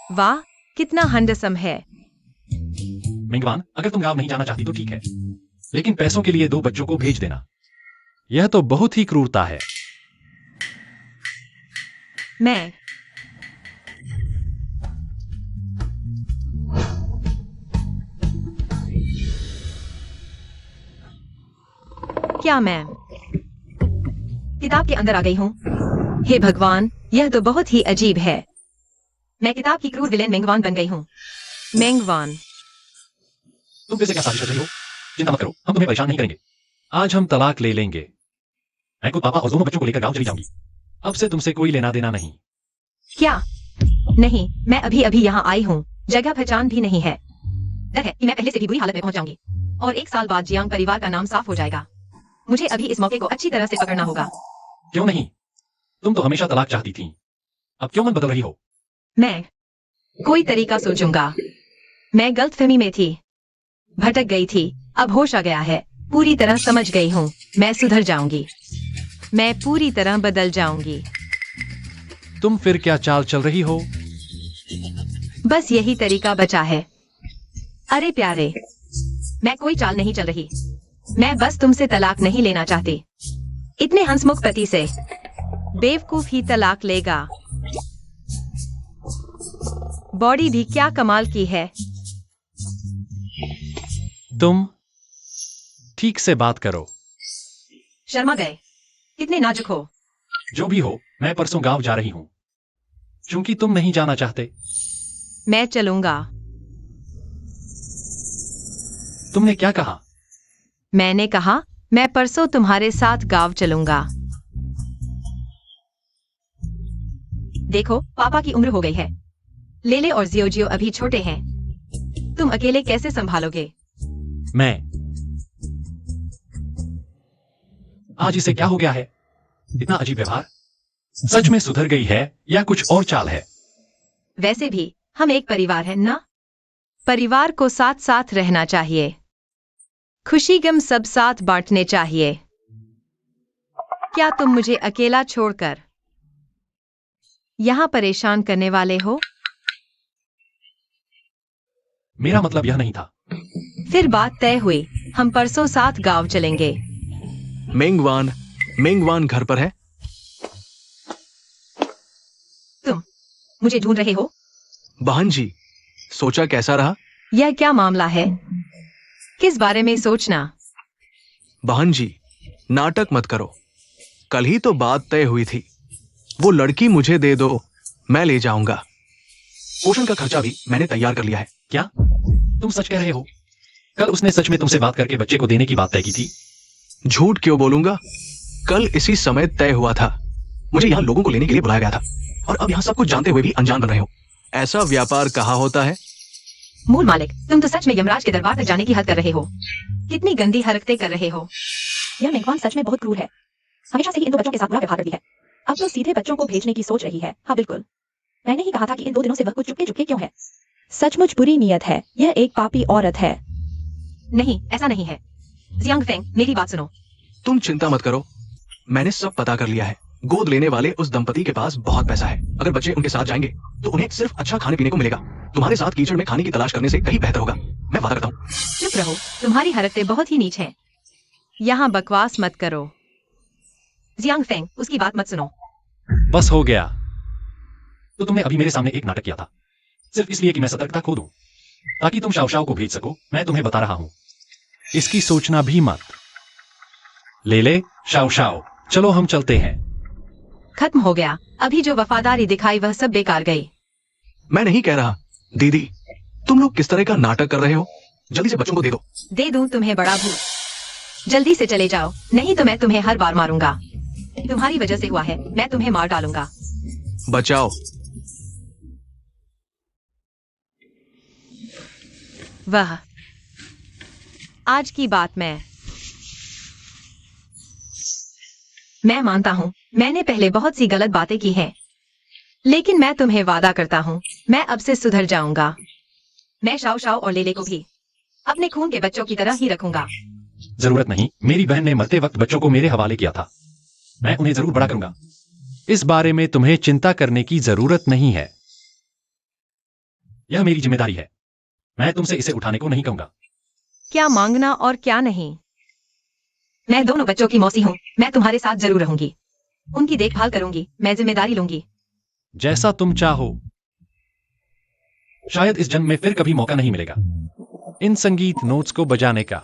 वाह, कितना हैंडसम है। मेंगवान, अगर तुम गांव नहीं जाना चाहती तो ठीक है, लेकिन पैसों के लिए 2 बच्चों को भेज देना। यह तो बहुत ही क्रूरता है। मैं क्या मैं किताब के अंदर आ गई हूँ? हे भगवान, यह तो बहुत ही अजीब है। मैं किताब की क्रूर विलेन मेंगवान बन गई हूँ। मेंगवान, तुम फिर से क्या साजिश कर रही हो? चिंता मत करो, हम तुम्हें परेशान नहीं करेंगे। आज हम तलाक ले लेंगे। मैं खुद पापा और दोनों बच्चों को लेकर गांव चली जाऊंगी। अब से तुमसे कोई लेना देना नहीं। क्या? नहीं, मैं अभी अभी यहाँ आई हूँ। जगह पहचान भी नहीं है। डर है कि मैं पहले से भी बुरी हालत में पहुंच जाऊंगी और 1 साल बाद जियांग परिवार का नाम साफ हो जाएगा। मुझे अभी इस मौके को अच्छी तरह से पकड़ना होगा। क्यों नहीं? तुम तो हमेशा तलाक चाहती थी, अब क्यों मन बदल रही हो? मैं कोई तरीका सोचूंगा। मैं गलतफहमी में थी, भटक गई थी, अब होश आ गया है। पूरी तरह समझ गई हूँ। मैं सुधर जाऊंगी। मैं पूरी तरह बदल जाऊंगी। तुम फिर क्या चाल चल रही हो? बस यही तरीका बचा है। अरे प्यारे, मैं कोई चाल नहीं चल रही। मैं बस तुमसे तलाक नहीं लेना चाहती। इतने हंसमुख पति से बेवकूफ ही तलाक लेगा। बॉडी भी क्या कमाल की है। तुम ठीक से बात करो। शर्मा गए, कितने नाजुक हो। जो भी हो, मैं परसों गांव जा रही हूँ। चूंकि तुम नहीं जाना चाहते। मैं चलूंगा। तुमने क्या कहा? मैंने कहा मैं परसों तुम्हारे साथ गांव चलूंगा। देखो, पापा की उम्र हो गई है। लेले और जियो अभी छोटे हैं। तुम अकेले कैसे संभालोगे? मैं आज इसे क्या हो गया है? इतना अजीब व्यवहार। सच में सुधर गई है या कुछ और चाल है? वैसे भी हम एक परिवार हैं ना? परिवार को साथ साथ रहना चाहिए। खुशी गम सब साथ बांटने चाहिए। क्या तुम मुझे अकेला छोड़कर यहाँ परेशान करने वाले हो? मेरा मतलब यह नहीं था। फिर बात तय हुई। हम परसों साथ गांव चलेंगे। मेंगवान घर पर है? तुम मुझे ढूंढ रहे हो? बहन जी, सोचा कैसा रहा? यह क्या मामला है? किस बारे में सोचना? बहन जी, नाटक मत करो। कल ही तो बात तय हुई थी। वो लड़की मुझे दे दो, मैं ले जाऊंगा। पोषण का खर्चा भी मैंने तैयार कर लिया है। क्या तुम सच कह रहे हो? कल उसने सच में तुमसे बात करके बच्चे को देने की बात तय की थी? झूठ क्यों बोलूंगा? कल इसी समय तय हुआ था। मुझे यहाँ लोगों को लेने के लिए बुलाया गया था और अब यहाँ सब कुछ जानते हुए भी अनजान बन रहे हो। ऐसा व्यापार कहाँ होता है? मूल मालिक, तुम तो सच में यमराज के दरबार तक जाने की हद कर रहे हो। कितनी गंदी हरकतें कर रहे हो। यह मेघवान सच में बहुत क्रूर है। हमेशा से ही इन 2 बच्चों के साथ बुरा व्यवहार करती है। अब तो सीधे बच्चों को भेजने की सोच रही है। हाँ बिल्कुल, मैंने ही कहा था कि इन 2 दिनों से वह कुछ चुपके चुपके क्यों है। सचमुच बुरी नीयत है। यह एक पापी औरत है। नहीं, ऐसा नहीं है। जियांग फेंग, मेरी बात सुनो। तुम चिंता मत करो, मैंने सब पता कर लिया है। गोद लेने वाले उस दंपति के पास बहुत पैसा है। अगर बच्चे उनके साथ जाएंगे तो उन्हें सिर्फ अच्छा खाने पीने को मिलेगा। तुम्हारे साथ कीचड़ में खाने की तलाश करने से कहीं बेहतर होगा। मैं वादा करता हूँ। चुप रहो, तुम्हारी हरकतें बहुत ही नीच हैं। यहाँ बकवास मत करो। जियांग फेंग, उसकी बात मत सुनो। बस हो गया। तो तुमने अभी मेरे सामने एक नाटक किया था, सिर्फ इसलिए कि मैं सतर्कता खो दूं, ताकि तुम शाओ को भेज सको। मैं तुम्हें बता रहा हूं, इसकी सोचना भी मत। ले ले शाओ। चलो हम चलते हैं। खत्म हो गया। अभी जो वफादारी दिखाई वह सब बेकार गई। मैं नहीं कह रहा। दीदी, तुम लोग किस तरह का नाटक कर रहे हो? जल्दी से बच्चों को दे दो। दे दूं तुम्हें बड़ा भूत? जल्दी से चले जाओ, नहीं तो मैं तुम्हें हर बार मारूंगा। तुम्हारी वजह से हुआ है, मैं तुम्हें मार डालूंगा। बचाओ। वह आज की बात मैं मानता हूँ मैंने पहले बहुत सी गलत बातें की हैं, लेकिन मैं तुम्हें वादा करता हूँ मैं अब से सुधर जाऊंगा। मैं शाओ और लेले को भी अपने खून के बच्चों की तरह ही रखूंगा। जरूरत नहीं, मेरी बहन ने मरते वक्त बच्चों को मेरे हवाले किया था। मैं उन्हें जरूर बड़ा करूंगा। इस बारे में तुम्हें चिंता करने की जरूरत नहीं है। यह मेरी जिम्मेदारी है। मैं तुमसे इसे उठाने को नहीं कहूंगा। क्या मांगना और क्या नहीं। मैं दोनों बच्चों की मौसी हूँ। मैं तुम्हारे साथ जरूर रहूंगी। उनकी देखभाल करूंगी। मैं जिम्मेदारी लूंगी। जैसा तुम चाहो। शायद इस जन्म में फिर कभी मौका नहीं मिलेगा। इन संगीत नोट्स को बजाने का।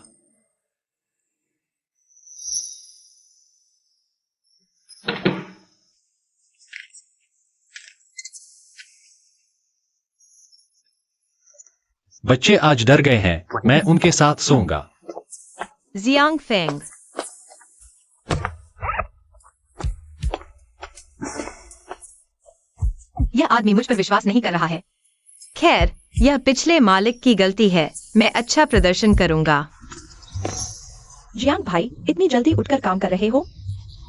बच्चे आज डर गए हैं। मैं उनके साथ सोऊंगा। Jiang Feng. यह आदमी मुझ पर विश्वास नहीं कर रहा है। खैर, यह पिछले मालिक की गलती है। मैं अच्छा प्रदर्शन करूंगा। जियांग भाई, इतनी जल्दी उठकर काम कर रहे हो?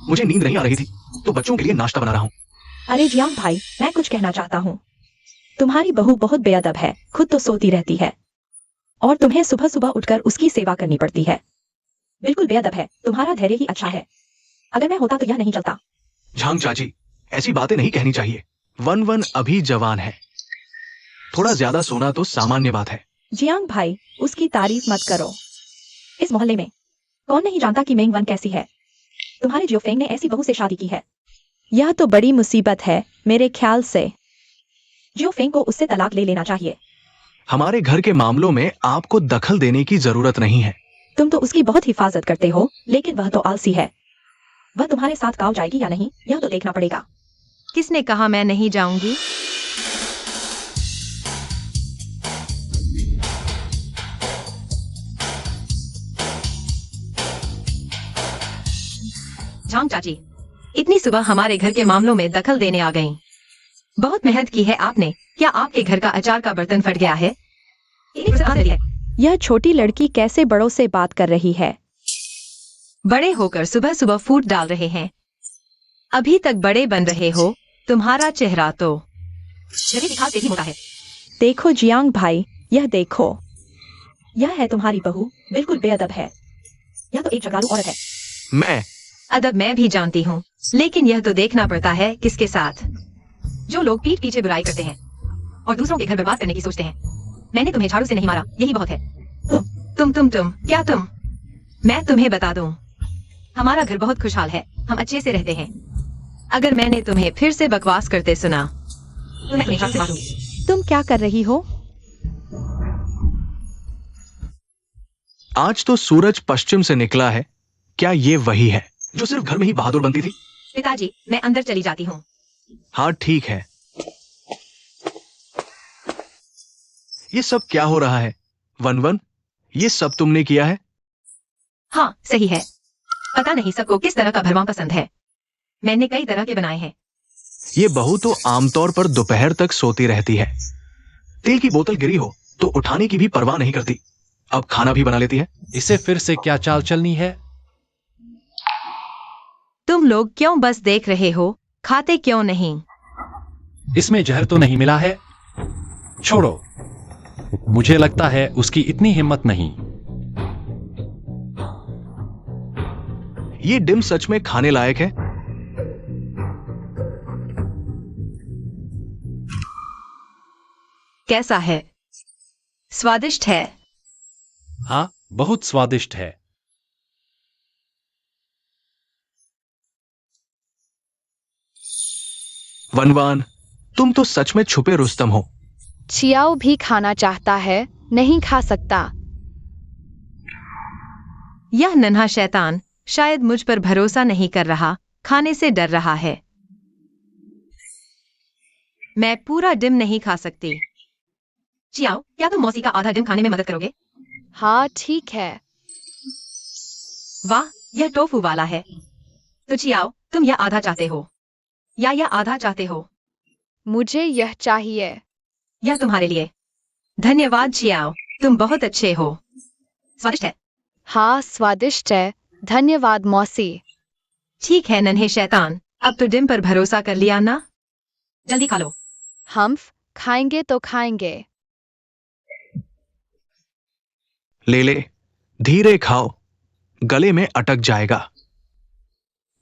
मुझे नींद नहीं आ रही थी, तो बच्चों के लिए नाश्ता बना रहा हूँ। अरे जियांग भाई, मैं कुछ कहना चाहता हूँ। तुम्हारी बहू बहुत बेअदब है। खुद तो सोती रहती है और तुम्हें सुबह सुबह उठकर उसकी सेवा करनी पड़ती है। बिल्कुल बेअदब है। तुम्हारा धैर्य ही अच्छा है। अगर मैं होता तो यह नहीं चलता। झांग चाची, ऐसी बातें नहीं कहनी चाहिए। वन वन अभी जवान है। थोड़ा ज्यादा सोना तो सामान्य बात है। जियांग भाई, उसकी तारीफ मत करो। इस मोहल्ले में कौन नहीं जानता कि मेंग वन कैसी है। तुम्हारे जियोफेंग ने ऐसी बहू से शादी की है। यह तो बड़ी मुसीबत है मेरे ख्याल से। जियोफेंग को उससे तलाक ले लेना चाहिए। हमारे घर के मामलों में आपको दखल देने की जरूरत नहीं है। तुम तो उसकी बहुत हिफाजत करते हो, लेकिन वह तो आलसी है। वह तुम्हारे साथ गाँव जाएगी या नहीं, यह तो देखना पड़ेगा। किसने कहा मैं नहीं जाऊंगी? झांग चाची, इतनी सुबह हमारे घर के मामलों में दखल देने आ गईं। बहुत मेहनत की है आपने। क्या आपके घर का अचार का बर्तन फट गया है? यह छोटी लड़की कैसे बड़ों से बात कर रही है? बड़े होकर सुबह सुबह फूट डाल रहे हैं। अभी तक बड़े बन रहे हो। तुम्हारा चेहरा तो से भी मोटा है। देखो जियांग भाई, यह देखो। यह है तुम्हारी बहू। बिल्कुल बेअदब है। यह तो एक जगारू औरत है। मैं अदब मैं भी जानती हूँ, लेकिन यह तो देखना पड़ता है किसके साथ। जो लोग पीठ पीछे बुराई करते हैं और दूसरों के घर बर्बाद करने की सोचते हैं। मैंने तुम्हें झाड़ू से नहीं मारा, यही बहुत है। तुम क्या तुम? मैं तुम्हें बता दूं, हमारा घर बहुत खुशहाल है। हम अच्छे से रहते हैं। अगर मैंने तुम्हें फिर से बकवास करते सुना तो मैं तुम्हें झाड़ू से मारूंगी। तुम क्या कर रही हो? आज तो सूरज पश्चिम से निकला है। क्या ये वही है जो सिर्फ घर में ही बहादुर बनती थी? पिताजी, मैं अंदर चली जाती हूँ। हाँ ठीक है। ये सब क्या हो रहा है? वन वन, ये सब तुमने किया है? हाँ सही है। पता नहीं सबको किस तरह का भरवां पसंद है। मैंने कई तरह के बनाए हैं। ये बहू तो आमतौर पर दोपहर तक सोती रहती है। तेल की बोतल गिरी हो तो उठाने की भी परवाह नहीं करती। अब खाना भी बना लेती है। इसे फिर से क्या चाल चलनी है? तुम लोग क्यों बस देख रहे हो? खाते क्यों नहीं? इसमें जहर तो नहीं मिला है? छोड़ो। मुझे लगता है उसकी इतनी हिम्मत नहीं। ये डिम सच में खाने लायक है? कैसा है? स्वादिष्ट है। हाँ, बहुत स्वादिष्ट है। वनवान, तुम तो सच में छुपे रुस्तम हो। चियाओ भी खाना चाहता है, नहीं खा सकता। यह नन्हा शैतान शायद मुझ पर भरोसा नहीं कर रहा, खाने से डर रहा है। मैं पूरा डिम नहीं खा सकती। चियाओ, क्या तुम मौसी का आधा डिम खाने में मदद करोगे? हाँ ठीक है। वाह, यह टोफू वाला है। तो चियाओ, तुम यह आधा चाहते हो या यह आधा चाहते हो? मुझे यह चाहिए। यह तुम्हारे लिए। धन्यवाद चियाओ, तुम बहुत अच्छे हो। स्वादिष्ट है। हाँ स्वादिष्ट है। धन्यवाद मौसी। ठीक है नन्हे शैतान, अब तो डिम पर भरोसा कर लिया ना? जल्दी खा लो। हम खाएंगे तो खाएंगे। ले ले, धीरे खाओ, गले में अटक जाएगा।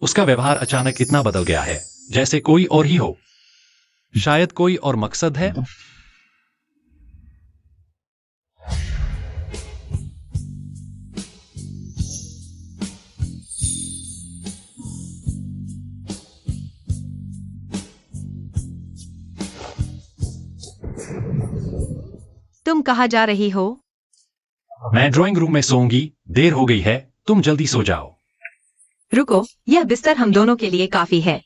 उसका व्यवहार अचानक इतना बदल गया है जैसे कोई और ही हो। शायद कोई और मकसद है। तुम कहाँ जा रही हो? मैं ड्राइंग रूम में सोऊंगी, देर हो गई है, तुम जल्दी सो जाओ। रुको, यह बिस्तर हम दोनों के लिए काफी है।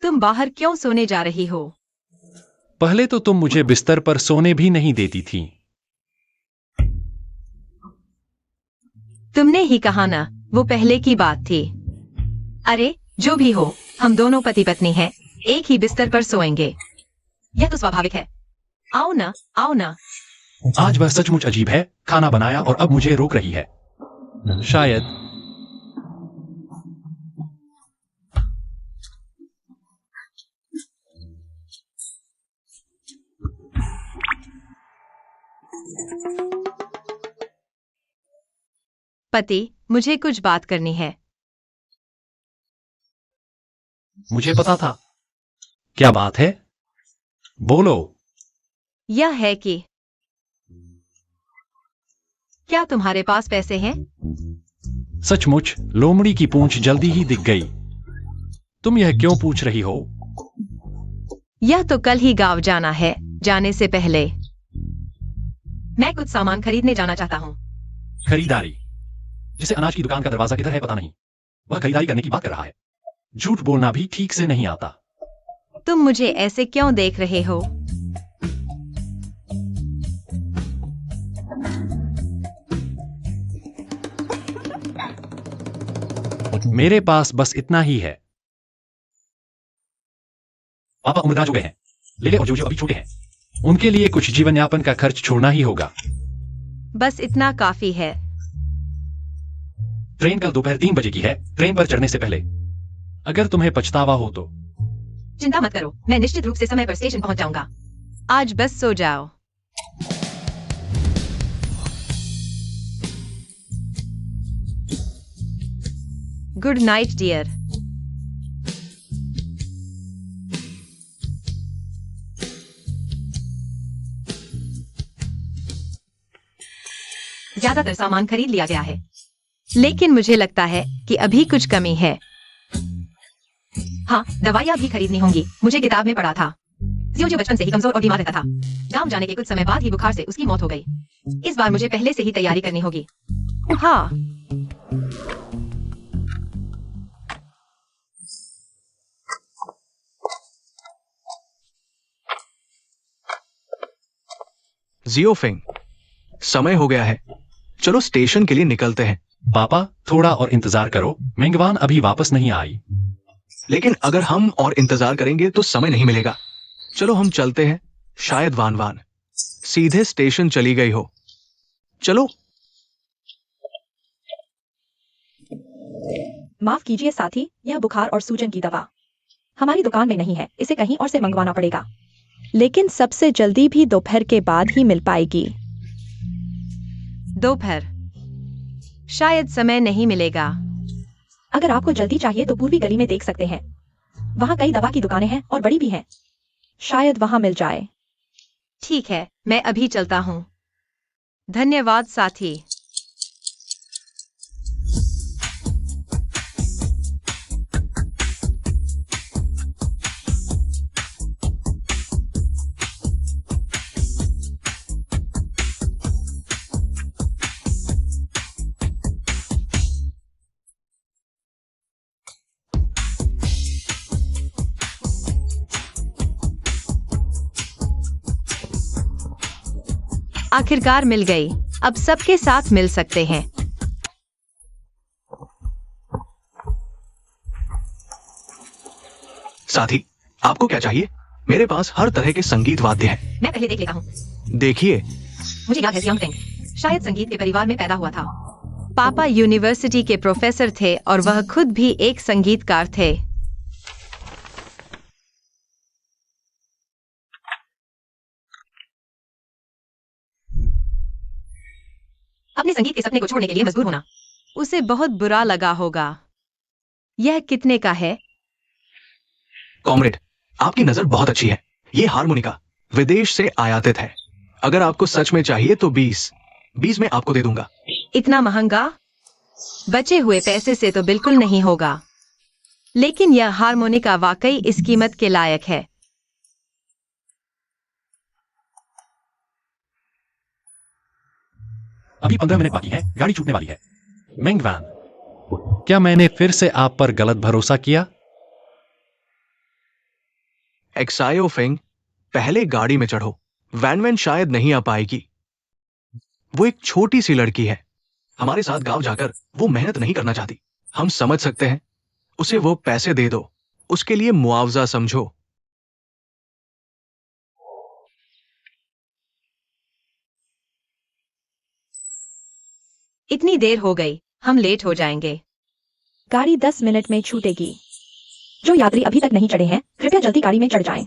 तुम बाहर क्यों सोने जा रही हो? पहले तो तुम मुझे बिस्तर पर सोने भी नहीं देती थी। तुमने ही कहा ना, वो पहले की बात थी। अरे जो भी हो, हम दोनों पति पत्नी हैं, एक ही बिस्तर पर सोएंगे। यह तो स्वाभाविक है। आओ ना, आओ ना। आज वह सचमुच अजीब है, खाना बनाया और अब मुझे रोक रही है। शायद पति, मुझे कुछ बात करनी है। मुझे पता था। क्या बात है? बोलो। यह है कि क्या तुम्हारे पास पैसे हैं? सचमुच, लोमड़ी की पूंछ जल्दी ही दिख गई। तुम यह क्यों पूछ रही हो? यह तो कल ही गांव जाना है, जाने से पहले मैं कुछ सामान खरीदने जाना चाहता हूँ। खरीदारी? जिसे अनाज की दुकान का दरवाजा किधर है पता नहीं, वह खरीदारी करने की बात कर रहा है। झूठ बोलना भी ठीक से नहीं आता। तुम मुझे ऐसे क्यों देख रहे हो? मेरे पास बस इतना ही है। पापा उम्रदराज हो गए हैं, लेले और जोजो अभी छोटे हैं। उनके लिए कुछ जीवन यापन का खर्च छोड़ना ही होगा। बस इतना काफी है। ट्रेन कल दोपहर 3 बजे की है, ट्रेन पर चढ़ने से पहले। अगर तुम्हें पछतावा हो तो। चिंता मत करो, मैं निश्चित रूप से समय पर स्टेशन पहुंच जाऊंगा। आज बस सो जाओ। Good night dear. ज्यादातर सामान खरीद लिया गया है, लेकिन मुझे लगता है कि अभी कुछ कमी है। हाँ, दवाइयाँ भी खरीदनी होंगी। मुझे किताब में पढ़ा था जियो बचपन से ही कमजोर और बीमार रहता था। गांव जाने के कुछ समय बाद ही बुखार से उसकी मौत हो गई। इस बार मुझे पहले से ही तैयारी करनी होगी। हाँ, जियोफेंग, समय हो गया है, चलो स्टेशन के लिए निकलते हैं। पापा, थोड़ा और इंतजार करो, मेंगवान अभी वापस नहीं आई। लेकिन अगर हम और इंतजार करेंगे तो समय नहीं मिलेगा। चलो हम चलते हैं, शायद वान वान सीधे स्टेशन चली गई हो। चलो। माफ कीजिए साथी, यह बुखार और सूजन की दवा हमारी दुकान में नहीं है, इसे कहीं और से मंगवाना पड़ेगा। लेकिन सबसे जल्दी भी दोपहर के बाद ही मिल पाएगी। दोपहर? शायद समय नहीं मिलेगा। अगर आपको जल्दी चाहिए तो पूर्वी गली में देख सकते हैं, वहाँ कई दवा की दुकानें हैं और बड़ी भी हैं। शायद वहाँ मिल जाए। ठीक है, मैं अभी चलता हूँ। धन्यवाद साथी। आखिरकार मिल गई, अब सबके साथ मिल सकते हैं। साथी, आपको क्या चाहिए? मेरे पास हर तरह के संगीत वाद्य हैं। मैं पहले देख लेता हूँ। देखिए, मुझे याद है सियांग शायद संगीत के परिवार में पैदा हुआ था। पापा यूनिवर्सिटी के प्रोफेसर थे और वह खुद भी एक संगीतकार थे। अपने संगीत के सपने को छोड़ने के लिए मजबूर होना उसे बहुत बुरा लगा होगा। यह कितने का है? कॉमरेड, आपकी नजर बहुत अच्छी है। ये हारमोनिका विदेश से आयातित है। अगर आपको सच में चाहिए तो 20 में आपको दे दूंगा। इतना महंगा? बचे हुए पैसे से तो बिल्कुल नहीं होगा, लेकिन यह हारमोनिका वाकई इस कीमत के लायक है। अभी 15 मिनट बाकी है, गाड़ी छूटने वाली है। मेंगवान, क्या मैंने फिर से आप पर गलत भरोसा किया? एक्सायो फेंग, पहले गाड़ी में चढ़ो। वैन वैन शायद नहीं आ पाएगी। वो एक छोटी सी लड़की है। हमारे साथ गांव जाकर वो मेहनत नहीं करना चाहती। हम समझ सकते हैं। उसे वो पैसे दे दो। उसके लिए मुआवजा समझो। इतनी देर हो गई, हम लेट हो जाएंगे। गाड़ी 10 मिनट में छूटेगी। जो यात्री अभी तक नहीं चढ़े हैं, कृपया जल्दी गाड़ी में चढ़ जाएं।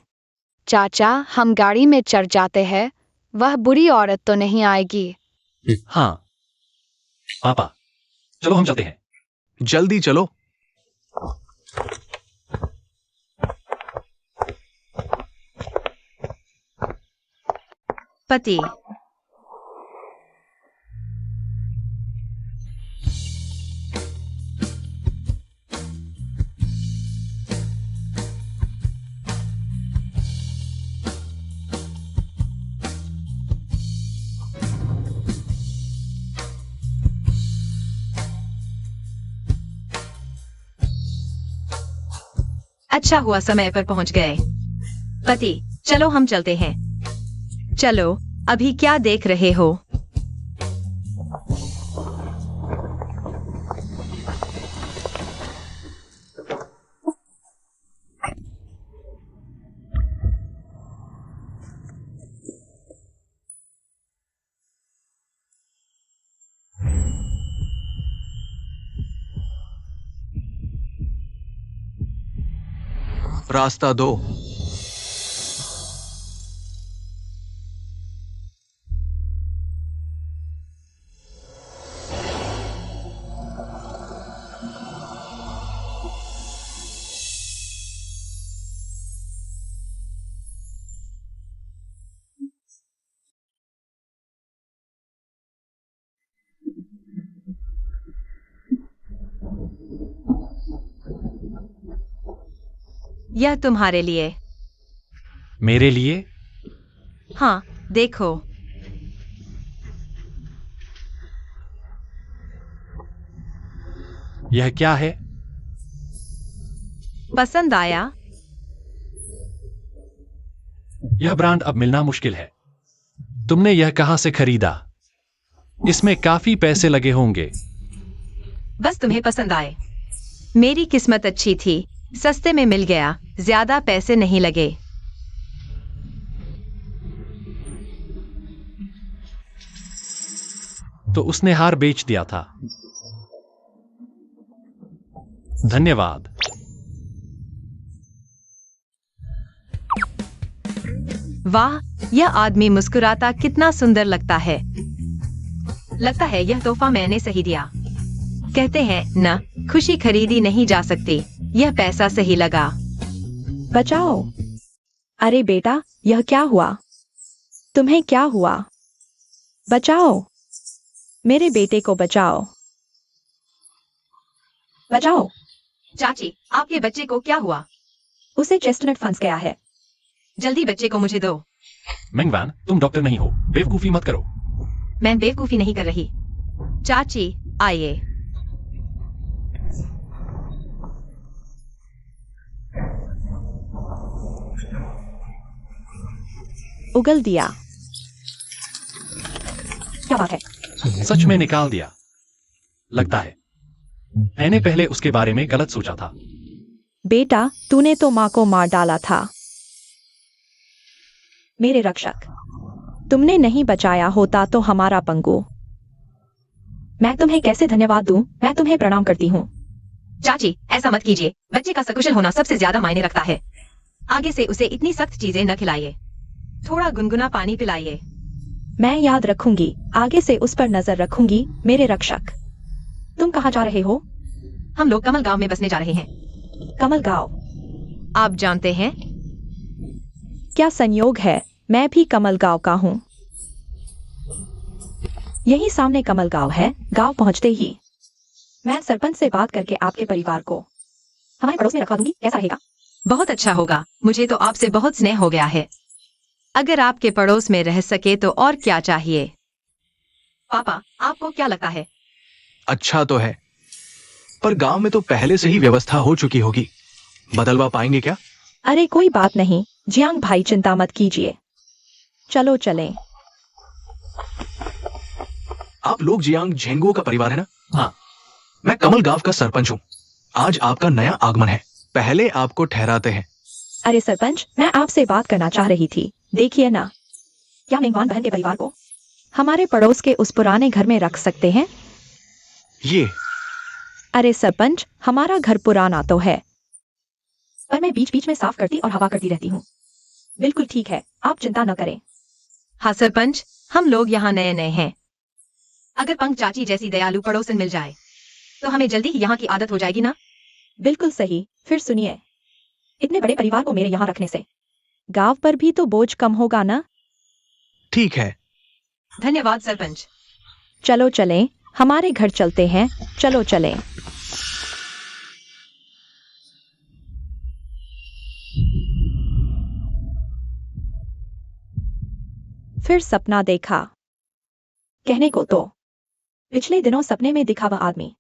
चाचा, हम गाड़ी में चढ़ जाते हैं। वह बुरी औरत तो नहीं आएगी। हाँ पापा, चलो हम चलते हैं। जल्दी चलो। पति, अच्छा हुआ समय पर पहुंच गए। पति, चलो हम चलते हैं। चलो, अभी क्या देख रहे हो? रास्ता दो। यह तुम्हारे लिए। मेरे लिए? हाँ, देखो। यह क्या है? पसंद आया? यह ब्रांड अब मिलना मुश्किल है। तुमने यह कहां से खरीदा? इसमें काफी पैसे लगे होंगे। बस तुम्हें पसंद आए। मेरी किस्मत अच्छी थी, सस्ते में मिल गया, ज्यादा पैसे नहीं लगे। तो उसने हार बेच दिया था। धन्यवाद। वाह, यह आदमी मुस्कुराता कितना सुंदर लगता है। लगता है यह तोहफा मैंने सही दिया। कहते हैं न, खुशी खरीदी नहीं जा सकती। यह पैसा सही लगा। बचाओ। अरे बेटा, यह क्या हुआ? तुम्हें क्या हुआ? बचाओ। मेरे बेटे को बचाओ। बचाओ। चाची, आपके बच्चे को क्या हुआ? उसे चेस्टनट फंस गया है। जल्दी बच्चे को मुझे दो। मेंगवान, तुम डॉक्टर नहीं हो, बेवकूफी मत करो। मैं बेवकूफी नहीं कर रही। चाची, आइए। उगल दिया। क्या बात है? सच में निकाल दिया। लगता है मैंने पहले उसके बारे में गलत सोचा था। बेटा, तूने तो माँ को मार डाला था। मेरे रक्षक, तुमने नहीं बचाया होता तो हमारा पंगु। मैं तुम्हें कैसे धन्यवाद दूं? मैं तुम्हें प्रणाम करती हूँ। चाची, ऐसा मत कीजिए। बच्चे का सकुशल होना सबसे ज्यादा मायने रखता है। आगे से उसे इतनी सख्त चीजें न खिलाइए। थोड़ा गुनगुना पानी पिलाइए। मैं याद रखूंगी। आगे से उस पर नजर रखूंगी, मेरे रक्षक। तुम कहाँ जा रहे हो? हम लोग कमल गांव में बसने जा रहे हैं। कमल गांव? आप जानते हैं? क्या संयोग है, मैं भी कमल गांव का हूँ। यही सामने कमल गांव है। गांव पहुंचते ही मैं सरपंच से बात करके आपके परिवार को हमारे पड़ोस में रखवा दूंगी। कैसा रहेगा? बहुत अच्छा होगा। मुझे तो आपसे बहुत स्नेह हो गया है। अगर आपके पड़ोस में रह सके तो और क्या चाहिए। पापा, आपको क्या लगता है? अच्छा तो है, पर गांव में तो पहले से ही व्यवस्था हो चुकी होगी। बदलवा पाएंगे क्या? अरे कोई बात नहीं जियांग भाई, चिंता मत कीजिए। चलो चलें। आप लोग जियांग झेंगो का परिवार है ना? हाँ। मैं कमल गांव का सरपंच हूँ। आज आपका नया आगमन है, पहले आपको ठहराते हैं। अरे सरपंच, मैं आपसे बात करना चाह रही थी। देखिए ना, क्या मेंगवान बहन के परिवार को हमारे पड़ोस के उस पुराने घर में रख सकते हैं? ये अरे सरपंच, हमारा घर पुराना तो है, पर मैं बीच बीच में साफ करती और हवा करती रहती हूँ। बिल्कुल ठीक है, आप चिंता न करें। हाँ सरपंच, हम लोग यहाँ नए नए हैं। अगर पंक चाची जैसी दयालु पड़ोसन मिल जाए तो हमें जल्दी ही यहाँ की आदत हो जाएगी ना? बिल्कुल सही। फिर सुनिए, इतने बड़े परिवार को मेरे यहाँ रखने से गांव पर भी तो बोझ कम होगा ना? ठीक है। धन्यवाद सरपंच। चलो चलें, हमारे घर चलते हैं। चलो चलें। फिर सपना देखा। कहने को तो पिछले दिनों सपने में दिखा वह आदमी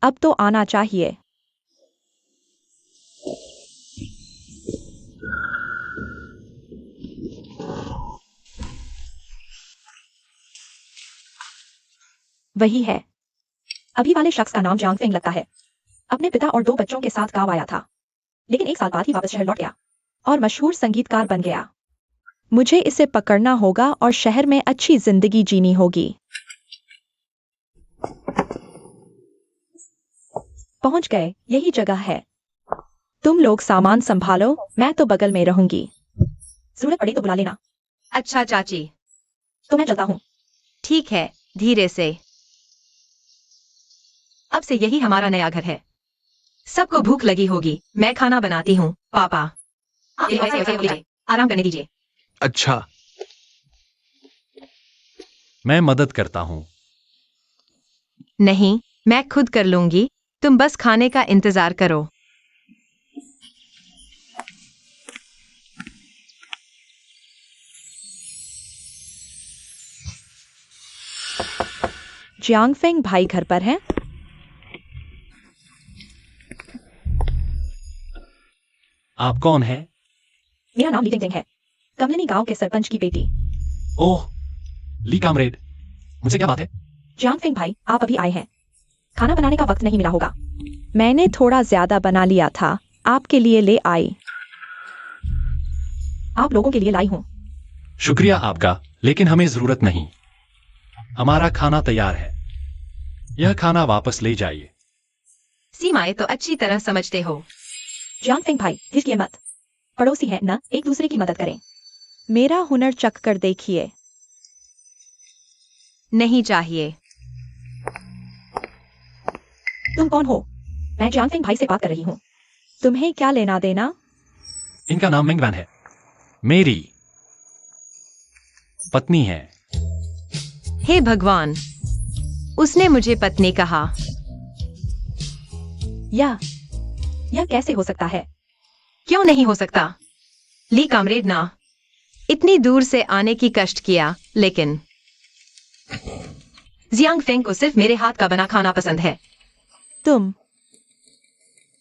अब तो आना चाहिए। वही है। अभी वाले शख्स का नाम जियांग फेंग लगता है। अपने पिता और 2 बच्चों के साथ गांव आया था, लेकिन 1 साल बाद ही वापस शहर लौट गया और मशहूर संगीतकार बन गया। मुझे इसे पकड़ना होगा और शहर में अच्छी जिंदगी जीनी होगी। पहुंच गए, यही जगह है। तुम लोग सामान संभालो, मैं तो बगल में रहूंगी। जरूरत पड़े तो बुला लेना। अच्छा चाची। तो मैं चलता हूँ। ठीक है, धीरे से। अब से यही हमारा नया घर है। सबको भूख लगी होगी, मैं खाना बनाती हूँ। पापा, आप ऐसे बोलिए, आराम करने दीजिए। अच्छा, मैं मदद करता हूँ। नहीं, मैं खुद कर लूंगी, तुम बस खाने का इंतजार करो। जियांग फेंग भाई घर पर हैं? आप कौन है? मेरा नाम ली टिंग टिंग है, कमलिनी गांव के सरपंच की बेटी। ओह, ली कामरेड, मुझसे क्या बात है? जियांग फेंग भाई, आप अभी आए हैं। खाना बनाने का वक्त नहीं मिला होगा। मैंने थोड़ा ज्यादा बना लिया था, आपके लिए ले आई। आप लोगों के लिए लाई हूँ। शुक्रिया आपका, लेकिन हमें जरूरत नहीं। हमारा खाना तैयार है। यह खाना वापस ले जाइए। सीमाएं तो अच्छी तरह समझते हो। जियांग फेंग भाई, हिचकिए मत। पड़ोसी हैं ना, एक दूसरे की मदद करें। मेरा हुनर चख कर देखिए। नहीं चाहिए। तुम कौन हो? मैं जियांग फेंग भाई से बात कर रही हूँ। तुम्हें क्या लेना देना? इनका नाम मेंगवान है, मेरी पत्नी है। हे भगवान, उसने मुझे पत्नी कहा। यह कैसे हो सकता है? क्यों नहीं हो सकता? ली कामरेड ना, इतनी दूर से आने की कष्ट किया, लेकिन जियांग फेंग को सिर्फ मेरे हाथ का बना खाना पसंद है।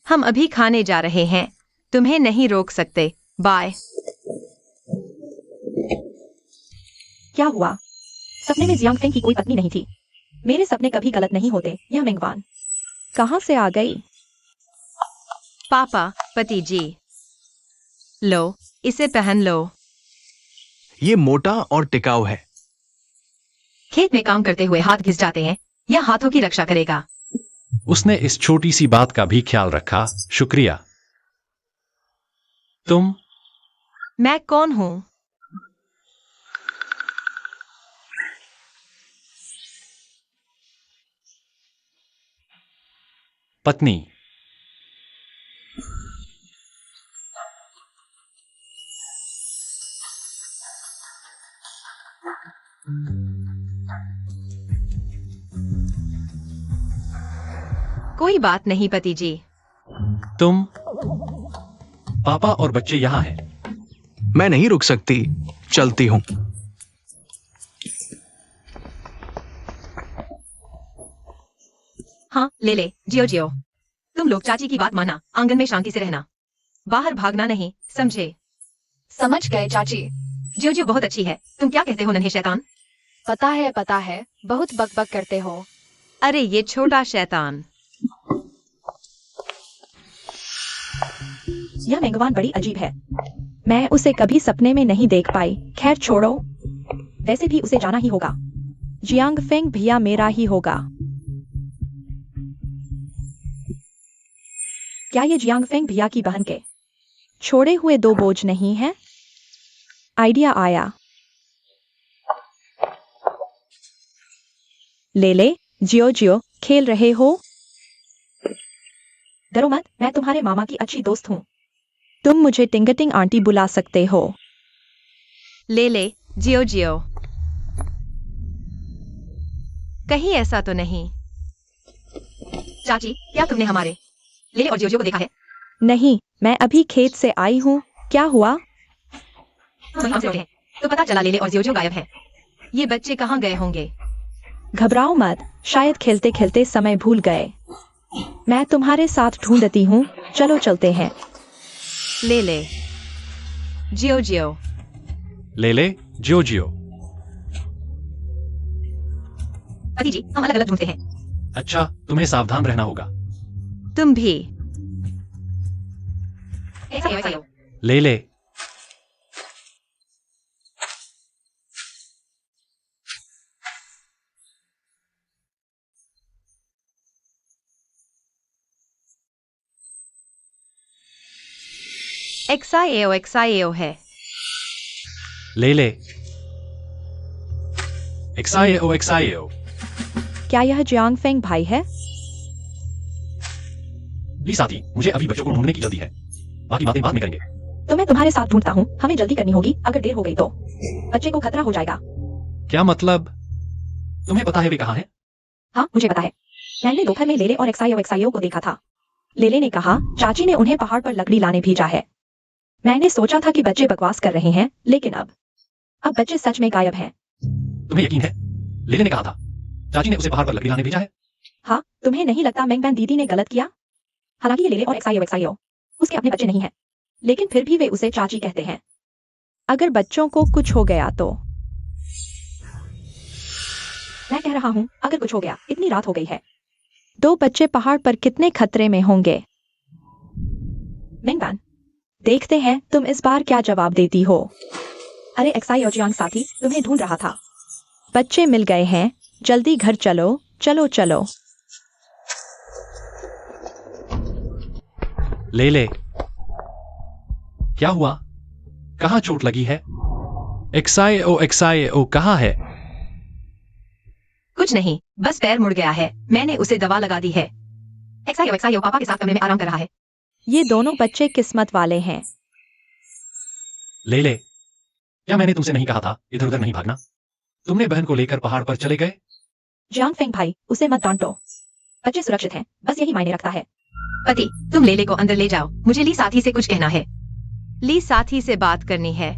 हम अभी खाने जा रहे हैं, तुम्हें नहीं रोक सकते। बाय। क्या हुआ? सपने में जियांग फेंग की कोई पत्नी नहीं थी। मेरे सपने कभी गलत नहीं होते। यह मेंगवान कहाँ से आ गई? पापा, पति जी, लो, इसे पहन लो। ये मोटा और टिकाऊ है। खेत में काम करते हुए हाथ घिस जाते हैं, यह हाथों की रक्षा करेगा। उसने इस छोटी सी बात का भी ख्याल रखा। शुक्रिया। तुम? मैं कौन हूँ? पत्नी। कोई बात नहीं पति जी। तुम? पापा और बच्चे यहाँ हैं। मैं नहीं रुक सकती, चलती हूँ। हाँ ले ले जियो जियो। तुम लोग चाची की बात माना, आंगन में शांति से रहना, बाहर भागना नहीं, समझे? समझ गए चाची। जियो जियो बहुत अच्छी है। तुम क्या कहते हो नन्हे शैतान? पता है, बहुत बकबक करते हो। अरे ये छोटा शैतान। यह मेंगवान बड़ी अजीब है। मैं उसे कभी सपने में नहीं देख पाई। खैर छोड़ो, वैसे भी उसे जाना ही होगा। जियांग फेंग भैया मेरा ही होगा। क्या ये जियांग फेंग भैया की बहन के छोड़े हुए दो बोझ नहीं है? आइडिया आया। ले ले जियो जियो, खेल रहे हो? डरो मत, मैं तुम्हारे मामा की अच्छी दोस्त हूँ। तुम मुझे टिंगटिंग आंटी बुला सकते हो। ले ले जियो जियो। कहीं ऐसा तो नहीं? चाची क्या तुमने हमारे ले ले और जियो जियो को देखा है? नहीं, मैं अभी खेत से आई हूँ। क्या हुआ? हम वहीं से लौटे हैं, तो पता चला ले ले और जियो जियो गायब है। ये बच्चे कहाँ गए होंगे? घबराओ मत, शायद खेलते खेलते समय भूल गए। मैं तुम्हारे साथ ढूंढती हूँ, चलो चलते हैं। ले ले जियो जियो। ले ले जियो जियो। पति जी हम अलग अलग ढूंढते हैं। अच्छा, तुम्हें सावधान रहना होगा। तुम भी। ऐसा ही हो, ऐसा ही हो। ले ले। एक्साएओ है। ले ले। एक्साएओ। क्या यह जियांग फेंग भाई है? प्लीज साथी, मुझे अभी बच्चों को ढूंढने की जल्दी है, बाकी बातें बाद में करेंगे। तो मैं तुम्हारे साथ ढूंढता हूँ, हमें जल्दी करनी होगी, अगर देर हो गई तो बच्चे को खतरा हो जाएगा। क्या मतलब? तुम्हें पता है वे कहाँ है? हाँ मुझे पता है, मैंने दोपहर में लेले और एक्साइओ को देखा था। लेले ने कहा चाची ने उन्हें पहाड़ पर लकड़ी लाने भेजा है। मैंने सोचा था कि बच्चे बकवास कर रहे हैं, लेकिन अब बच्चे सच में गायब हैं। तुम्हें यकीन है? लेले ने कहा था चाची ने उसे पहाड़ पर लकड़ी लाने भेजा है। हाँ, तुम्हें नहीं लगता मेंगबैन दीदी ने गलत किया? हालांकि ये लेले और एक्साइओ उसके अपने बच्चे नहीं हैं, लेकिन फिर भी वे उसे चाची कहते हैं। अगर बच्चों को कुछ हो गया तो? मैं कह रहा हूँ अगर कुछ हो गया, इतनी रात हो गई है। दो बच्चे पहाड़ पर कितने खतरे में होंगे? मेंगबैन, देखते हैं तुम इस बार क्या जवाब देती हो। अरे एक्साइओ जियांग साथी, तुम्हें ढूंढ रहा था। बच्चे मिल गए हैं, जल्दी घर चलो, चलो चलो। ले ले। क्या हुआ? कहाँ चोट लगी है? एक्साएओ कहाँ है? कुछ नहीं, बस पैर मुड़ गया है, मैंने उसे दवा लगा दी है। एक्साइओ पापा के साथ कमरे में आराम कर रहा है। ये दोनों बच्चे किस्मत वाले हैं। ले ले, क्या मैंने तुमसे नहीं कहा था इधर उधर नहीं भागना? तुमने बहन को लेकर पहाड़ पर चले गए। जियांग फेंग भाई, उसे मत डांटो, बच्चे सुरक्षित हैं, बस यही मायने रखता है। पति तुम लेले को अंदर ले जाओ, मुझे ली साथी से कुछ कहना है। ली साथी से बात करनी है।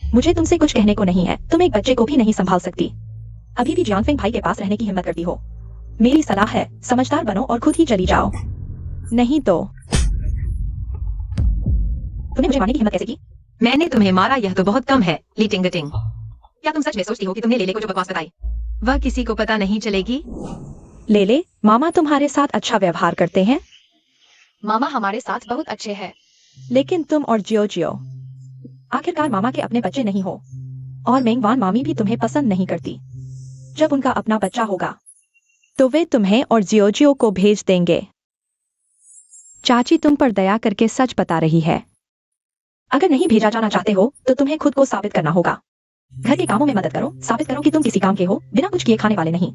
मुझे तुमसे कुछ कहने को नहीं है, तुम एक बच्चे को भी नहीं संभाल सकती। अभी भी जियांग फेंग भाई के पास रहने की हिम्मत करती हो। मेरी सलाह है, समझदार बनो और खुद ही चली जाओ, नहीं तो। तुमने मुझे मारने की हिम्मत कैसे की? मैंने तुम्हें मारा यह तो बहुत कम है, ली टिंगटिंग। क्या तुम सच में सोचती हो कि तुमने लेले को जो बकवास बताई वह किसी को पता नहीं चलेगी? लेले, मामा तुम्हारे साथ अच्छा व्यवहार करते हैं, मामा हमारे साथ बहुत अच्छे हैं। लेकिन तुम और जियो जियो आखिरकार मामा के अपने बच्चे नहीं हो, और मेंगवान मामी भी तुम्हें पसंद नहीं करती। जब उनका अपना बच्चा होगा तो वे तुम्हें और जियो जियो को भेज देंगे। चाची तुम पर दया करके सच बता रही है। अगर नहीं भेजा जाना चाहते हो तो तुम्हें खुद को साबित करना होगा। घर के कामों में मदद करो, साबित करो कि तुम किसी काम के हो, बिना कुछ किए खाने वाले नहीं।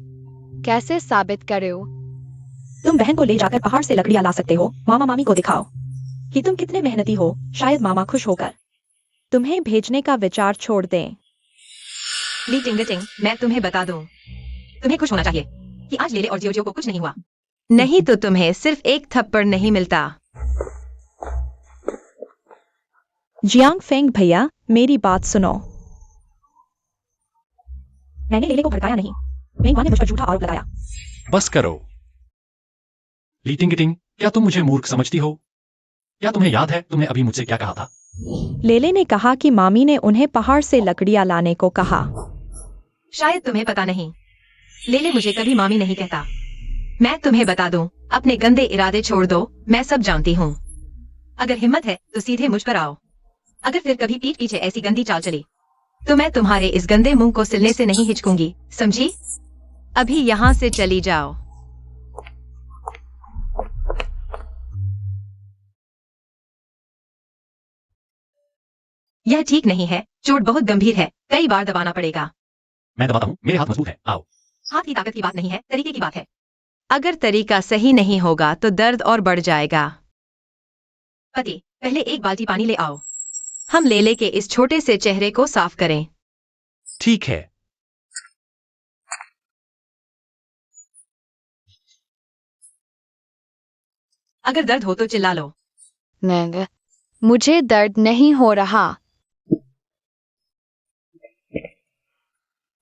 कैसे साबित करो? तुम बहन को ले जाकर पहाड़ से लकड़ियां ला सकते हो, मामा मामी को दिखाओ कि तुम कितने मेहनती हो, शायद मामा खुश होकर तुम्हें भेजने का विचार छोड़ दें। ली टिंगटिंग, मैं तुम्हें बता दूं, तुम्हें खुश होना चाहिए कि आज लेले और जियो जियो को कुछ नहीं हुआ। नहीं तो तुम्हें सिर्फ एक थप्पड़ नहीं मिलता। जियांग फेंग भैया, मेरी बात सुनो। मैंने लेले को भड़काया नहीं। मेंगवान ने मुझ पर झूठा आरोप लगाया। बस करो। लीटिंग गिटिंग, क्या तुम मुझे मूर्ख समझती हो? क्या तुम्हें याद है तुमने अभी मुझसे क्या कहा था? लेले ने कहा कि मामी ने उन्हें पहाड़ से लकड़ियां लाने को कहा। शायद तुम्हें पता नहीं, लेले मुझे कभी मामी नहीं कहता। मैं तुम्हें बता दूं, अपने गंदे इरादे छोड़ दो, मैं सब जानती हूँ। अगर हिम्मत है तो सीधे मुझ पर आओ। अगर फिर कभी पीठ पीछे ऐसी गंदी चाल चली तो मैं तुम्हारे इस गंदे मुंह को सिलने से नहीं हिचकूंगी, समझी? अभी यहाँ से चली जाओ। यह ठीक नहीं है, चोट बहुत गंभीर है, कई बार दबाना पड़ेगा। मैं दबाता हूँ, मेरे हाथ मजबूत है, आओ। हाथ की ताकत की बात नहीं है, तरीके की बात है। अगर तरीका सही नहीं होगा तो दर्द और बढ़ जाएगा। पति, पहले एक बाल्टी पानी ले आओ। हम लेले के इस छोटे से चेहरे को साफ करें। ठीक है। अगर दर्द हो तो चिल्ला लो। नहीं, मुझे दर्द नहीं हो रहा।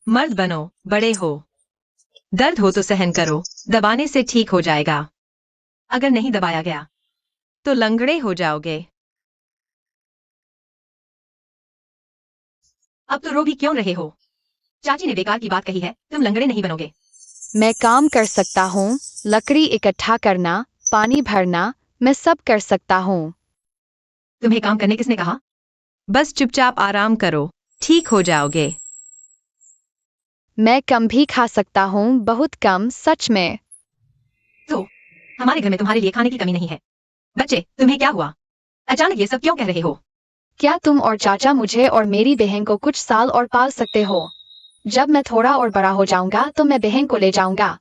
मर्द बनो, बड़े हो। दर्द हो तो सहन करो, दबाने से ठीक हो जाएगा। अगर नहीं दबाया गया तो लंगड़े हो जाओगे। अब तो रो भी क्यों रहे हो? चाची ने बेकार की बात कही है, तुम लंगड़े नहीं बनोगे। मैं काम कर सकता हूँ, लकड़ी इकट्ठा करना, पानी भरना, मैं सब कर सकता हूँ। तुम्हें काम करने किसने कहा? बस चुपचाप आराम करो, ठीक हो जाओगे। मैं कम भी खा सकता हूँ, बहुत कम, सच में। तो हमारे घर में तुम्हारे लिए खाने की कमी नहीं है। बच्चे, तुम्हें क्या हुआ? अचानक ये सब क्यों कह रहे हो? क्या तुम और चाचा मुझे और मेरी बहन को कुछ साल और पाल सकते हो? जब मैं थोड़ा और बड़ा हो जाऊंगा तो मैं बहन को ले जाऊंगा।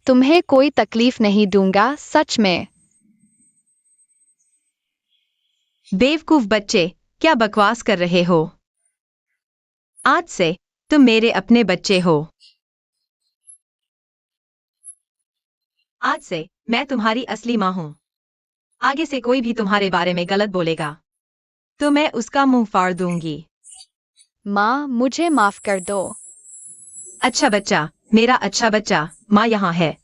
तुम्हें कोई तकलीफ नहीं दूंगा, सच में। बेवकूफ बच्चे, क्या बकवास कर रहे हो? आज से तुम मेरे अपने बच्चे हो। आज से मैं तुम्हारी असली माँ हूँ। आगे से कोई भी तुम्हारे बारे में गलत बोलेगा तो मैं उसका मुंह फाड़ दूंगी। माँ, मुझे माफ कर दो। अच्छा बच्चा, मेरा अच्छा बच्चा, माँ यहाँ है।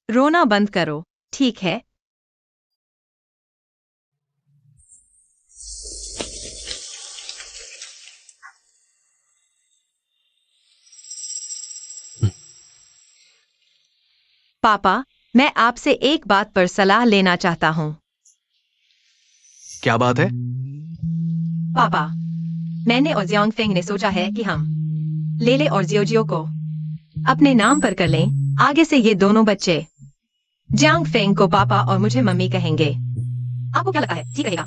रोना बंद करो, ठीक है? पापा, मैं आपसे एक बात पर सलाह लेना चाहता हूँ। क्या बात है? पापा, मैंने और जियांग फेंग ने सोचा है कि हम लेले और जियोजियो को अपने नाम पर कर लें। आगे से ये दोनों बच्चे जियांग फेंग को पापा और मुझे मम्मी कहेंगे। आपको क्या लगता है, ठीक रहेगा?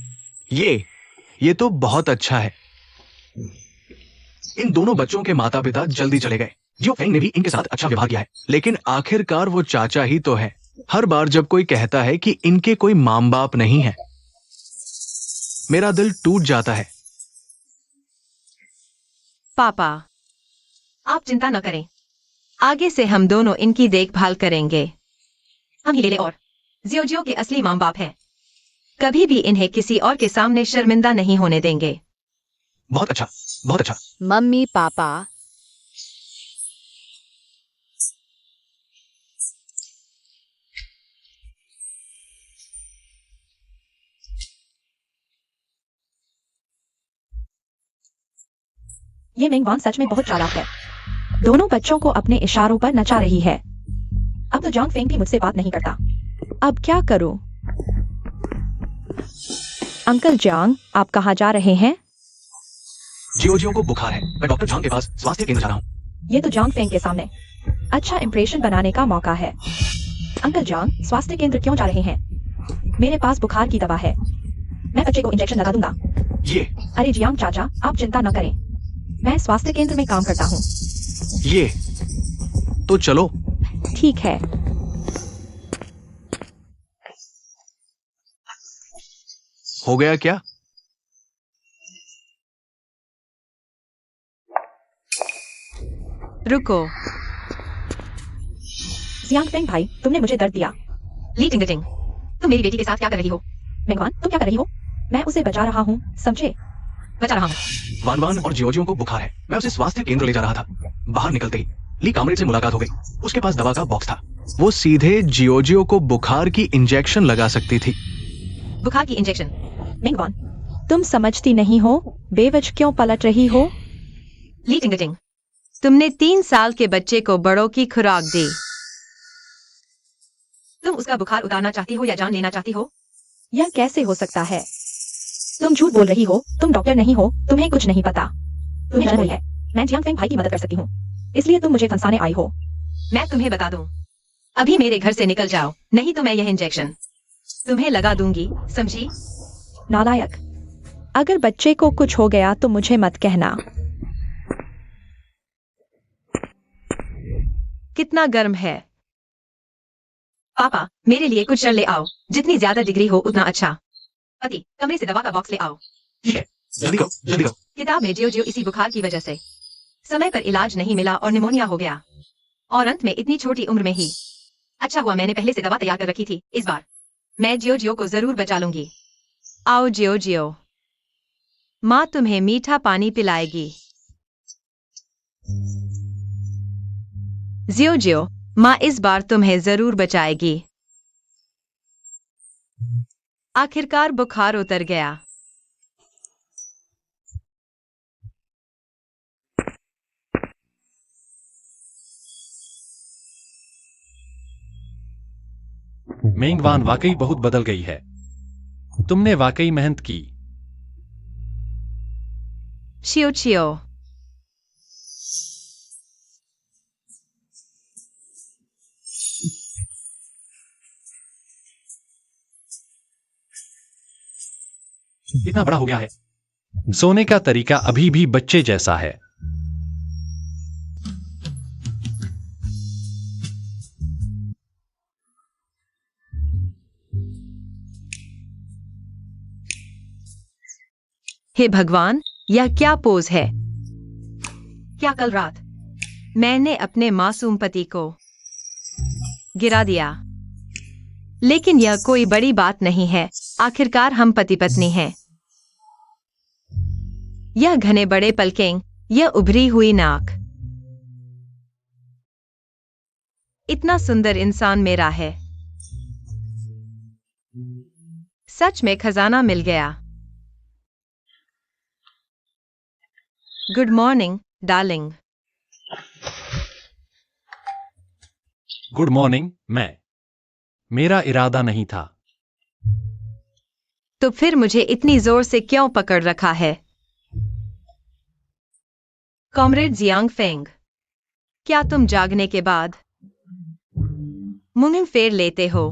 ये तो बहुत अच्छा है। इन दोनों बच्चों के माता पिता जल्दी चले गए। जियो फेंग ने भी इनके साथ अच्छा व्यवहार किया है, लेकिन आखिरकार वो चाचा ही तो है। हर बार जब कोई कहता है कि इनके कोई माँ बाप नहीं है, मेरा दिल टूट जाता है। पापा, आप चिंता न करें। आगे से हम दोनों इनकी देखभाल करेंगे। हम ही लेले और जियोजियो के असली माँ बाप हैं। कभी भी इन्हें किसी और के सामने शर्मिंदा नहीं होने देंगे। बहुत अच्छा, बहुत अच्छा। मम्मी पापा, ये मेंगवान सच में बहुत चालाक है। दोनों बच्चों को अपने इशारों पर नचा रही है। अब तो जांग फेंग भी मुझसे बात नहीं करता। अब क्या करूं? अंकल जांग, आप कहाँ जा रहे हैं? जियो को बुखार है, मैं डॉक्टर झांग के पास स्वास्थ्य केंद्र जा रहा हूँ। ये तो जांग फेंग के सामने अच्छा इंप्रेशन बनाने का मौका है। अंकल जांग, स्वास्थ्य केंद्र क्यों जा रहे हैं? मेरे पास बुखार की दवा है, मैं बच्चे को इंजेक्शन लगा दूंगा। ये अरे जियांग चाचा, आप चिंता न करें, मैं स्वास्थ्य केंद्र में काम करता हूँ। ये तो चलो। ठीक है। हो गया क्या? रुको। जियांग फेंग भाई, तुमने मुझे दर्द दिया। ली टिंग टिंग, तुम मेरी बेटी के साथ क्या कर रही हो? मेघवान, तुम क्या कर रही हो? मैं उसे बचा रहा हूँ, समझे? बचा रहा हूँ। वान वान और जियोजियो को बुखार है। मैं उसे स्वास्थ्य केंद्र ले जा रहा था। बाहर निकलते ही ली कामरेड से मुलाकात हो गई। उसके पास दवा का बॉक्स था। वो सीधे जियोजियो को बुखार की इंजेक्शन लगा सकती थी। बुखार की इंजेक्शन? मेघवान, तुम समझती नहीं हो, बेवजह क्यों पलट रही हो? ली टिंग टिंग, तुमने 3 साल के बच्चे को बड़ों की खुराक दी। तुम उसका बुखार उतारना चाहती हो या जान लेना चाहती हो? यह कैसे हो सकता है? तुम झूठ बोल रही हो, तुम डॉक्टर नहीं हो, तुम्हें कुछ नहीं पता। तुम्हें जलन हुई है, मैं जियांग फेंग भाई की मदद कर सकती हूँ, इसलिए तुम मुझे फंसाने आई हो। मैं तुम्हें बता दूं, अभी मेरे घर से निकल जाओ, नहीं तो मैं यह इंजेक्शन तुम्हें लगा दूंगी, समझी? नालायक, अगर बच्चे को कुछ हो गया तो मुझे मत कहना। कितना गर्म है। पापा, मेरे लिए कुछ ले आओ, जितनी ज्यादा डिग्री हो उतना अच्छा। पति, कमरे से दवा का बॉक्स ले आओ। ठीक है, जल्दी करो, जल्दी करो। किताब में जियो इसी बुखार की वजह से समय पर इलाज नहीं मिला और निमोनिया हो गया, और अंत में इतनी छोटी उम्र में ही। अच्छा हुआ मैंने पहले से दवा तैयार कर रखी थी। इस बार मैं जियो को जरूर बचा लूंगी। आओ जियो, माँ तुम्हें मीठा पानी पिलाएगी। जियो, माँ इस बार तुम्हें जरूर बचाएगी। आखिरकार बुखार उतर गया। मेंगवान वाकई बहुत बदल गई है। तुमने वाकई मेहनत की। चियो, इतना बड़ा हो गया है। सोने का तरीका अभी भी बच्चे जैसा है। हे भगवान, यह क्या पोज है? क्या कल रात मैंने अपने मासूम पति को गिरा दिया? लेकिन यह कोई बड़ी बात नहीं है, आखिरकार हम पति पत्नी हैं। यह घने बड़े पलकें, यह उभरी हुई नाक, इतना सुंदर इंसान मेरा है। सच में खजाना मिल गया। Good morning darling. Good morning. मेरा इरादा नहीं था। तो फिर मुझे इतनी जोर से क्यों पकड़ रखा है? कॉमरेड जियांग फेंग, क्या तुम जागने के बाद मुंह फेर लेते हो?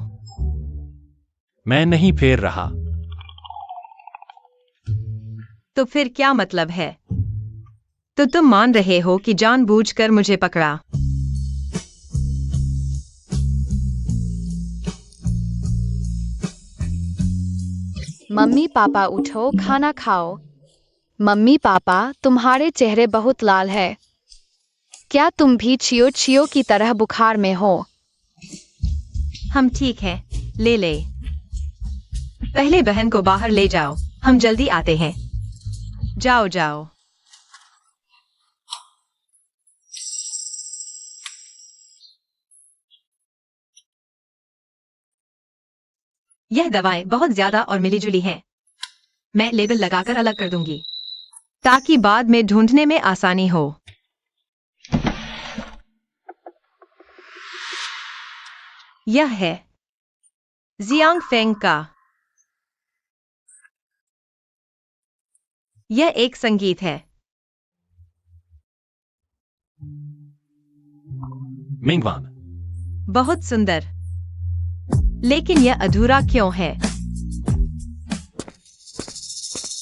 मैं नहीं फेर रहा। तो फिर क्या मतलब है? तो तुम मान रहे हो कि जानबूझकर मुझे पकड़ा? मम्मी पापा उठो, खाना खाओ। मम्मी पापा, तुम्हारे चेहरे बहुत लाल है। क्या तुम भी चियो की तरह बुखार में हो? हम ठीक हैं, ले। पहले बहन को बाहर ले जाओ, हम जल्दी आते हैं। जाओ। यह दवाएं बहुत ज्यादा और मिलीजुली हैं। मैं लेबल लगाकर अलग कर दूंगी, ताकि बाद में ढूंढने में आसानी हो। यह है जियांग फेंग का। यह एक संगीत है। मेंगवान, बहुत सुंदर, लेकिन यह अधूरा क्यों है?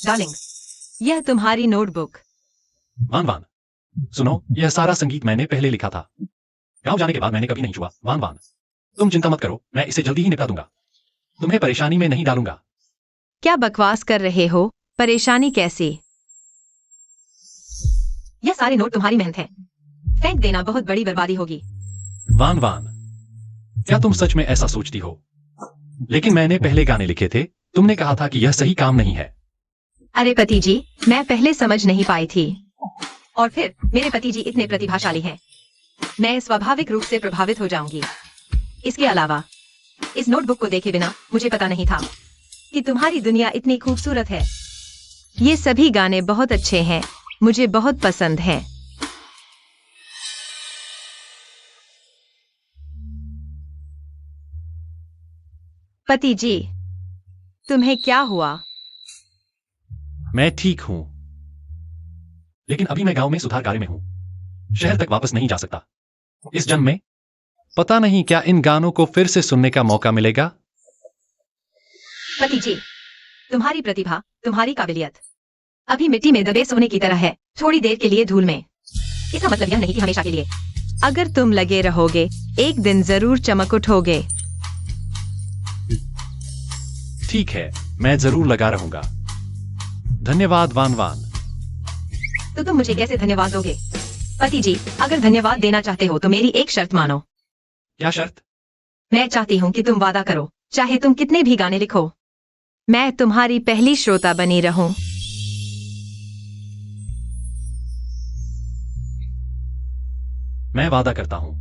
डार्लिंग, यह तुम्हारी नोटबुक। वान, सुनो, यह सारा संगीत मैंने पहले लिखा था। गांव जाने के बाद मैंने कभी नहीं छुआ। वान, तुम चिंता मत करो, मैं इसे जल्दी ही निपटा दूंगा। तुम्हें परेशानी में नहीं डालूंगा। क्या बकवास कर रहे हो? परेशानी कैसी? यह सारे नोट तुम्हारी मेहनत है। फेंक देना बहुत बड़ी बर्बादी होगी। वान, क्या तुम सच में ऐसा सोचती हो? लेकिन मैंने पहले गाने लिखे थे, तुमने कहा था कि यह सही काम नहीं है। अरे पति जी, मैं पहले समझ नहीं पाई थी। और फिर मेरे पति जी इतने प्रतिभाशाली हैं, मैं स्वाभाविक रूप से प्रभावित हो जाऊंगी। इसके अलावा इस नोटबुक को देखे बिना मुझे पता नहीं था कि तुम्हारी दुनिया इतनी खूबसूरत है। ये सभी गाने बहुत अच्छे हैं, मुझे बहुत पसंद हैं। पति जी, तुम्हें क्या हुआ? मैं ठीक हूं, लेकिन अभी मैं गांव में सुधार कार्य में हूं, शहर तक वापस नहीं जा सकता इस जन्म में। पता नहीं क्या इन गानों को फिर से सुनने का मौका मिलेगा। पति जी, तुम्हारी प्रतिभा, तुम्हारी काबिलियत अभी मिट्टी में दबे सोने की तरह है, थोड़ी देर के लिए धूल में। इसका मतलब यह नहीं कि हमेशा के लिए। अगर तुम लगे रहोगे, एक दिन जरूर चमक उठोगे। ठीक है, मैं जरूर लगा रहूंगा। धन्यवाद वान वान। तो तुम मुझे कैसे धन्यवाद दोगे? पति जी, अगर धन्यवाद देना चाहते हो तो मेरी एक शर्त मानो। क्या शर्त? मैं चाहती हूँ कि तुम वादा करो, चाहे तुम कितने भी गाने लिखो, मैं तुम्हारी पहली श्रोता बनी रहूं। मैं वादा करता हूं,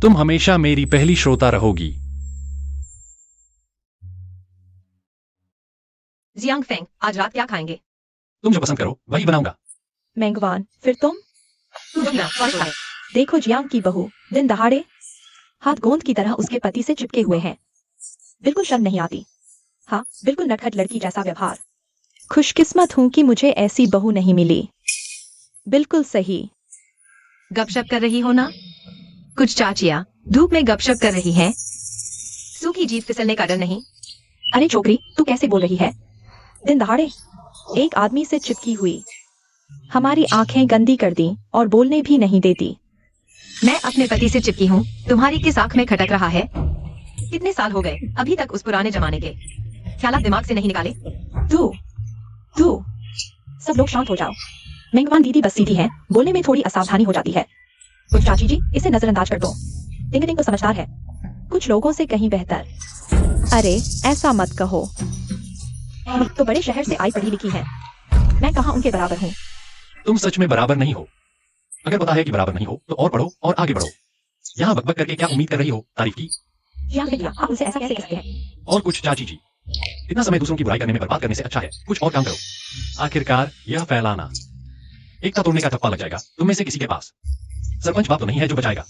तुम हमेशा मेरी पहली श्रोता रहोगी। जियांग फेंग, आज रात क्या खाएंगे? तुम जो पसंद करो वही बनाऊंगा। मेंगवान, फिर तुम? तू जो भी ना, स्वादिष्ट है। देखो जियांग की बहू, दिन दहाड़े हाथ गोंद की तरह उसके पति से चिपके हुए हैं। बिल्कुल शर्म नहीं आती। हाँ, बिल्कुल नटखट लड़की जैसा व्यवहार। खुशकिस्मत हूं कि मुझे ऐसी बहू नहीं मिली। बिल्कुल सही। गपशप कर रही हो ना? कुछ चाचियां धूप में गपशप कर रही हैं। सूखी जीभ फिसलने का डर नहीं। अरे छोकरी, तू कैसे बोल रही है? दिन दहाड़े एक आदमी से चिपकी हुई, हमारी आंखें गंदी कर दी और बोलने भी नहीं देती। मैं अपने पति से चिपकी हूँ, तुम्हारी किस आंख में खटक रहा है? कितने साल हो गए अभी तक उस पुराने जमाने के ख्यालात दिमाग से नहीं निकाले? तू तू सब लोग शांत हो जाओ। मेंगवान दीदी बस सीधी है, बोलने में थोड़ी असावधानी हो जाती है। कुछ चाची जी, इसे नजरअंदाज कर दो। टिंग टिंग तो समझदार है, कुछ लोगों से कहीं बेहतर। अरे ऐसा मत कहो, तो बड़े शहर से आई पढ़ी लिखी है, मैं कहाँ उनके बराबर हूँ। तुम सच में बराबर नहीं हो। अगर पता है कि बराबर नहीं हो तो और पढ़ो और आगे बढ़ो। यहाँ बकबक करके क्या उम्मीद कर रही हो? तारीफ की? आप उनसे ऐसा कैसे कह सकते हैं? और कुछ चाची जी, इतना समय दूसरों की बुराई करने में बर्बाद करने से अच्छा है कुछ और काम करो। आखिरकार यह फैलाना, एकता तोड़ने का ठप्पा लग जाएगा तुम में से किसी के पास। सरपंच बाप तो नहीं है जो बचाएगा।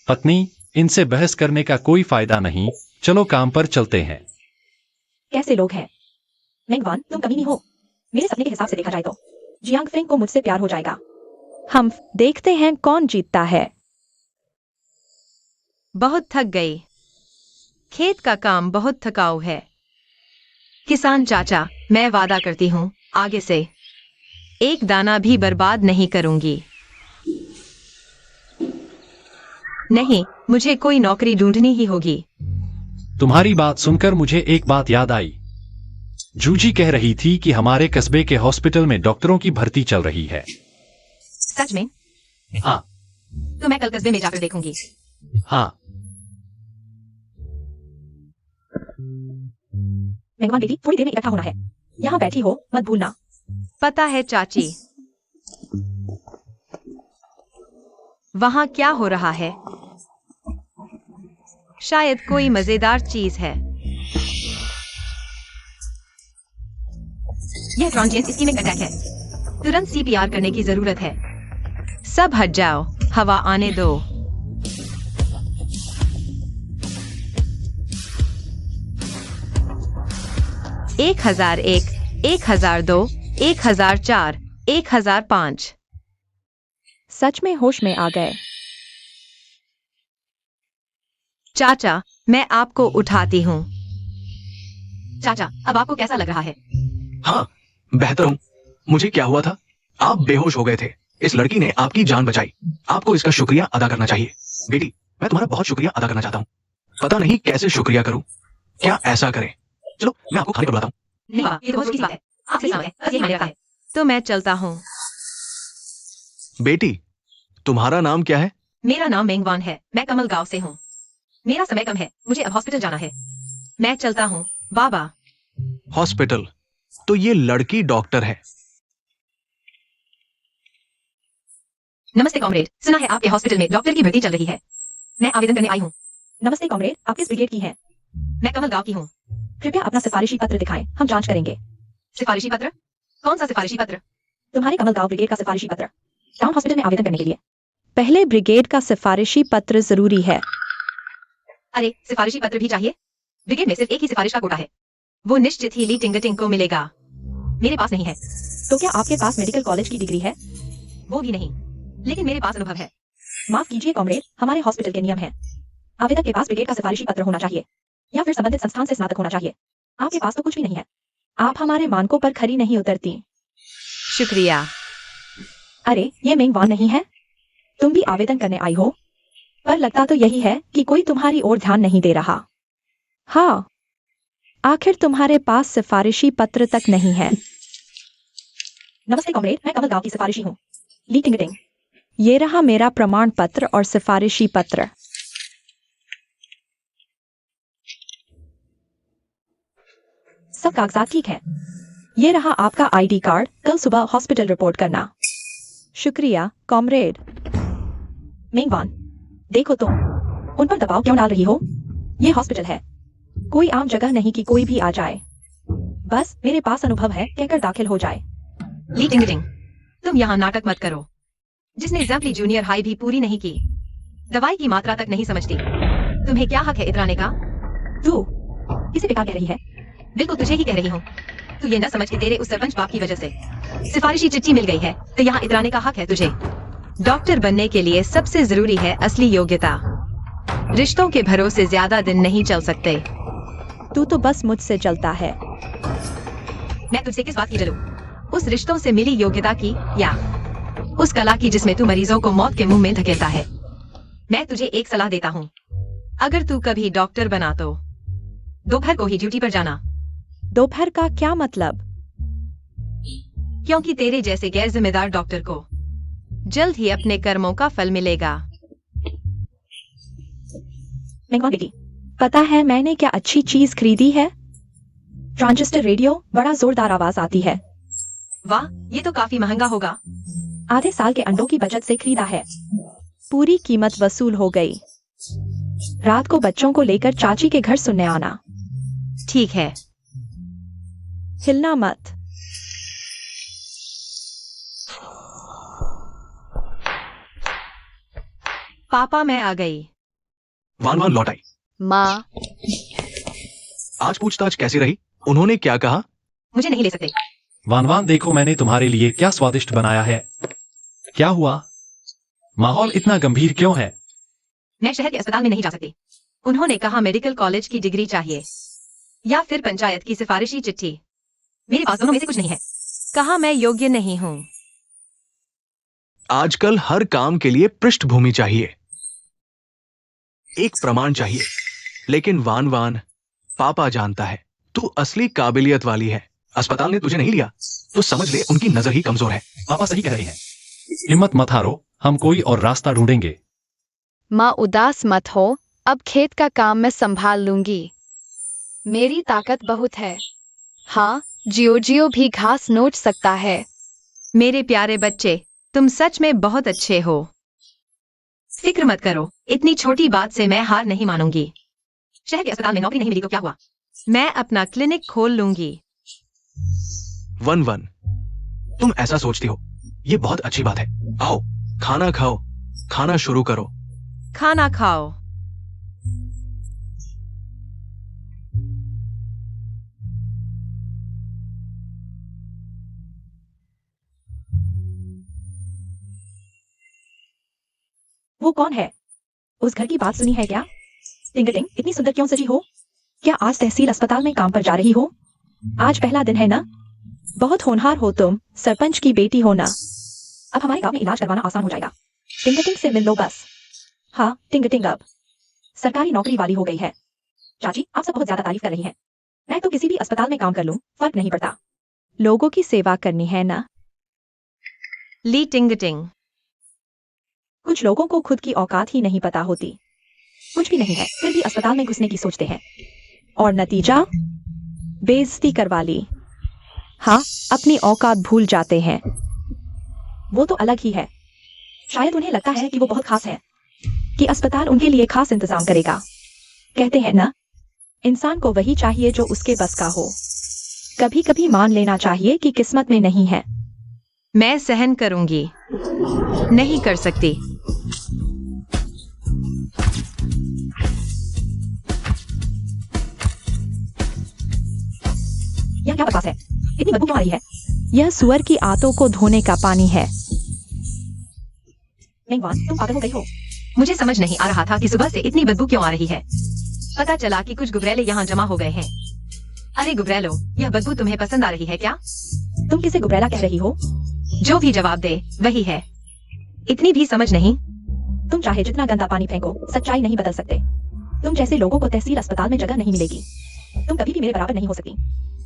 पत्नी, इनसे बहस करने का कोई फायदा नहीं, चलो काम पर चलते हैं। कैसे लोग हैं? मेंगवान, तुम कमी नहीं हो। मेरे सपने के हिसाब से देखा जाए तो जियांग फेंग को मुझसे प्यार हो जाएगा। हम देखते हैं कौन जीतता है। बहुत थक गई। खेत का काम बहुत थकाऊ है। किसान चाचा, मैं वादा करती हूँ आगे से एक दाना भी बर्बाद नहीं करूंगी। नहीं, मुझे कोई नौकरी ढूंढनी ही होगी। तुम्हारी बात सुनकर मुझे एक बात याद आई। जूजी कह रही थी कि हमारे कस्बे के हॉस्पिटल में डॉक्टरों की भर्ती चल रही है। सच में? हाँ। तो मैं कल कस्बे में जाकर देखूंगी। हाँ। मेंगवान बेटी, थोड़ी देर में इकट्ठा होना है, यहाँ बैठी हो मत भूलना। पता है चाची, वहां क्या हो रहा है? शायद कोई मजेदार चीज है। यह ट्रांजिएंट इस्कीमिक अटैक है, तुरंत सीपीआर करने की जरूरत है। सब हट जाओ, हवा आने दो। एक 1001, 1002, 1004, 1005। सच में होश में आ गए। चाचा, मैं आपको उठाती हूँ। चाचा, अब आपको कैसा लग रहा है? हाँ, बेहतर हूँ। मुझे क्या हुआ था? आप बेहोश हो गए थे। इस लड़की ने आपकी जान बचाई। आपको इसका शुक्रिया अदा करना चाहिए। बेटी, मैं तुम्हारा बहुत शुक्रिया अदा करना चाहता हूँ। पता नहीं कैसे शुक्रिया करूँ। क्या ऐसा करें? चलो, मैं आपको खाने पर बुलाता हूँ। नहीं बाबा, ये तो बहुत छोटी सी बात है। आपसे समय है, बस ये मायने रखता है। तो मैं चलता हूँ। बेटी, तुम्हारा नाम क्या है? मेरा नाम मेंगवान है, मैं कमल गांव से हूँ। मेरा समय कम है, मुझे अब हॉस्पिटल जाना है। मैं चलता हूँ बाबा। हॉस्पिटल। तो ये लड़की डॉक्टर है। नमस्ते कॉमरेड, सुना है आपके हॉस्पिटल में डॉक्टर की भर्ती चल रही है। मैं आवेदन करने आई हूँ। नमस्ते कॉमरेड, आप किस ब्रिगेड की हैं? मैं कमल गांव की हूँ। कृपया अपना सिफारिशी पत्र दिखाएं, हम जांच करेंगे। सिफारिशी पत्र? कौन सा सिफारिशी पत्र? तुम्हारे कमल गांव ब्रिगेड का सिफारिशी पत्र, टाउन हॉस्पिटल में आवेदन करने के लिए। पहले ब्रिगेड का सिफारिशी पत्र जरूरी है। अरे सिफारिशी पत्र भी चाहिए? ब्रिगेड में सिर्फ एक ही सिफारिश का कोटा है, वो निश्चित ही ली टिंगटिंग को मिलेगा। मेरे पास नहीं है। तो क्या आपके पास मेडिकल कॉलेज की डिग्री है? वो भी नहीं, लेकिन मेरे पास अनुभव है। माफ कीजिए कॉमरेड, हमारे हॉस्पिटल के नियम हैं। आवेदक के पास ब्रिगेड का सिफारिशी पत्र होना चाहिए या फिर संबंधित संस्थान से स्नातक होना चाहिए। आपके पास तो कुछ भी नहीं है। आप हमारे मानकों पर खरी नहीं उतरती। शुक्रिया। अरे ये मेंगवान नहीं है? तुम भी आवेदन करने आई हो? पर लगता तो यही है कि कोई तुम्हारी ओर ध्यान नहीं दे रहा। हाँ, आखिर तुम्हारे पास सिफारिशी पत्र तक नहीं है। नमस्ते कॉमरेड, मैं कमल गांव की सिफारिशी हूँ। ली टिंगटिंग। ये रहा मेरा प्रमाण पत्र और सिफारिशी पत्र। सब कागजात ठीक है। ये रहा आपका आईडी कार्ड, कल सुबह हॉस्पिटल रिपोर्ट करना। शुक्रिया कॉमरेड। मेंगवान, देखो तुम उन पर दबाव क्यों डाल रही हो? ये हॉस्पिटल है, कोई आम जगह नहीं कि कोई भी आ जाए। बस मेरे पास अनुभव है कहकर दाखिल हो जाए। ली टिंगटिंग, तुम यहाँ नाटक मत करो। जिसने एग्जाम्पली जूनियर हाई भी पूरी नहीं की, दवाई की मात्रा तक नहीं समझती, तुम्हें क्या हक है इतराने का? तू इसे बेकार कह रही है? बिल्कुल तुझे ही कह रही हूँ। तू ये न समझ के तेरे उस सरपंच बाप की वजह से सिफारिशी चिट्ठी मिल गई है, तो यहाँ इतराने का हक है तुझे। डॉक्टर बनने के लिए सबसे जरूरी है असली योग्यता। रिश्तों के भरोसे ज्यादा दिन नहीं चल सकते। तू तो बस मुझसे चलता है। मैं तुझसे किस बात की जलूं? उस रिश्तों से मिली योग्यता की या उस कला की जिसमें तू मरीजों को मौत के मुंह में धकेलता है? मैं तुझे एक सलाह देता हूँ, अगर तू कभी डॉक्टर बना तो दोपहर को ही ड्यूटी पर जाना। दोपहर का क्या मतलब? क्योंकि तेरे जैसे गैर जिम्मेदार डॉक्टर को जल्द ही अपने कर्मों का फल मिलेगा। मेंगवान बेटी, पता है मैंने क्या अच्छी चीज खरीदी है? ट्रांजिस्टर रेडियो, बड़ा जोरदार आवाज आती है। वाह, ये तो काफी महंगा होगा। आधे साल के अंडों की बचत से खरीदा है। पूरी कीमत वसूल हो गई। रात को बच्चों को लेकर चाची के घर सुनने आना। ठीक है। हिलना मत। पापा मैं आ गई। वान वान लौट आई। माँ, आज पूछताछ कैसी रही? उन्होंने क्या कहा? मुझे नहीं ले सकते। वान वान देखो मैंने तुम्हारे लिए क्या स्वादिष्ट बनाया है। क्या हुआ? माहौल इतना गंभीर क्यों है? मैं शहर के अस्पताल में नहीं जा सकती। उन्होंने कहा मेडिकल कॉलेज की डिग्री चाहिए या फिर पंचायत की सिफारिशी चिट्ठी। मेरे पास दोनों में से कुछ नहीं है। कहा मैं योग्य नहीं हूँ। आजकल हर काम के लिए पृष्ठभूमि चाहिए, एक प्रमाण चाहिए। लेकिन वान वान, पापा जानता है तू असली काबिलियत वाली है। अस्पताल ने तुझे नहीं लिया तो समझ ले उनकी नजर ही कमजोर है। पापा सही कह रहे हैं। हिम्मत मत हारो, हम कोई और रास्ता ढूंढेंगे। माँ उदास मत हो, अब खेत का काम मैं संभाल लूंगी। मेरी ताकत बहुत है। हाँ, जियो जियो भी घास नोच सकता है। मेरे प्यारे बच्चे, तुम सच में बहुत अच्छे हो। फिक्र मत करो, इतनी छोटी बात से मैं हार नहीं मानूंगी। शहर के अस्पताल में नौकरी नहीं मिली तो क्या हुआ? मैं अपना क्लिनिक खोल लूंगी। वन वन, तुम ऐसा सोचती हो, ये बहुत अच्छी बात है। आओ खाना खाओ, खाना शुरू करो। खाना खाओ। वो कौन है? उस घर की बात सुनी है क्या? टिंगटिंग, इतनी सुंदर क्यों सजी हो? क्या आज तहसील अस्पताल में काम पर जा रही हो? आज पहला दिन है ना? बहुत होनहार हो तुम, सरपंच की बेटी हो ना। अब हमारे गांव में इलाज करवाना आसान हो जाएगा। टिंगटिंग से मिल लो बस। हाँ, टिंगटिंग अब सरकारी नौकरी वाली हो गई है। चाची, आप सब बहुत ज्यादा तारीफ कर रही हैं। मैं तो किसी भी अस्पताल में काम कर लूं, फर्क नहीं पड़ता। लोगों की सेवा करनी है ना। ली टिंगटिंग। कुछ लोगों को खुद की औकात ही नहीं पता होती। कुछ भी नहीं है, फिर भी अस्पताल में घुसने की सोचते हैं। और नतीजा बेइज्जती करवा ली। हाँ, अपनी औकात भूल जाते हैं। वो तो अलग ही है। शायद उन्हें लगता है कि वो बहुत खास है, कि अस्पताल उनके लिए खास इंतजाम करेगा। कहते हैं ना, इंसान को वही चाहिए जो उसके बस का हो। कभी कभी मान लेना चाहिए कि किस्मत में नहीं है। मैं सहन करूंगी, नहीं कर सकती। यह क्या बकवास है? इतनी बदबू क्यों आ रही है? यह सुअर की आंतों को धोने का पानी है। मेंगवान, तुम पागल हो गई हो। मुझे समझ नहीं आ रहा था कि सुबह से इतनी बदबू क्यों आ रही है। पता चला कि कुछ गुबरैले यहाँ जमा हो गए हैं। अरे गुबरैलो, यह बदबू तुम्हें पसंद आ रही है क्या? तुम किसे गुबरैला कह रही हो? जो भी जवाब दे वही है। इतनी भी समझ नहीं। तुम चाहे जितना गंदा पानी फेंको, सच्चाई नहीं बदल सकते। तुम जैसे लोगों को तहसील अस्पताल में जगह नहीं मिलेगी। तुम कभी भी मेरे बराबर नहीं हो सकती।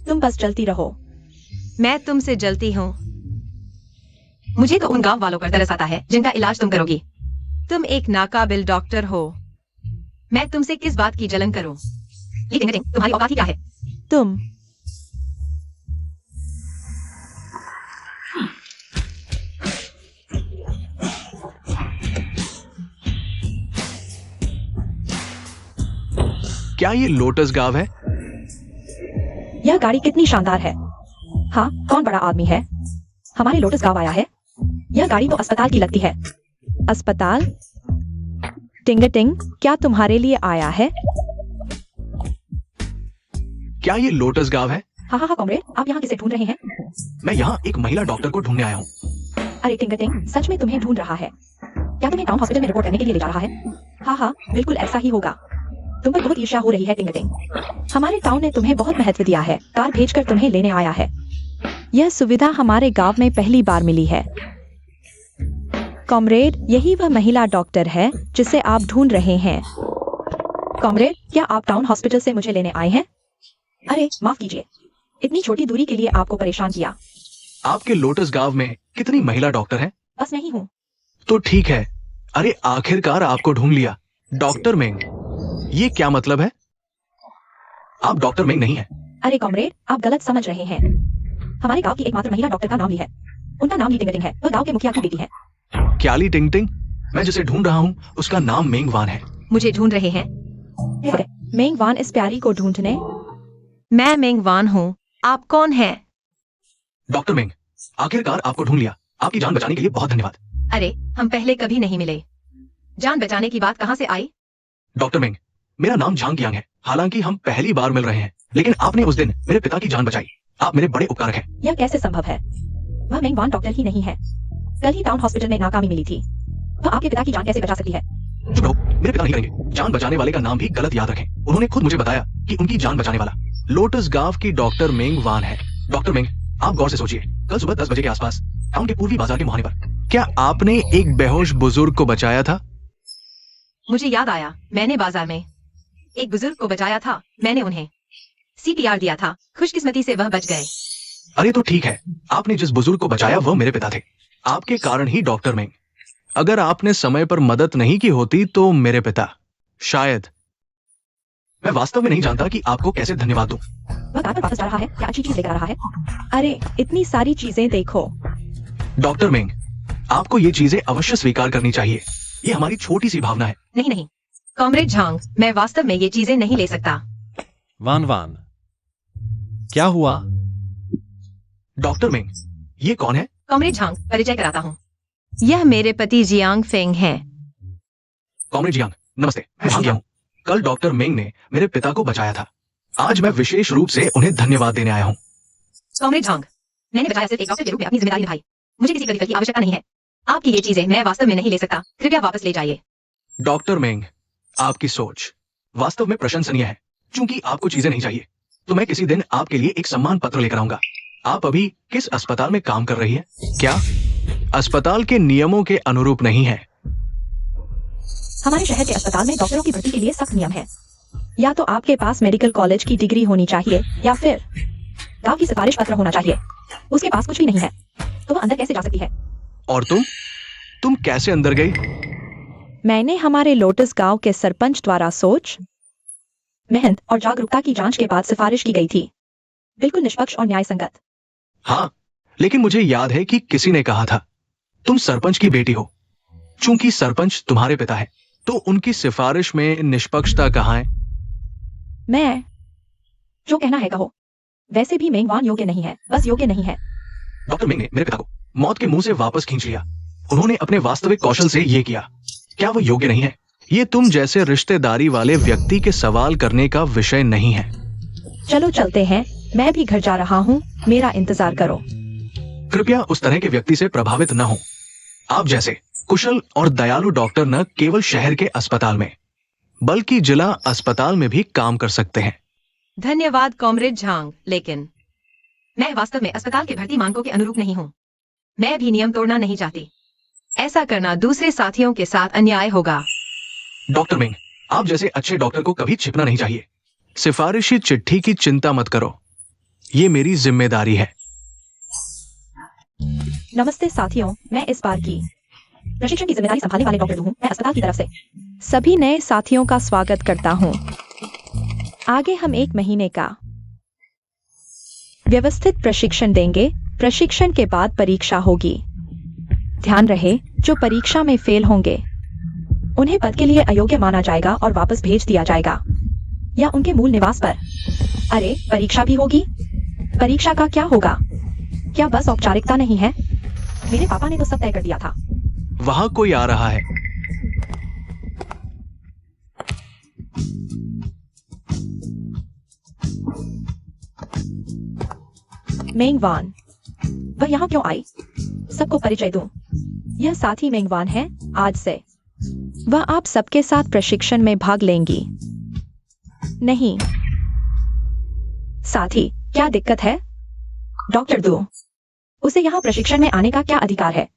तुम बस चलती रहो। मैं तुमसे जलती हूँ। मुझे तो उन गांव वालों पर तरस आता है जिनका इलाज तुम करोगी। तुम एक नाकाबिल डॉक्टर हो। मैं तुमसे किस बात की जलन करूं? ये टिंग टिंग, तुम्हारी औकात ही क्या है? तुम क्या ये लोटस गांव है? यह गाड़ी कितनी शानदार है। हाँ, कौन बड़ा आदमी है? हमारे लोटस गांव आया है। यह गाड़ी तो अस्पताल की लगती है। अस्पताल? टिंगटिंग, क्या तुम्हारे लिए आया है? क्या ये लोटस गांव है? हाँ हाँ हाँ कॉमरेड, आप यहाँ किसे ढूंढ रहे हैं? मैं यहाँ एक महिला डॉक्टर को ढूंढने आया हूँ। अरे टिंगटिंग, सच में तुम्हें ढूंढ रहा है। क्या तुम्हें टाउन हॉस्पिटल में रिपोर्ट करने के लिए ले जा रहा है? हाँ हाँ, बिल्कुल ऐसा ही होगा। तुम पर बहुत ईर्ष्या हो रही है टिंगटिंग। हमारे टाउन ने तुम्हें बहुत महत्व दिया है। कार भेजकर तुम्हें लेने आया है। यह सुविधा हमारे गांव में पहली बार मिली है। कॉमरेड, यही वह महिला डॉक्टर है जिसे आप ढूंढ रहे हैं। कॉमरेड, क्या आप टाउन हॉस्पिटल से मुझे लेने आए हैं? अरे माफ कीजिए, इतनी छोटी दूरी के लिए आपको परेशान किया। आपके लोटस गांव में कितनी महिला डॉक्टर हैं? बस मैं ही हूँ। तो ठीक है। अरे आखिरकार आपको ढूंढ लिया। डॉक्टर मेंग, ये क्या मतलब है? आप डॉक्टर मेंग नहीं है। अरे कॉमरेड, आप गलत समझ रहे हैं। हमारे गांव की एकमात्र महिला डॉक्टर का नाम ली है। उनका नाम ली टिंगटिंग है। वह गांव के मुखिया की बेटी है। क्या ली टिंगटिंग? मैं जिसे ढूंढ रहा हूँ उसका नाम मेंगवान है। मुझे ढूंढ रहे हैं? मेंगवान इस प्यारी को ढूंढने। मैं मेंगवान हूँ। आप कौन हैं? डॉक्टर मेंग, आखिरकार आपको ढूंढ लिया। आपकी जान बचाने के लिए बहुत धन्यवाद। अरे, हम पहले कभी नहीं मिले। जान बचाने की बात कहाँ से आई? डॉक्टर मेंग, मेरा नाम झांग यांग है। हालांकि हम पहली बार मिल रहे हैं, लेकिन आपने उस दिन मेरे पिता की जान बचाई। आप मेरे बड़े उपकारक हैं। यह कैसे संभव है? वह मेंगवान डॉक्टर ही नहीं है। कल ही टाउन हॉस्पिटल में नाकामी मिली थी। वह आपके पिता की जान कैसे बचा सकती है? चुप रहो, मेरे पिता नहीं करेंगे। जान बचाने वाले का नाम भी गलत याद रखें। उन्होंने खुद मुझे बताया कि उनकी जान बचाने वाला लोटस गांव की डॉक्टर मेंगवान है। डॉक्टर मेंग, आप गौर से सोचिए, कल सुबह 10 बजे के आसपास टाउन के पूर्वी बाजार के मुहाने पर क्या आपने एक बेहोश बुजुर्ग को बचाया था? मुझे याद आया, मैंने बाजार में एक बुजुर्ग को बचाया था। मैंने उन्हें CPR दिया था। खुशकिस्मती से वह बच गए। अरे तो ठीक है, आपने जिस बुजुर्ग को बचाया वह मेरे पिता थे। आपके कारण ही डॉक्टर मेंग। अगर आपने समय पर मदद नहीं की होती तो मेरे पिता शायद। मैं वास्तव में नहीं जानता कि आपको कैसे धन्यवाद दूं। वह कार पर वापस जा रहा है। क्या अच्छी चीज लेकर आ रहा है? अरे, इतनी सारी चीजें देखो। डॉक्टर मेंग, आपको ये चीजें अवश्य स्वीकार करनी चाहिए। ये हमारी छोटी सी भावना है। नहीं नहीं कॉमरेड झांग, मैं वास्तव में ये चीजें नहीं ले सकता। वान वान, क्या हुआ? डॉक्टर मेंग, ये कौन है? कॉमरेड झांग, परिचय कराता हूँ। यह मेरे पति जियांग फेंग हैं। कॉमरेड जियांग, नमस्ते। मैं झांग हूँ। कल डॉक्टर मेंग ने मेरे पिता को बचाया था। आज मैं विशेष रूप से उन्हें धन्यवाद देने आया हूँ। कॉमरेड झांग, मैंने बचाया सिर्फ एक डॉक्टर के रूप में अपनी जिम्मेदारी निभाई। मुझे किसी प्रतिफल की आवश्यकता नहीं है। आपकी ये चीजें मैं वास्तव में नहीं ले सकता। कृपया वापस ले जाइए। डॉक्टर मेंग, आपकी सोच वास्तव में प्रशंसनीय है। चूंकि आपको चीजें नहीं चाहिए, तो मैं किसी दिन आपके लिए एक सम्मान पत्र लेकर आऊंगा। आप अभी किस अस्पताल में काम कर रही है? क्या अस्पताल के नियमों के अनुरूप नहीं है? हमारे शहर के अस्पताल में डॉक्टरों की भर्ती के लिए सख्त नियम है। या तो आपके पास मेडिकल कॉलेज की डिग्री होनी चाहिए या फिर गांव की सिफारिश पत्र होना चाहिए। उसके पास कुछ भी नहीं है, तो वह अंदर कैसे जा सकती है? और तुम कैसे अंदर गई? मैंने हमारे लोटस गांव के सरपंच द्वारा मेहनत और जागरूकता की जांच के बाद सिफारिश की गई थी। बिल्कुल निष्पक्ष और न्याय संगत। हाँ, लेकिन मुझे याद है कि किसी ने कहा था तुम सरपंच की बेटी हो। चूंकि सरपंच तुम्हारे पिता है, तो उनकी सिफारिश में निष्पक्षता कहाँ है? मैं जो कहना है कहो। वैसे भी मेंगवान योग्य नहीं है, बस योग्य नहीं है। डॉक्टर मिंग ने मेरे पिता को मौत के मुंह से वापस खींच लिया। उन्होंने अपने वास्तविक कौशल से ये किया। क्या वो योग्य नहीं है? ये तुम जैसे रिश्तेदारी वाले व्यक्ति के सवाल करने का विषय नहीं है। चलो चलते हैं, मैं भी घर जा रहा हूँ, मेरा इंतजार करो। कृपया उस तरह के व्यक्ति से प्रभावित न हो। आप जैसे कुशल और दयालु डॉक्टर न केवल शहर के अस्पताल में, बल्कि जिला अस्पताल में भी काम कर सकते हैं। धन्यवाद कॉमरेड झांग, लेकिन मैं वास्तव में अस्पताल के भर्ती मानकों के अनुरूप नहीं हूँ। मैं भी नियम तोड़ना नहीं चाहती। ऐसा करना दूसरे साथियों के साथ अन्याय होगा। डॉक्टर मिंग, आप जैसे अच्छे डॉक्टर को कभी छिपना नहीं चाहिए। सिफारिशी चिट्ठी की चिंता मत करो, ये मेरी जिम्मेदारी है। नमस्ते साथियों, मैं इस बार की प्रशिक्षण की जिम्मेदारी संभालने वाले डॉक्टर हूँ। मैं अस्पताल की तरफ से सभी नए साथियों का स्वागत करता हूँ। आगे हम 1 महीने का व्यवस्थित प्रशिक्षण देंगे। प्रशिक्षण के बाद परीक्षा होगी। ध्यान रहे, जो परीक्षा में फेल होंगे उन्हें पद के लिए अयोग्य माना जाएगा और वापस भेज दिया जाएगा, या उनके मूल निवास पर। अरे, परीक्षा भी होगी। परीक्षा का क्या होगा? क्या बस औपचारिकता नहीं है? मेरे पापा ने तो सब तय कर दिया था। वहां कोई आ रहा है। मेंगवान, वह यहाँ क्यों आई? सबको परिचय दूं। यह साथी मेंगवान है। आज से वह आप सबके साथ प्रशिक्षण में भाग लेंगी। नहीं साथी, क्या दिक्कत है? डॉक्टर दो, उसे यहाँ प्रशिक्षण में आने का क्या अधिकार है?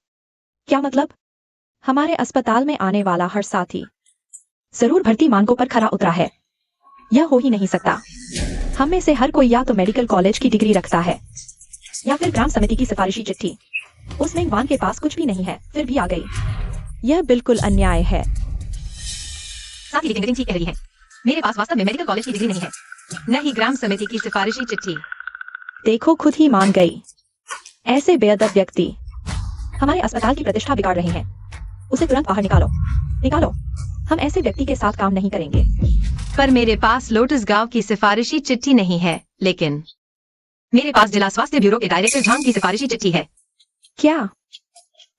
क्या मतलब? हमारे अस्पताल में आने वाला हर साथी जरूर भर्ती मानकों पर खरा उतरा है। यह हो ही नहीं सकता। हम में से हर कोई या तो मेडिकल कॉलेज की डिग्री रखता है, या फिर ग्राम समिति की सिफारिशी चिट्ठी। उस मेंगवान के पास कुछ भी नहीं है, फिर भी आ गई। यह बिल्कुल अन्याय है। साथी, लेकिन ठीक कह रही है। मेरे पास वास्तव में मेडिकल कॉलेज की डिग्री नहीं है, न ही ग्राम समिति की सिफारिशी चिट्ठी। देखो, खुद ही मान गई। ऐसे बेअदब व्यक्ति हमारे अस्पताल की प्रतिष्ठा बिगाड़ रहे हैं। उसे तुरंत बाहर निकालो, निकालो। हम ऐसे व्यक्ति के साथ काम नहीं करेंगे। पर मेरे पास लोटस गांव की सिफारिशी चिट्ठी नहीं है, लेकिन मेरे पास जिला स्वास्थ्य ब्यूरो के डायरेक्टर झांग की सिफारिशी चिट्ठी है। क्या?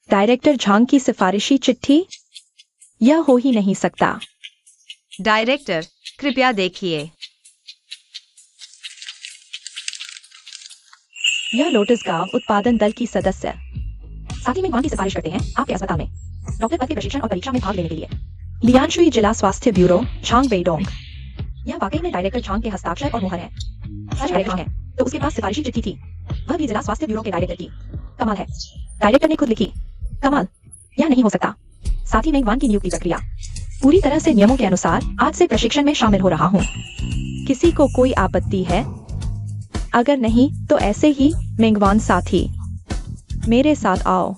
डायरेक्टर झांग की सिफारिशी चिट्ठी? यह हो ही नहीं सकता। डायरेक्टर, कृपया देखिए। यह लोटस गांव उत्पादन दल की सदस्य साथी मेंगवान की सिफारिश करते हैं आपके अस्पताल में डॉक्टर पद के प्रशिक्षण और परीक्षा में भाग लेने के लिए। लियानशुई जिला स्वास्थ्य ब्यूरो, झांग वेडोंग। यह वाकई में डायरेक्टर झांग के हस्ताक्षर और मुहर है। सच डायरेक्टर है तो उसके पास सिफारिशी चिट्ठी थी, वह भी जिला स्वास्थ्य ब्यूरो के डायरेक्टर की। कमाल है, डायरेक्टर ने खुद लिखी। कमाल। यह नहीं हो सकता। साथी मेंगवान की नियुक्ति प्रक्रिया पूरी तरह से नियमों के अनुसार आज से प्रशिक्षण में शामिल हो रहा हूँ। किसी को कोई आपत्ति है? अगर नहीं तो ऐसे ही मेंगवान साथी मेरे साथ आओ।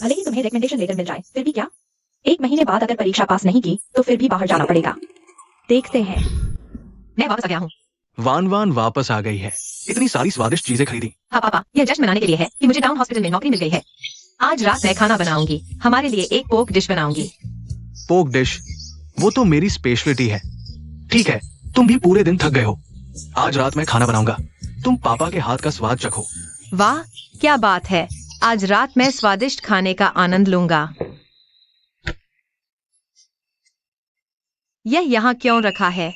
भले ही तुम्हें रिकमेंडेशन लेटर मिल जाए, फिर भी क्या? 1 महीने बाद अगर परीक्षा पास नहीं की तो फिर भी बाहर जाना पड़ेगा। देखते हैं। मैं वापस आ गया हूँ। वान वान वापस आ गई है। इतनी सारी स्वादिष्ट चीजें खरीदी। हाँ पापा, यह जश्न मनाने के लिए है कि मुझे टाउन हॉस्पिटल में नौकरी मिल गई है। आज रात मैं खाना बनाऊंगी। हमारे लिए एक पोक डिश बनाऊंगी। पोक डिश? वो तो मेरी स्पेशलिटी है। ठीक है, तुम भी पूरे दिन थक गए हो। आज रात मैं खाना बनाऊंगा, तुम पापा के हाथ का स्वाद चखो। वाह, क्या बात है। आज रात मैं स्वादिष्ट खाने का आनंद लूंगा। यह यहाँ क्यों रखा है?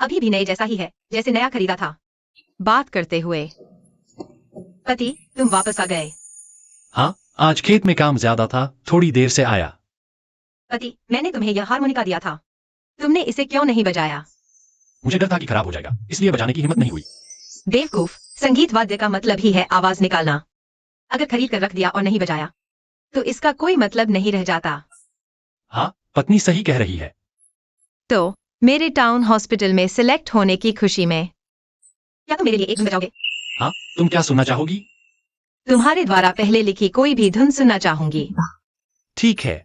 अभी भी नए जैसा ही है, जैसे नया खरीदा था। बात करते हुए, पति, तुम वापस आ गए। हाँ, आज खेत में काम ज्यादा था, थोड़ी देर से आया। पति, मैंने तुम्हें यह हारमोनिका दिया था, तुमने इसे क्यों नहीं बजाया? मुझे डर था कि खराब हो जाएगा, इसलिए बजाने की हिम्मत नहीं हुई। बेवकूफ, संगीत वाद्य का मतलब ही है आवाज निकालना। अगर खरीद कर रख दिया और नहीं बजाया तो इसका कोई मतलब नहीं रह जाता। हाँ, पत्नी सही कह रही है। तो मेरे टाउन हॉस्पिटल में सिलेक्ट होने की खुशी में क्या तुम मेरे लिए एक धुन बजाओगे? हाँ, तुम क्या सुनना चाहोगी? तुम्हारे द्वारा पहले लिखी कोई भी धुन सुनना चाहूंगी। ठीक है।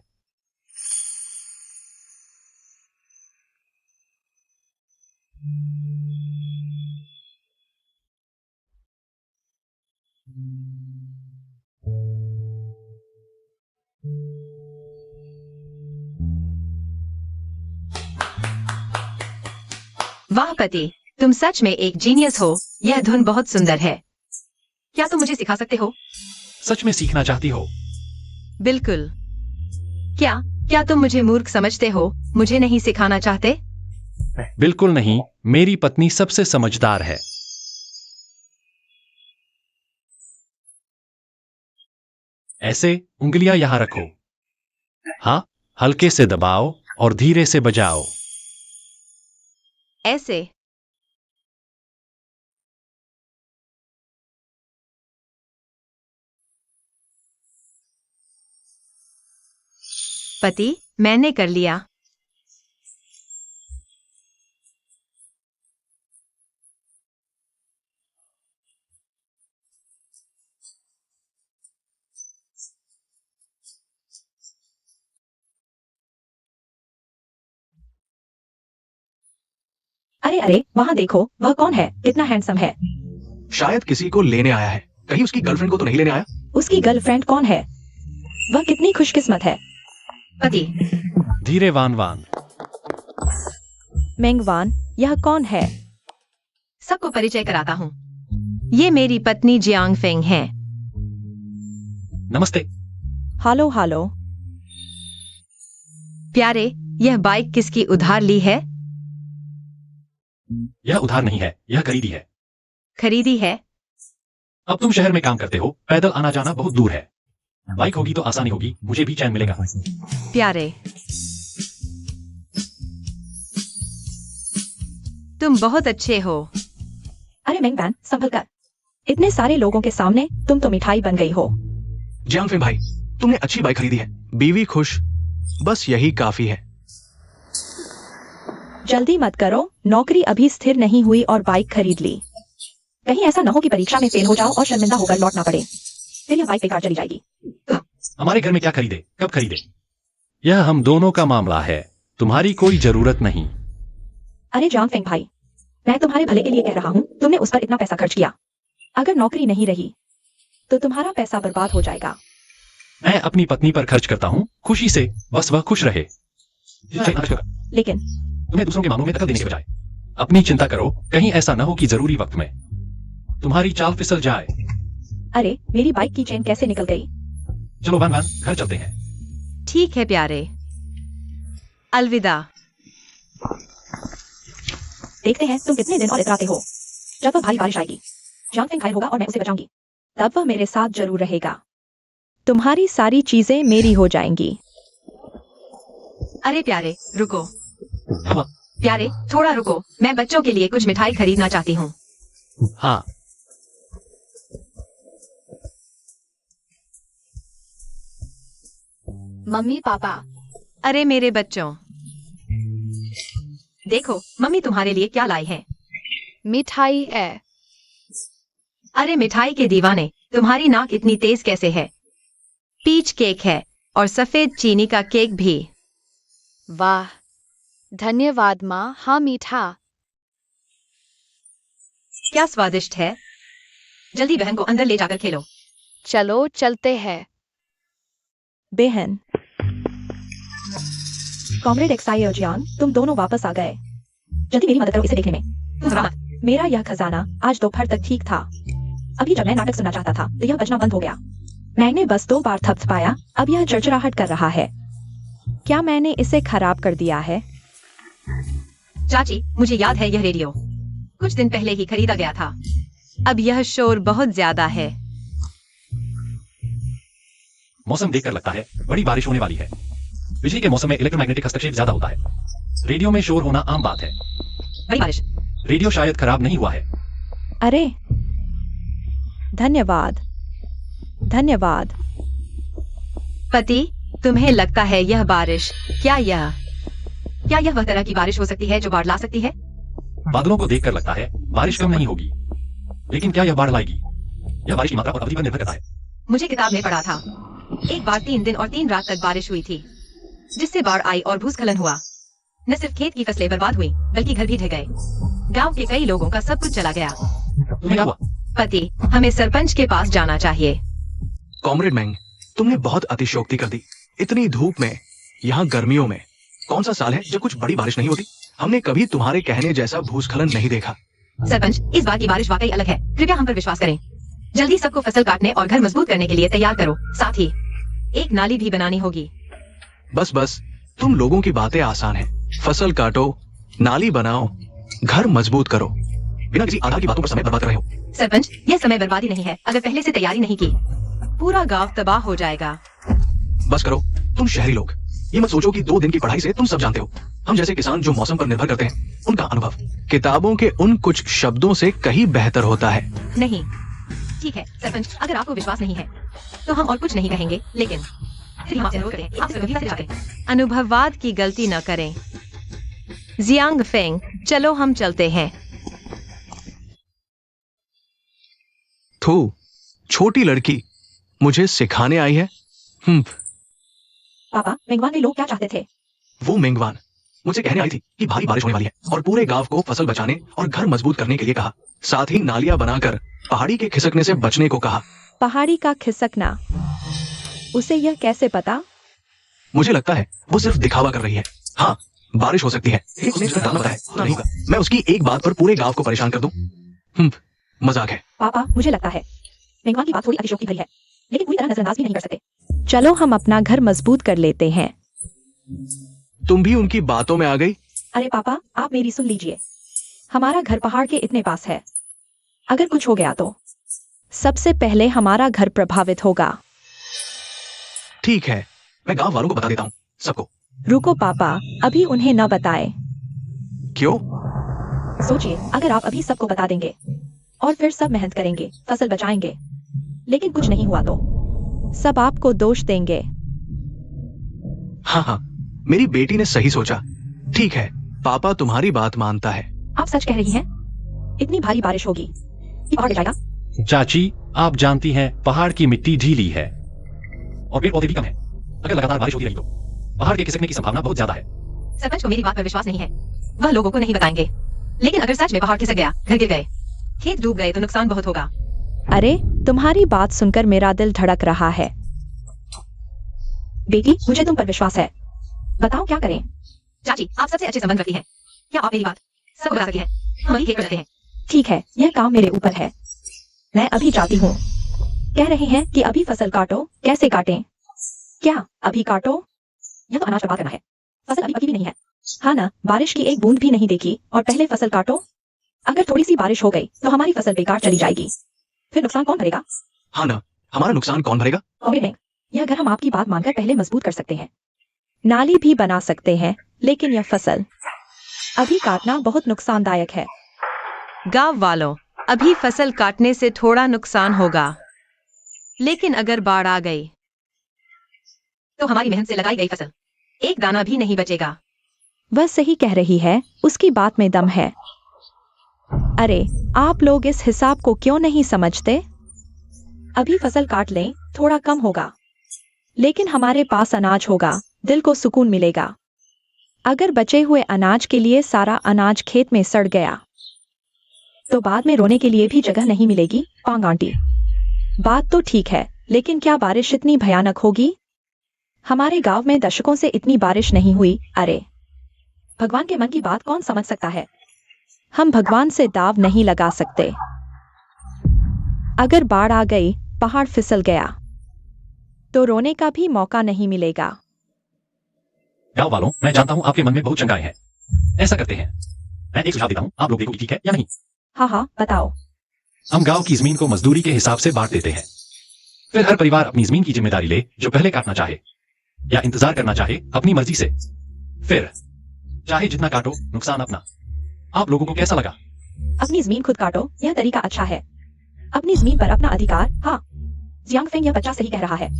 वाह पति, तुम सच में एक जीनियस हो। यह धुन बहुत सुंदर है। क्या तुम मुझे सिखा सकते हो? सच में सीखना चाहती हो? बिल्कुल। क्या तुम मुझे मूर्ख समझते हो? मुझे नहीं सिखाना चाहते? बिल्कुल नहीं, मेरी पत्नी सबसे समझदार है। ऐसे उंगलियां यहां रखो। हाँ, हल्के से दबाओ और धीरे से बजाओ। ऐसे। पति, मैंने कर लिया। अरे अरे, वहाँ देखो, वह कौन है? कितना हैंडसम है। शायद किसी को लेने आया है। कहीं उसकी गर्लफ्रेंड को तो नहीं लेने आया? उसकी गर्लफ्रेंड कौन है? वह कितनी खुशकिस्मत है। पति, धीरे वान वान। मेंगवान, यह कौन है? सबको परिचय कराता हूँ। ये मेरी पत्नी जियांग फेंग है। नमस्ते। हालो हालो। प्यारे, यह बाइक किसकी उधार ली है? यह उधार नहीं है, यह खरीदी है। खरीदी है? अब तुम शहर में काम करते हो, पैदल आना जाना बहुत दूर है। बाइक होगी तो आसानी होगी, मुझे भी चैन मिलेगा। प्यारे, तुम बहुत अच्छे हो। अरे मेंगवान, संभल कर। इतने सारे लोगों के सामने तुम तो मिठाई बन गई हो। जियांगफेंग भाई, तुमने अच्छी बाइक खरीदी है, बीवी खुश, बस यही काफी है। जल्दी मत करो, नौकरी अभी स्थिर नहीं हुई और बाइक खरीद ली। कहीं ऐसा न हो कि परीक्षा में फेल हो जाओ और शर्मिंदा होकर लौटना पड़े, फिर यह बाइक बेकार चली जाएगी। हमारे घर में क्या खरीदे, कब खरीदे? यह हम दोनों का मामला है, तुम्हारी कोई जरूरत नहीं। अरे जियांगफेंग भाई, मैं तुम्हारे भले के लिए कह रहा हूँ, तुमने उस पर इतना पैसा खर्च किया। अगर नौकरी नहीं रही तो तुम्हारा पैसा बर्बाद हो जाएगा। मैं अपनी पत्नी पर खर्च करता हूँ, खुशी से, बस वह खुश रहे। लेकिन तुम्हें दूसरों के मामलों में दखल देने के बजाय अपनी चिंता करो, कहीं ऐसा न हो कि जरूरी वक्त में तुम्हारी चाल फिसल जाए। अरे, मेरी बाइक की चेन कैसे निकल गई? चलो वान वान, घर चलते हैं। ठीक है प्यारे, अलविदा। देखते हैं तुम कितने दिन और इतराते हो। जब वह भारी बारिश आएगी, जियांगफेंग घायल होगा और मैं उसे बचाऊंगी, तब वह मेरे साथ जरूर रहेगा। तुम्हारी सारी चीजें मेरी हो जाएंगी। अरे प्यारे, रुको। हाँ, प्यारे, थोड़ा रुको, मैं बच्चों के लिए कुछ मिठाई खरीदना चाहती हूँ। हाँ। मम्मी पापा, अरे मेरे बच्चों, देखो, मम्मी तुम्हारे लिए क्या लाई है। मिठाई है। अरे मिठाई के दीवाने, तुम्हारी नाक इतनी तेज कैसे है? पीच केक है और सफेद चीनी का केक भी। वाह, धन्यवाद माँ। हाँ, मीठा। क्या स्वादिष्ट है। जल्दी बहन को अंदर ले जाकर खेलो। चलो चलते हैं। बेहन, कॉमरेड एक्साई और जियांग, तुम दोनों वापस आ गए। जल्दी मेरी मदद करो इसे देखने में। तुम राहत। मेरा यह खजाना आज दोपहर तक ठीक था। अभी जब मैं नाटक सुनना चाहता था तो यह बजना बंद हो गया। मैंने बस 2 बार थपथपाया, अब यह चरचराहट कर रहा है। क्या मैंने इसे खराब कर दिया है? चाची, मुझे याद है यह रेडियो कुछ दिन पहले ही खरीदा गया था। अब यह शोर बहुत ज्यादा है। मौसम देखकर लगता है बड़ी बारिश होने वाली है। बिजली के मौसम में इलेक्ट्रोमैग्नेटिक हस्तक्षेप ज्यादा होता है। रेडियो में शोर होना आम बात है। बड़ी बारिश। रेडियो शायद खराब नहीं हुआ है। अरे, धन्यवाद, धन्यवाद। पति, तुम्हें लगता है यह बारिश, क्या यह वह तरह की बारिश हो सकती है जो बाढ़ ला सकती है? बादलों को देखकर लगता है बारिश कम नहीं होगी, लेकिन क्या यह बाढ़ लाएगी? यह बारिश की मात्रा और अवधि पर निर्भर करता है। मुझे किताब में पढ़ा था, एक बार 3 दिन और 3 रात तक बारिश हुई थी, जिससे बाढ़ आई और भूस्खलन हुआ। न सिर्फ खेत की फसलें बर्बाद हुई, बल्कि घर भी ढह गए। गांव के कई लोगों का सब कुछ चला गया। तुम्हें क्या हुआ? पति, हमें सरपंच के पास जाना चाहिए। कॉमरेड मैंग, तुमने बहुत अतिशयोक्ति कर दी। इतनी धूप में, यहाँ गर्मियों में, कौन सा साल है जब कुछ बड़ी बारिश नहीं होती? हमने कभी तुम्हारे कहने जैसा भूस्खलन नहीं देखा। सरपंच, इस बार की बारिश वाकई अलग है। कृपया हम पर विश्वास करें। जल्दी सबको फसल काटने और घर मजबूत करने के लिए तैयार करो। साथ ही एक नाली भी बनानी होगी। बस बस, तुम लोगों की बातें आसान है। फसल काटो, नाली बनाओ, घर मजबूत करो, बिना किसी आधार की बातों पर समय बर्बाद कर रहे हो। सरपंच, यह समय बर्बादी नहीं है। अगर पहले से तैयारी नहीं की, पूरा गांव तबाह हो जाएगा। बस करो, तुम शहरी लोग ये मत सोचो कि 2 दिन की पढ़ाई से तुम सब जानते हो। हम जैसे किसान जो मौसम पर निर्भर करते हैं, उनका अनुभव किताबों के उन कुछ शब्दों से कहीं बेहतर होता है। नहीं। ठीक है सरपंच, अगर आपको विश्वास नहीं है तो हम और कुछ नहीं कहेंगे, लेकिन फिर हम आपसे अनुरोध करें, आप सिर्फ गंभीरता से चाहते हैं। अनुभववाद की गलती न करें। जियांग फेंग, चलो हम चलते हैं। थू, छोटी लड़की मुझे सिखाने आई है। पापा, मेंगवान के लोग क्या चाहते थे? वो मेंगवान मुझसे कहने आई थी कि भारी बारिश होने वाली है और पूरे गांव को फसल बचाने और घर मजबूत करने के लिए कहा। साथ ही नालियां बनाकर पहाड़ी के खिसकने से बचने को कहा। पहाड़ी का खिसकना, उसे यह कैसे पता? मुझे लगता है वो सिर्फ दिखावा कर रही है। हाँ, बारिश हो सकती है, लेकिन उन्हें जितना डालना पता है उतना नहीं होगा। मैं उसकी एक बात पर पूरे गांव को परेशान कर दूं। मजाक है। पापा, मुझे लगता है मेंगवान की बात थोड़ी अतिशयोक्ति भरी है, लेकिन पूरी तरह नजरअंदाज भी नहीं कर सकते। चलो हम अपना घर मजबूत कर लेते हैं। तुम भी उनकी बातों में आ गई। अरे पापा, आप मेरी सुन लीजिए। हमारा घर पहाड़ के इतने पास है, अगर कुछ हो गया तो सबसे पहले हमारा घर प्रभावित होगा। ठीक है, मैं गांव वालों को बता देता हूँ, सबको। रुको पापा, अभी उन्हें न बताएं। क्यों? सोचिए, अगर आप अभी सबको बता देंगे और फिर सब मेहनत करेंगे, फसल बचाएंगे, लेकिन कुछ नहीं हुआ तो सब आपको दोष देंगे। हाँ, मेरी बेटी ने सही सोचा। ठीक है, पापा तुम्हारी बात मानता है। आप सच कह रही हैं? इतनी भारी बारिश होगी कि पहाड़ गिर जाएगा? चाची, आप जानती हैं पहाड़ की मिट्टी ढीली है और पेड़ पौधे भी कम है। अगर लगातार बारिश होती रही तो पहाड़ के खिसकने की संभावना बहुत ज्यादा है। सरपंच को मेरी बात पर विश्वास नहीं है। वह लोगों को नहीं बताएंगे, लेकिन अगर सच में पहाड़ खिसक गया, घर गिर गए, खेत डूब गए तो नुकसान बहुत होगा। अरे, तुम्हारी बात सुनकर मेरा दिल धड़क रहा है। बेटी, मुझे तुम पर विश्वास है। बताओ क्या करें? चाची, आप सबसे अच्छे संबंध रखती हैं। क्या आप मेरी बात सबको बता सकती हैं? हम अभी खेत पर जाते हैं। ठीक है, यह काम मेरे ऊपर है। मैं अभी जाती हूँ। कह रहे हैं कि अभी फसल काटो, कैसे काटें? क्या अभी काटो? यह तो अनाज बर्बाद करना है। फसल अभी पकी भी नहीं है। हाँ ना, बारिश की एक बूंद भी नहीं देखी और पहले फसल काटो। अगर थोड़ी सी बारिश हो गई तो हमारी फसल बेकार चली जाएगी। फिर नुकसान कौन भरेगा? हाँ ना, हमारा नुकसान कौन भरेगा? यह घर हम आपकी बात मानकर पहले मजबूत कर सकते हैं। नाली भी बना सकते हैं, लेकिन यह फसल अभी काटना बहुत नुकसानदायक है। गांव वालों, अभी फसल काटने से थोड़ा नुकसान होगा, लेकिन अगर बाढ़ आ गई तो हमारी मेहनत से लगाई गई फसल एक दाना भी नहीं बचेगा। वह सही कह रही है, उसकी बात में दम है। अरे, आप लोग इस हिसाब को क्यों नहीं समझते? अभी फसल काट लें, थोड़ा कम होगा, लेकिन हमारे पास अनाज होगा, दिल को सुकून मिलेगा। अगर बचे हुए अनाज के लिए सारा अनाज खेत में सड़ गया तो बाद में रोने के लिए भी जगह नहीं मिलेगी। पांग आंटी, बात तो ठीक है, लेकिन क्या बारिश इतनी भयानक होगी? हमारे गांव में दशकों से इतनी बारिश नहीं हुई। अरे, भगवान के मन की बात कौन समझ सकता है? हम भगवान से दाव नहीं लगा सकते। अगर बाढ़ आ गई, पहाड़ फिसल गया तो रोने का भी मौका नहीं मिलेगा। गांव वालों, मैं जानता हूं आपके मन में बहुत शंकाएं हैं। ऐसा करते हैं, मैं एक सुझाव देता हूं, आप लोग देखो कि ठीक है या नहीं। हाँ, बताओ। हम गांव की जमीन को मजदूरी के हिसाब से बांट देते हैं। फिर हर परिवार अपनी जमीन की जिम्मेदारी ले, जो पहले काटना चाहे या इंतजार करना चाहे अपनी मर्जी से। फिर चाहे जितना काटो, नुकसान अपना। आप लोगों को कैसा लगा? अपनी जमीन खुद काटो, यह तरीका अच्छा है। अपनी जमीन पर अपना अधिकार। हाँ, जियांग फेंग, यह बच्चा सही कह रहा है।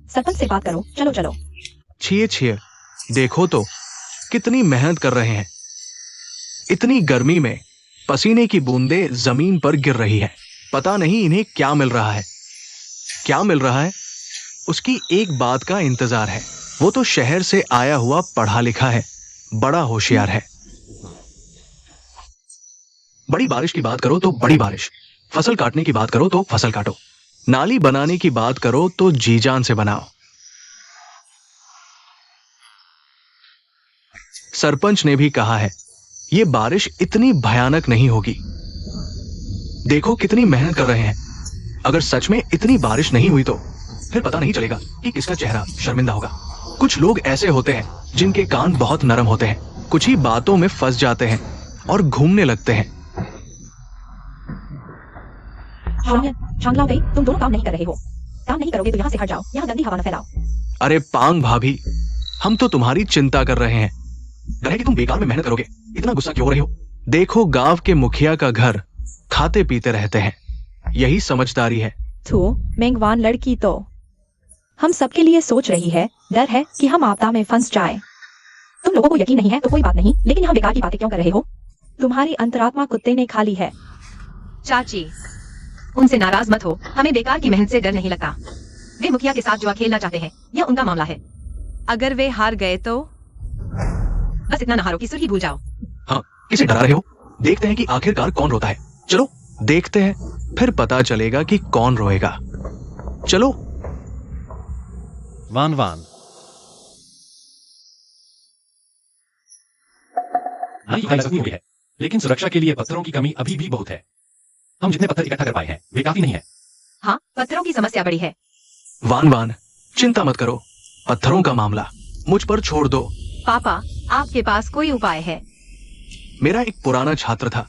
सरपंच से बात करो। चलो चलो। छिए, देखो तो कितनी मेहनत कर रहे हैं। इतनी गर्मी में पसीने की बूंदें जमीन पर गिर रही है। पता नहीं इन्हें क्या मिल रहा है। क्या मिल रहा है? उसकी एक बात का इंतजार है। वो तो शहर से आया हुआ पढ़ा लिखा है, बड़ा होशियार है। बड़ी बारिश की बात करो तो बड़ी बारिश, फसल काटने की बात करो तो फसल काटो, नाली बनाने की बात करो तो जी जान से बनाओ। सरपंच ने भी कहा है, ये बारिश इतनी भयानक नहीं होगी। देखो कितनी मेहनत कर रहे हैं। अगर सच में इतनी बारिश नहीं हुई तो फिर पता नहीं चलेगा कि किसका चेहरा शर्मिंदा होगा। कुछ लोग ऐसे होते हैं जिनके कान बहुत नरम होते हैं, कुछ ही बातों में फंस जाते हैं और घूमने लगते हैं। शांगलाओ गई, तुम दोनों काम नहीं कर रहे हो। काम नहीं करोगे तो यहाँ से हट जाओ, यहाँ गंदी हवा न फैलाओ। अरे पांग भाभी, हम तो तुम्हारी चिंता कर रहे हैं। डर है कि तुम बेकार में मेहनत करोगे। इतना गुस्सा क्यों हो रही हो? देखो गांव के मुखिया का घर खाते पीते रहते हैं, यही समझदारी है। थू मेंगवान लड़की तो हम सबके लिए सोच रही है। डर है कि हम आपदा में फंस जाएं। तुम लोगों को यकीन नहीं है तो कोई बात नहीं, लेकिन यहाँ बेकार की बातें क्यों कर रहे हो? तुम्हारी अंतरात्मा कुत्ते ने खा ली है। चाची, उनसे नाराज मत हो। हमें बेकार की मेहनत से डर नहीं लगता। वे मुखिया के साथ जुआ खेलना चाहते हैं, यह उनका मामला है। अगर वे हार गए तो? बस इतना न हारो कि सुर ही भूल जाओ। हाँ, किसे डरा रहे हो? देखते हैं कि आखिरकार कौन रोता है। चलो देखते हैं, फिर पता चलेगा कि कौन रोएगा। चलो। वान वान। नाली की सफाई हुई है, लेकिन सुरक्षा के लिए पत्थरों की कमी अभी भी बहुत है। हम जितने पत्थर इकट्ठा कर पाए हैं वे काफी नहीं है। हाँ, पत्थरों की समस्या बड़ी है। वान वान, चिंता मत करो। पत्थरों का मामला मुझ पर छोड़ दो। पापा, आपके पास कोई उपाय है? मेरा एक पुराना छात्र था,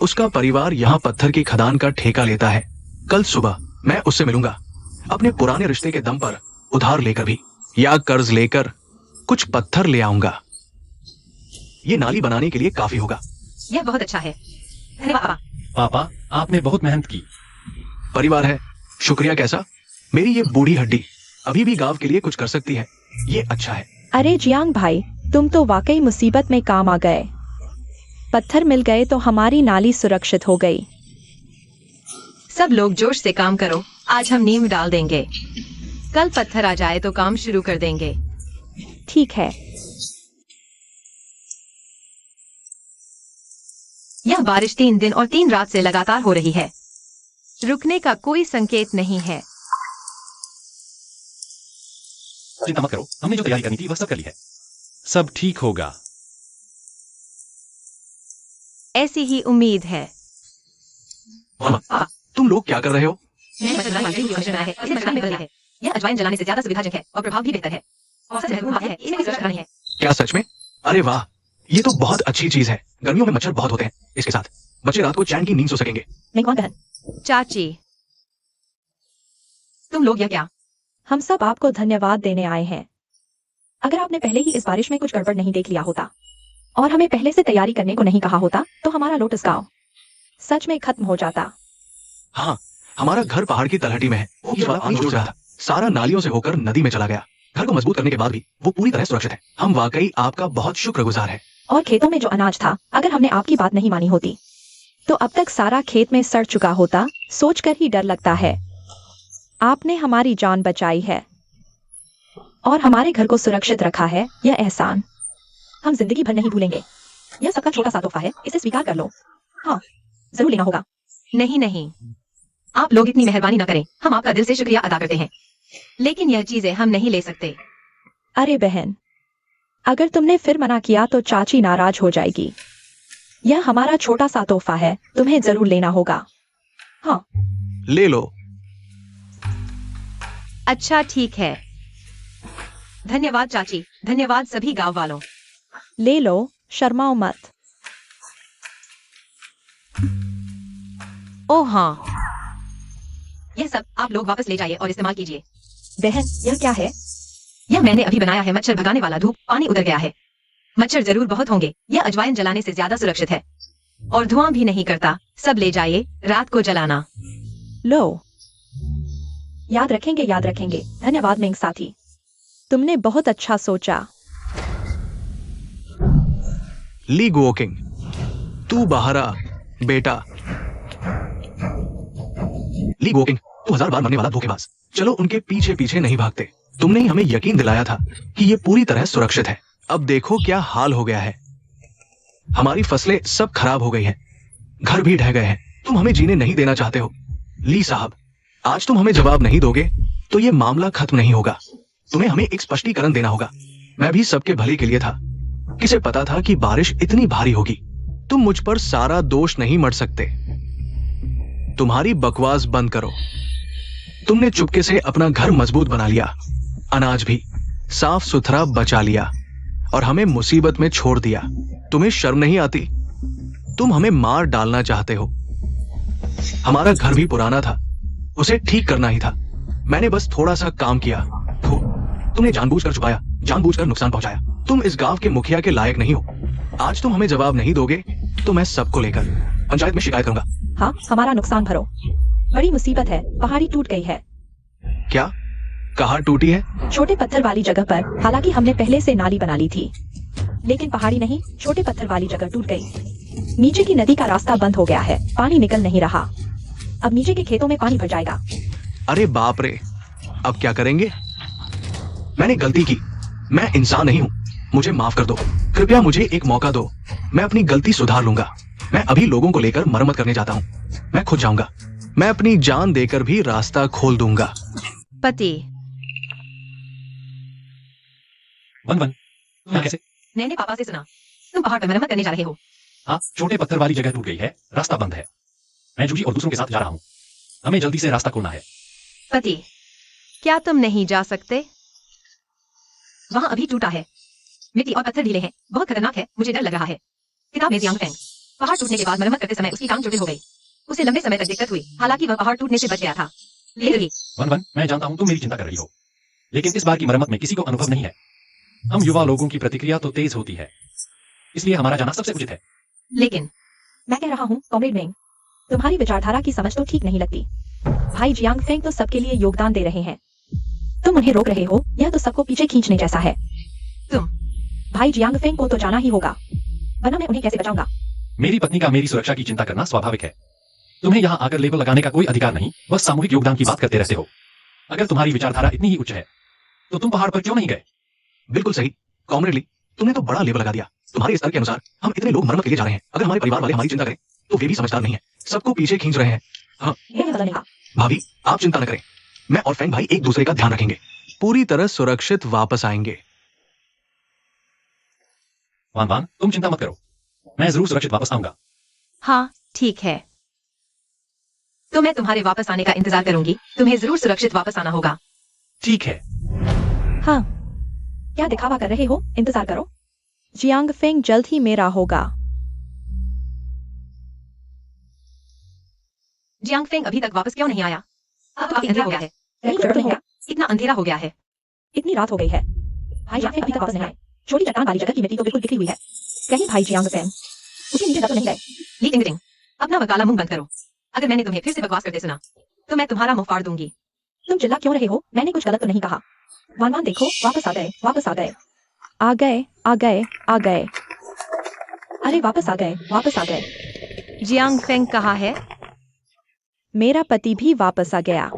उसका परिवार यहाँ पत्थर की खदान का ठेका लेता है। कल सुबह मैं उससे मिलूंगा, अपने पुराने रिश्ते के दम पर उधार लेकर भी या कर्ज लेकर कुछ पत्थर ले आऊंगा। ये नाली बनाने के लिए काफी होगा। यह बहुत अच्छा है। धन्यवाद पापा। पापा, आपने बहुत मेहनत की। परिवार है, शुक्रिया कैसा? मेरी ये बूढ़ी हड्डी अभी भी गांव के लिए कुछ कर सकती है, ये अच्छा है। अरे जियांग भाई, तुम तो वाकई मुसीबत में काम आ गए। पत्थर मिल गए तो हमारी नाली सुरक्षित हो गई। सब लोग जोश से काम करो। आज हम नींव डाल देंगे, कल पत्थर आ जाए तो काम शुरू कर देंगे। ठीक है। यह बारिश 3 दिन और 3 रात से लगातार हो रही है। रुकने का कोई संकेत नहीं है। चिंता मत करो, हमने जो तैयारी करनी थी वह सब कर ली है। सब ठीक होगा। ऐसी ही उम्मीद है। तुम लोग क्या कर रहे हो? यह अजवाइन जलाने से ज्यादा सुविधाजनक है और प्रभाव भी बेहतर है। और सबसे महत्वपूर्ण बात है, इसमें कोई सुरक्षा नहीं है। क्या सच में? अरे वाह, ये तो बहुत अच्छी चीज है। गर्मियों में मच्छर बहुत होते हैं, इसके साथ बच्चे रात को चैन की नींद सो सकेंगे। मेंगवान बहन, चाची, तुम लोग यह क्या? हम सब आपको धन्यवाद देने आए हैं। अगर आपने पहले ही इस बारिश में कुछ गड़बड़ नहीं देख लिया होता और हमें पहले से तैयारी करने को नहीं कहा होता तो हमारा लोटस गांव सच में खत्म हो जाता। हाँ, हमारा घर पहाड़ की तलहटी में है। इस बार आग जुड़ रहा था, सारा नालियों से होकर नदी में चला गया। घर को मजबूत करने के बाद भी वो पूरी तरह सुरक्षित है। हम वाकई आपका बहुत शुक्रगुजार है। और खेतों में जो अनाज था, अगर हमने आपकी बात नहीं मानी होती तो अब तक सारा खेत में सड़ चुका होता। सोचकर ही डर लगता है। आपने हमारी जान बचाई है और हमारे घर को सुरक्षित रखा है, यह एहसान हम जिंदगी भर नहीं भूलेंगे। यह सबका छोटा सा तोहफा है, इसे स्वीकार कर लो। हाँ, जरूर लेना होगा। नहीं नहीं, आप लोग इतनी मेहरबानी न करें। हम आपका दिल से शुक्रिया अदा करते हैं, लेकिन यह चीजें हम नहीं ले सकते। अरे बहन, अगर तुमने फिर मना किया तो चाची नाराज हो जाएगी। यह हमारा छोटा सा तोहफा है, तुम्हें जरूर लेना होगा। हाँ, ले लो। अच्छा ठीक है। धन्यवाद चाची, धन्यवाद सभी गांव वालों। ले लो, शर्माओ मत। ओह हाँ, यह सब आप लोग वापस ले जाइए और इस्तेमाल कीजिए। बहन, यह क्या है? यह मैंने अभी बनाया है। मच्छर भगाने वाला धूप पानी उतर गया है। मच्छर जरूर बहुत होंगे। यह अजवाइन जलाने से ज्यादा सुरक्षित है और धुआं भी नहीं करता। सब ले जाइए, रात को जलाना। लो, याद रखेंगे, याद रखेंगे। धन्यवाद मेंग साथी, तुमने बहुत अच्छा सोचा। ली गुओकिंग, तू बाहर आ बेटा। ली गुओकिंग, तू 1000 बार मरने वाला धोखेबाज। चलो उनके पीछे पीछे नहीं भागते। तुमने ही हमें यकीन दिलाया था कि ये पूरी तरह सुरक्षित है। अब देखो क्या हाल हो गया है। हमारी फसलें सब खराब हो गई हैं, घर भी ढह गए हैं। तुम हमें जीने नहीं देना चाहते हो। ली साहब, आज तुम हमें जवाब नहीं दोगे तो ये मामला खत्म नहीं होगा। तुम्हें हमें एक स्पष्टीकरण देना होगा। मैं भी सबके भले के लिए था। किसे पता था कि बारिश इतनी भारी होगी। तुम मुझ पर सारा दोष नहीं मढ़ सकते। तुम्हारी बकवास बंद करो। तुमने चुपके से अपना घर मजबूत बना लिया, अनाज भी साफ सुथरा बचा लिया और हमें मुसीबत में छोड़ दिया। तुम्हें शर्म नहीं आती? तुम हमें मार डालना चाहते हो। हमारा घर भी पुराना था, उसे ठीक करना ही था। मैंने बस थोड़ा सा काम किया। तुमने जानबूझकर छुपाया, जानबूझकर नुकसान पहुंचाया। तुम इस गांव के मुखिया के लायक नहीं हो। आज तुम हमें जवाब नहीं दोगे तो मैं सबको लेकर पंचायत में शिकायत करूंगा। हाँ, हमारा नुकसान भरो। बड़ी मुसीबत है, पहाड़ी टूट गई है। क्या? कहाँ टूटी है? छोटे पत्थर वाली जगह पर। हालांकि हमने पहले से नाली बना ली थी, लेकिन पहाड़ी नहीं, छोटे पत्थर वाली जगह टूट गई। नीचे की नदी का रास्ता बंद हो गया है, पानी निकल नहीं रहा। अब नीचे के खेतों में पानी भर जाएगा। अरे बाप रे, अब क्या करेंगे? मैंने गलती की, मैं इंसान नहीं हूँ, मुझे माफ कर दो। कृपया मुझे एक मौका दो, मैं अपनी गलती सुधार लूंगा। मैं अभी लोगों को लेकर मरम्मत करने जाता हूँ। मैं खुद जाऊंगा, मैं अपनी जान देकर भी रास्ता खोल दूंगा। पति। वन वन, यहाँ कैसे? मैंने पापा से सुना तुम पहाड़ पर मरम्मत करने जा रहे हो। हाँ, छोटे पत्थर वाली जगह टूट गई है, रास्ता बंद है। मैं जूही और दूसरों के साथ जा रहा हूँ। हमें जल्दी से रास्ता खोलना है। पति, क्या तुम नहीं जा सकते? वहाँ अभी टूटा है, मिट्टी और पत्थर ढीले हैं, बहुत खतरनाक है, मुझे डर लग रहा है। किताब में जियांग फेंग। पहाड़ टूटने के बाद मरम्मत करते समय उसकी टांग चोटिल हो गई। उसे लंबे समय तक दिक्कत हुई, हालांकि वह पहाड़ टूटने से बच गया था। लेकिन वन वन, मैं जानता हूँ तुम मेरी चिंता कर रही हो, लेकिन इस बार की मरम्मत में किसी को अनुभव नहीं है। हम युवा लोगों की प्रतिक्रिया तो तेज होती है, इसलिए हमारा जाना सबसे उचित है। लेकिन मैं कह रहा हूँ कॉमरेड मेंग, तुम्हारी विचारधारा की समझ तो ठीक नहीं लगती। भाई जियांग फेंग तो सबके लिए योगदान दे रहे हैं, तुम उन्हें रोक रहे हो, यह तो सबको पीछे खींचने जैसा है। तुम भाई जियांग फेंग को तो जाना ही होगा, वरना मैं उन्हें कैसे बचाऊंगा? मेरी पत्नी का मेरी सुरक्षा की चिंता करना स्वाभाविक है। तुम्हें यहाँ आकर लेबल लगाने का कोई अधिकार नहीं, बस सामूहिक योगदान की बात करते रहते हो। अगर तुम्हारी विचारधारा इतनी ही उच्च है तो तुम पहाड़ पर क्यों नहीं गए? बिल्कुल सही कॉमरेड ली, तुमने तो बड़ा लेबल लगा दिया। तुम्हारे स्तर के अनुसार हम इतने लोग मरम्मत के लिए जा रहे हैं, अगर हमारे परिवार वाले हमारी चिंता करें तो वे भी समझदार नहीं है, सबको पीछे खींच रहे हैं। हाँ यह बदलने का। भाभी, आप चिंता न करें, मैं और फेंग भाई एक दूसरे का ध्यान रखेंगे, पूरी तरह सुरक्षित वापस आएंगे। वान वान, तुम चिंता मत करो, मैं जरूर सुरक्षित वापस आऊंगा। हाँ, ठीक है। तो मैं तुम्हारे वापस आने का इंतजार करूंगी, तुम्हें जरूर सुरक्षित वापस आना होगा। ठीक है। हाँ, क्या दिखावा कर रहे हो? इंतजार करो, जियांग फेंग जल्द ही मेरा होगा। जियांग फेंग अभी तक वापस क्यों नहीं आया? अब काफी अंधेरा हो गया है। कहीं गड़बड़ तो नहीं होगा? इतना अंधेरा हो गया है। इतनी रात हो गई है, भाई जियांग फेंग अभी तक वापस नहीं आए। छोटी चट्टान वाली जगह की मिट्टी तो बिल्कुल बिखरी हुई है। कहीं भाई जियांग फेंग उसके नीचे दब नहीं गए? ली टिंग, अपना वकाला मुंह बंद करो। अगर मैंने तुम्हें फिर से बकवास करते सुना तो मैं तुम्हारा मुंह फाड़ दूंगी। तुम चिल्ला क्यों रहे हो? मैंने कुछ गलत तो नहीं कहा। वान वान देखो, वापस आ गए, वापस आ गए, आ गए, आ गए, आ गए। अरे वापस आ गए, वापस आ गए। जियांग फेंग कहाँ है? मेरा पति भी वापस आ गया।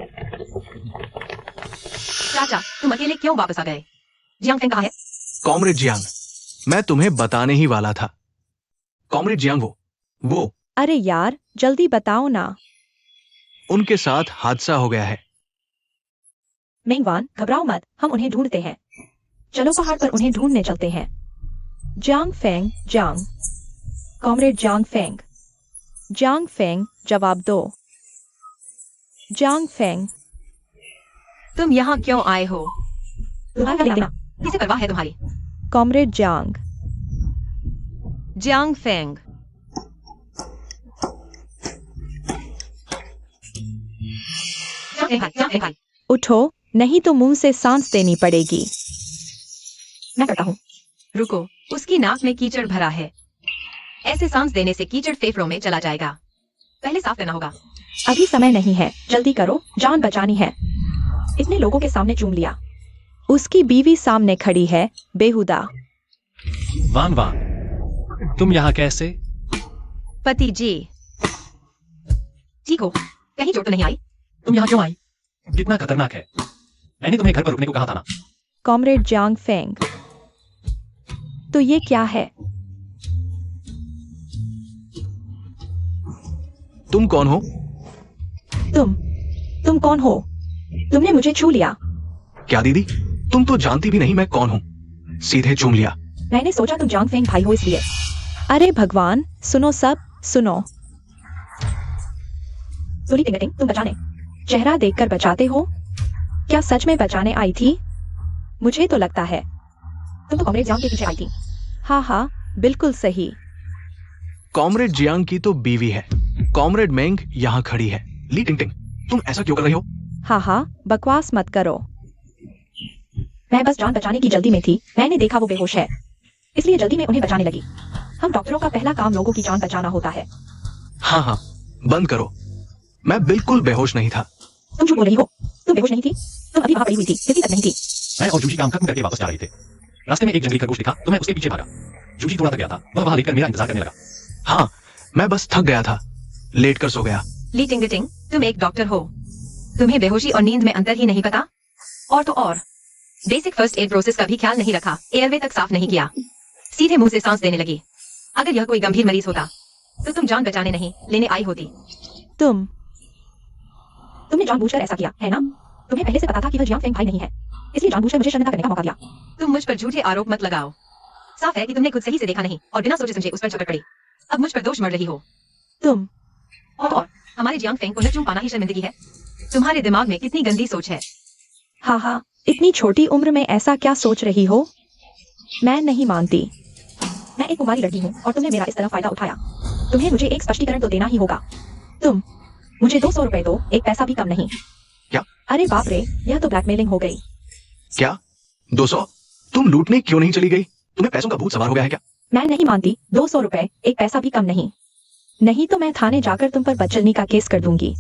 चाचा, तुम अकेले क्यों वापस आ गए? जियांग फेंग कहाँ है? कॉमरेड जियांग, मैं तुम्हें बताने ही वाला था। कॉमरेड जियांग, वो अरे यार, जल्दी बताओ ना। उनके साथ हादसा हो गया है। मेंगवान, घबराओ मत, हम उन्हें ढूंढते हैं। चलो पहाड़ पर उन्हें ढूंढने चलते हैं। Jiang Feng, Jiang, comrade Jiang Feng, Jiang Feng, जवाब दो। जियांग फेंग, तुम यहाँ क्यों आए हो? तुम्हारा क्या लेना? किसे परवाह है तुम्हारी? Comrade Jiang, Jiang Feng, Jiang Feng भाई, उठो, नहीं तो मुंह से सांस देनी पड़ेगी। मैं करता हूँ। रुको, उसकी नाक में कीचड़ भरा है, ऐसे सांस देने से कीचड़ फेफड़ों में चला जाएगा। पहले साफ करना होगा। अभी समय नहीं है, जल्दी करो, जान बचानी है। इतने लोगों के सामने चूम लिया। उसकी बीवी सामने खड़ी है, बेहुदा। वान वान, तुम यहाँ कैसे? पति जी। ठीक हो, कहीं चोट तो नहीं आई? तुम यहाँ क्यों आई? कितना खतरनाक है। मैंने तुम्हें घर पर रुकने को कहा था ना। कॉमरेड जियांग फेंग, तो ये क्या है? तुम कौन हो? तुम कौन हो? तुमने मुझे छू लिया। क्या दीदी, तुम तो जानती भी नहीं मैं कौन हूँ, सीधे चूम लिया। मैंने सोचा तुम जियांग फेंग भाई हो इसलिए। अरे भगवान, सुनो सब, सुनो। सोली टिंगटिंग, तुम बचाने। चेहरा देखकर बचाते हो? क्या सच में बचाने आई थी? मुझे तो लगता है। तुम तो कॉमरेड जियांग के पीछे आई थी। हाँ हाँ, बिल्कुल सही। कॉमरेड जियांग की तो बीवी है। कॉमरेड मेंग यहाँ खड़ी है। ली टिंगटिंग, तुम ऐसा क्यों कर रही हो? हाँ हाँ, बकवास मत करो। मैं बस जान बचाने की जल्दी में थी। मैंने देखा वो बेहोश है, इसलिए जल्दी में उन्हें बचाने लगी। हम डॉक्टरों का पहला काम लोगों की जान बचाना होता है। हाँ हाँ, बंद करो। मैं बिल्कुल बेहोश नहीं था। तुम झूठ बोल रही हो। तुम बेहोश नहीं थी। तुम अभी वहां पड़ी हुई थी, किसी तक नहीं थी। मैं और जूजी काम खत्म करके वापस जा रहे थे। रास्ते में एक जंगली खरगोश दिखा तो मैं उसके पीछे भागा। जूजी थोड़ा थक गया था, वह वहां लेटकर मेरा इंतजार करने लगा। हाँ, मैं बस थक गया था, लेट कर सो गया। ली टिंगटिंग, तुम एक डॉक्टर हो, तुम्हें बेहोशी और नींद में अंतर ही नहीं पता। और तो और बेसिक फर्स्ट एड प्रोसेस का भी ख्याल नहीं रखा, एयरवे तक साफ नहीं किया, सीधे मुंह से सांस देने लगी। अगर यह कोई गंभीर मरीज होता तो तुम जान बचाने नहीं लेने आई होती। तुमने जानबूझकर ऐसा किया है ना? तुम्हें पहले से पता था कि वह जियांग फेंग भाई नहीं है, इसलिए जानबूझकर मुझे शर्मिंदा करने का मौका दिया। तुम मुझ पर झूठे आरोप मत लगाओ। साफ है कि तुमने खुद सही से देखा नहीं और बिना सोचे समझे उस पर झपट पड़ी। अब मुझ पर दोष मढ़ रही हो। और हमारे जियांग फेंग को न चूम पाना ही शर्मिंदगी है। तुम्हारे दिमाग में कितनी गंदी सोच है। हाँ हाँ, इतनी छोटी उम्र में ऐसा क्या सोच रही हो? मैं नहीं मानती। मैं एक कुमारी लड़की हूँ और तुमने मेरा इस तरह फायदा उठाया। तुम्हें मुझे एक स्पष्टीकरण तो देना ही होगा। तुम मुझे 200 रुपए दो, एक पैसा भी कम नहीं। क्या? अरे बाप रे, यह तो ब्लैकमेलिंग हो गई। क्या 200? तुम लूटने क्यों नहीं चली गई? तुम्हें पैसों का भूत सवार हो गया है क्या? मैं नहीं मानती। 200 रुपए, एक पैसा भी कम नहीं। नहीं तो मैं थाने जाकर तुम पर बदचलनी का केस कर दूंगी।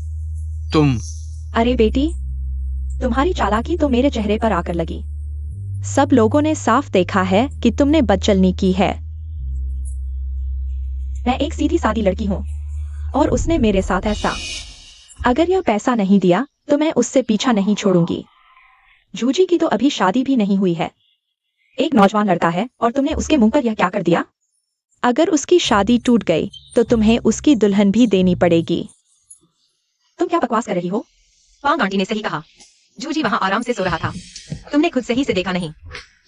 तुम अरे बेटी, तुम्हारी चालाकी तो मेरे चेहरे पर आकर लगी। सब लोगों ने साफ देखा है कि तुमने बदचलनी की है। मैं एक सीधी सादी लड़की हूँ और उसने मेरे साथ ऐसा। अगर यह पैसा नहीं दिया तो मैं उससे पीछा नहीं छोड़ूंगी। जूजी की तो अभी शादी भी नहीं हुई है। एक नौजवान लड़का है और तुमने उसके मुंह पर यह क्या कर दिया? अगर उसकी शादी टूट गई तो तुम्हें उसकी दुल्हन भी देनी पड़ेगी। तुम क्या बकवास कर रही हो? पांग आंटी ने सही कहा। जूजी वहां आराम से सो रहा था। तुमने खुद सही से देखा नहीं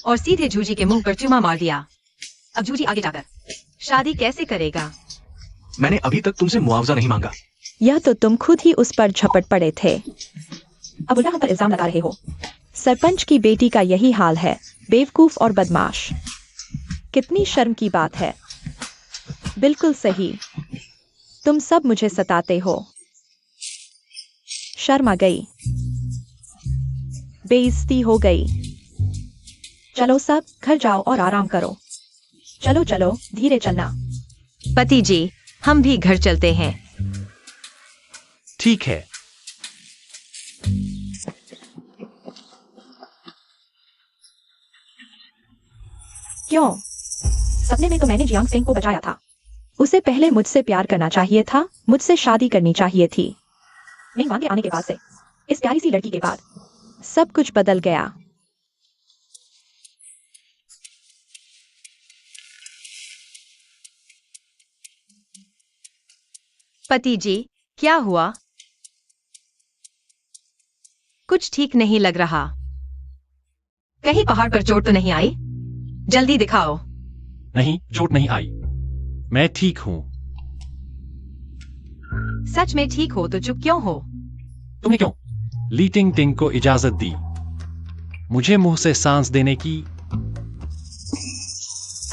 और सीधे जूजी के मुंह पर चूमा मार दिया। अब जूजी आगे जाकर शादी कैसे करेगा? मैंने अभी तक तुमसे मुआवजा नहीं मांगा। यह तो तुम खुद ही उस पर झपट पड़े थे। अब उल्टा हम पर इल्जाम लगा रहे हो। सरपंच की बेटी का यही हाल है, बेवकूफ और बदमाश। कितनी शर्म की बात है। बिल्कुल सही। तुम सब मुझे सताते हो। शर्म आ गई, बेइज्जती हो गई। चलो सब घर जाओ और आराम करो। चलो चलो, धीरे चलना। पति जी, हम भी घर चलते हैं। ठीक है। क्यों? सपने में तो मैंने जियांग फेंग को बचाया था। उसे पहले मुझसे प्यार करना चाहिए था, मुझसे शादी करनी चाहिए थी। मेहमान के आने के बाद से, इस प्यारी सी लड़की के बाद सब कुछ बदल गया। पति जी, क्या हुआ? कुछ ठीक नहीं लग रहा। कहीं पहाड़ पर चोट तो नहीं आई? जल्दी दिखाओ। नहीं, चोट नहीं आई। मैं ठीक हूं। सच में ठीक हो तो चुप क्यों हो? तुम्हें क्यों? ली टिंग टिंग को इजाजत दी मुझे मुंह से सांस देने की।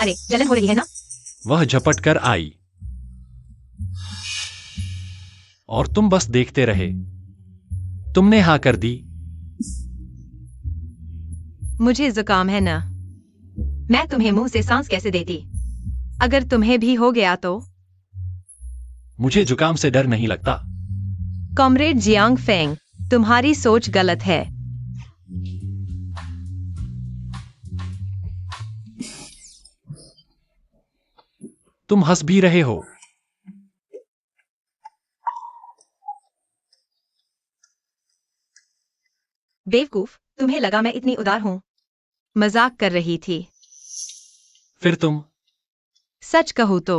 अरे जलन हो रही है ना? वह झपट कर आई और तुम बस देखते रहे। तुमने हाँ कर दी। मुझे जुकाम है ना। मैं तुम्हें मुंह से सांस कैसे देती? अगर तुम्हें भी हो गया तो? मुझे जुकाम से डर नहीं लगता। कॉमरेड जियांग फेंग, तुम्हारी सोच गलत है। तुम हंस भी रहे हो। बेवकूफ, तुम्हें लगा मैं इतनी उदार हूं? मजाक कर रही थी। फिर तुम? सच कहूं तो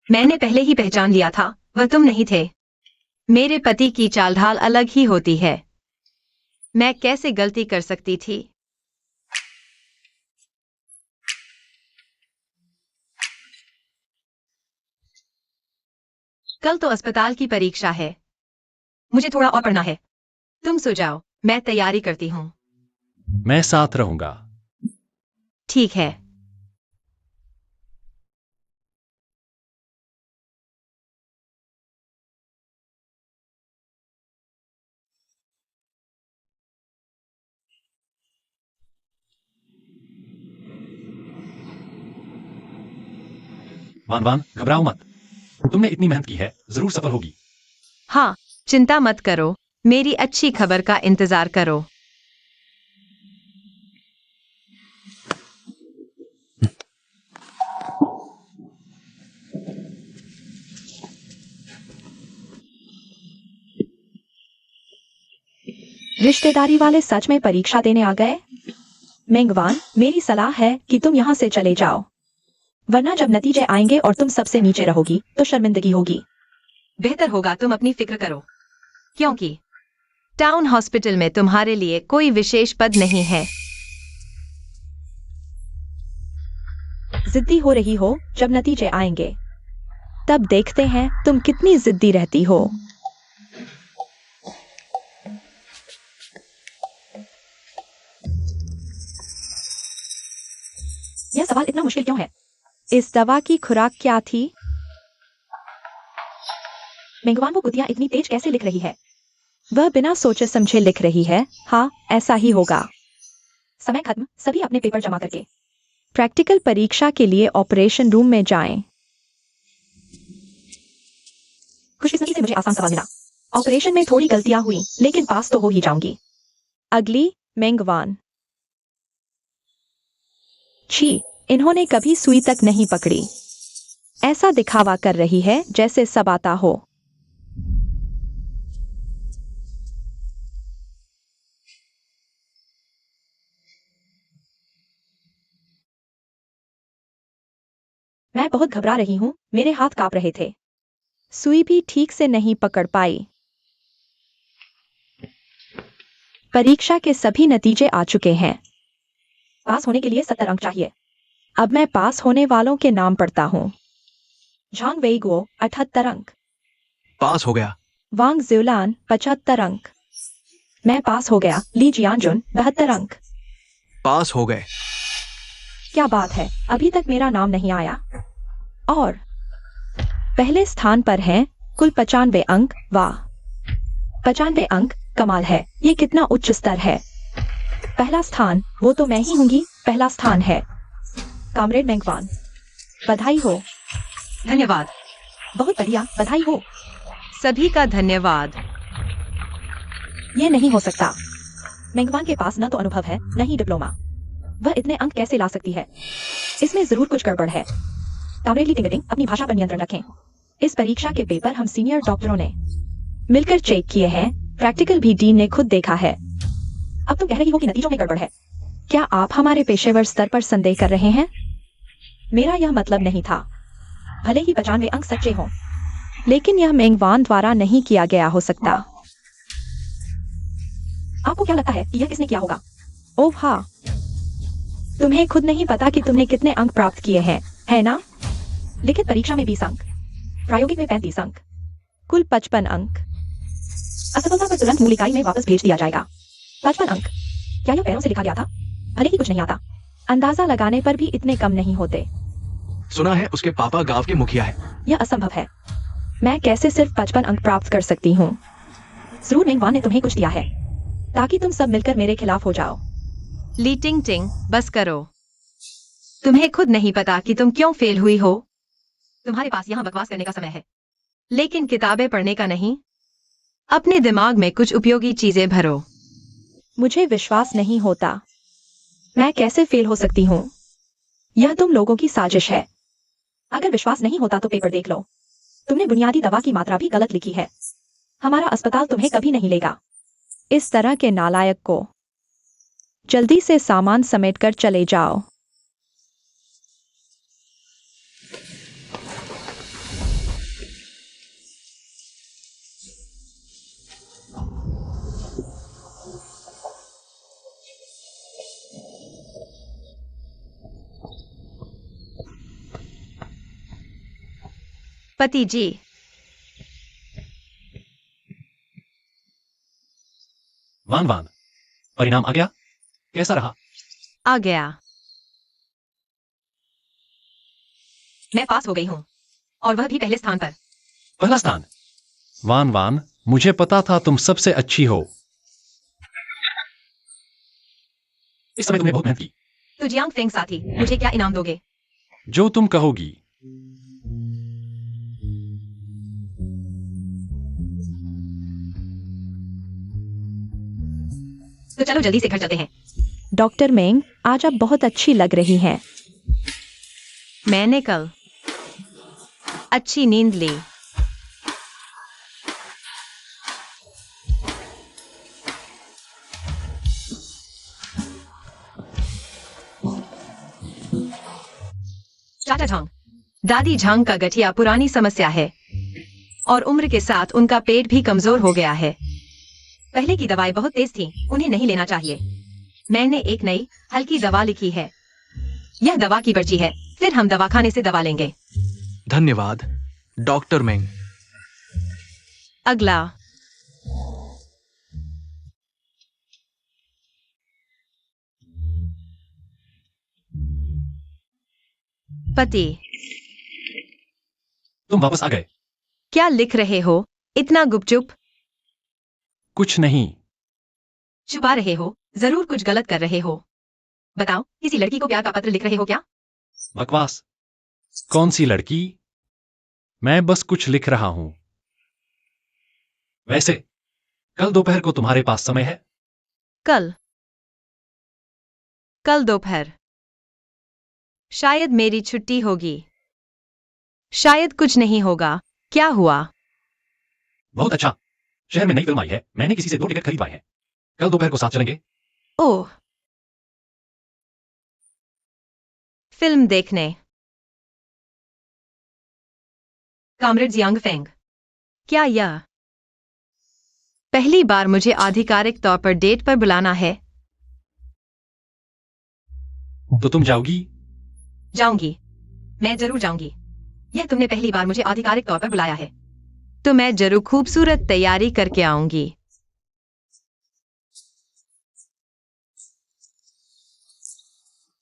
मैंने पहले ही पहचान लिया था, वह तुम नहीं थे। मेरे पति की चाल ढाल अलग ही होती है। मैं कैसे गलती कर सकती थी? कल तो अस्पताल की परीक्षा है। मुझे थोड़ा और पढ़ना है। तुम सो जाओ, मैं तैयारी करती हूँ। मैं साथ रहूंगा। ठीक है। वान वान, घबराओ मत। तुमने इतनी मेहनत की है, जरूर सफल होगी। हाँ, चिंता मत करो। मेरी अच्छी खबर का इंतजार करो। रिश्तेदारी वाले सच में परीक्षा देने आ गए? मेंगवान, मेरी सलाह है कि तुम यहाँ से चले जाओ, वरना जब नतीजे आएंगे और तुम सबसे नीचे रहोगी तो शर्मिंदगी होगी। बेहतर होगा तुम अपनी फिक्र करो, क्योंकि टाउन हॉस्पिटल में तुम्हारे लिए कोई विशेष पद नहीं है। जिद्दी हो रही हो जब नतीजे आएंगे, तब देखते हैं तुम कितनी जिद्दी रहती हो। यह सवाल इतना मुश्किल क्यों है? इस दवा की खुराक क्या थी? मेंगवान, वो कुतिया इतनी तेज कैसे लिख रही है? वह बिना सोचे समझे लिख रही है। हाँ, ऐसा ही होगा। समय खत्म, सभी अपने पेपर जमा करके प्रैक्टिकल परीक्षा के लिए ऑपरेशन रूम में जाएं। खुशकिस्मती से मुझे आसान सवाल मिला। ऑपरेशन में थोड़ी गलतियां हुई, लेकिन पास तो हो ही जाऊंगी। अगली, मेंगवान। छी, इन्होंने कभी सुई तक नहीं पकड़ी। ऐसा दिखावा कर रही है जैसे सब आता हो। मैं बहुत घबरा रही हूँ, मेरे हाथ कांप रहे थे। सुई भी ठीक से नहीं पकड़ पाई। परीक्षा के सभी नतीजे आ चुके हैं। पास होने के लिए 70 अंक चाहिए। अब मैं पास होने वालों के नाम पढ़ता हूँ। झांग वेइगुओ 78 अंक, पास हो गया। वांग ज्यूलान 75 अंक। मैं पास हो गया। ली जियानजुन 72 अंक। पास हो गए। क्या बात है, अभी तक मेरा नाम नहीं आया। और पहले स्थान पर हैं कुल 95 अंक। वाह, 95 अंक, कमाल है। ये कितना उच्च स्तर है। पहला स्थान वो तो मैं ही होंगी। पहला स्थान है। कामरेड मेंगवान, बधाई हो। धन्यवाद। बहुत बढ़िया, बधाई हो। सभी का धन्यवाद। ये नहीं हो सकता। मेंगवान के पास न तो अनुभव है, न ही डिप्लोमा। वह इतने अंक कैसे ला सकती है? इसमें जरूर कुछ गड़बड़ है। कामरेड टिंगटिंग, अपनी भाषा पर नियंत्रण रखें। इस परीक्षा के पेपर हम सीनियर डॉक्टरों ने मिलकर चेक किए हैं। प्रैक्टिकल भी डीन ने खुद देखा है। अब तुम कह रही हो कि नतीजों में गड़बड़ है। क्या आप हमारे पेशेवर स्तर पर संदेह कर रहे हैं? मेरा यह मतलब नहीं था। भले ही 95 अंक सच्चे हों, लेकिन यह मेंगवान द्वारा नहीं किया गया हो सकता। आपको क्या लगता है कि यह किसने किया होगा? ओह हाँ, तुम्हें खुद नहीं पता कि तुमने कितने अंक प्राप्त किए हैं, है ना? लिखित परीक्षा में 20 अंक, प्रायोगिक में 35 अंक, कुल 55 अंक। असफलता पर तुरंत मूल इकाई में वापस भेज दिया जाएगा। 55 अंक, क्या यह पैरों से लिखा गया था? भले ही कुछ नहीं आता। अंदाजा लगाने पर भी इतने कम नहीं होते। सुना है उसके पापा गांव के मुखिया है। यह असंभव है। मैं कैसे सिर्फ 55 अंक प्राप्त कर सकती हूँ? जरूर मेंगवान ने तुम्हें कुछ दिया है, ताकि तुम सब मिलकर मेरे खिलाफ हो जाओ। ली टिंग टिंग, बस करो। तुम्हें खुद नहीं पता कि तुम क्यों फेल हुई हो। तुम्हारे पास यहाँ बकवास करने का समय है। लेकिन किताबें पढ़ने का नहीं। अपने दिमाग में कुछ उपयोगी चीजें भरो। मुझे विश्वास नहीं होता। मैं कैसे फेल हो सकती हूँ? यह तुम लोगों की साजिश है। अगर विश्वास नहीं होता तो पेपर देख लो। तुमने बुनियादी दवा की मात्रा भी गलत लिखी है। हमारा अस्पताल तुम्हें कभी नहीं लेगा। इस तरह के नालायक को जल्दी से सामान समेटकर चले जाओ। पति जी, वान वान, परिणाम आ गया? कैसा रहा? आ गया। मैं पास हो गई हूँ और वह भी पहले स्थान पर। पहला स्थान। वान वान, मुझे पता था तुम सबसे अच्छी हो। इस समय तुमने बहुत मेहनत की। तो जियांग फेंग साथी, मुझे क्या इनाम दोगे? जो तुम कहोगी। तो चलो जल्दी से घर चलते हैं। डॉक्टर मेंग, आज आप बहुत अच्छी लग रही हैं। मैंने कल अच्छी नींद ली। चाचा झांग, दादी झांग का गठिया पुरानी समस्या है और उम्र के साथ उनका पेट भी कमजोर हो गया है। पहले की दवाएं बहुत तेज थी, उन्हें नहीं लेना चाहिए। मैंने एक नई हल्की दवा लिखी है। यह दवा की पर्ची है, फिर हम दवाखाने से दवा लेंगे। धन्यवाद डॉक्टर मेंग। अगला। पति, तुम वापस आ गए। क्या लिख रहे हो इतना गुपचुप? कुछ नहीं। छुपा रहे हो, जरूर कुछ गलत कर रहे हो। बताओ, किसी लड़की को प्यार का पत्र लिख रहे हो क्या? बकवास। कौन सी लड़की? मैं बस कुछ लिख रहा हूं। वैसे कल दोपहर को तुम्हारे पास समय है? कल दोपहर शायद मेरी छुट्टी होगी। शायद कुछ नहीं होगा। क्या हुआ? बहुत अच्छा। शहर में नई फिल्म आई है, मैंने किसी से 2 टिकट खरीदवाए हैं। कल दोपहर को साथ चलेंगे। ओह, फिल्म देखने। कामरेड जियांग फेंग, क्या यह पहली बार मुझे आधिकारिक तौर पर डेट पर बुलाना है? तो तुम जाओगी? जाऊंगी। मैं जरूर जाऊंगी। यह तुमने पहली बार मुझे आधिकारिक तौर पर बुलाया है। तो मैं जरूर खूबसूरत तैयारी करके आऊंगी।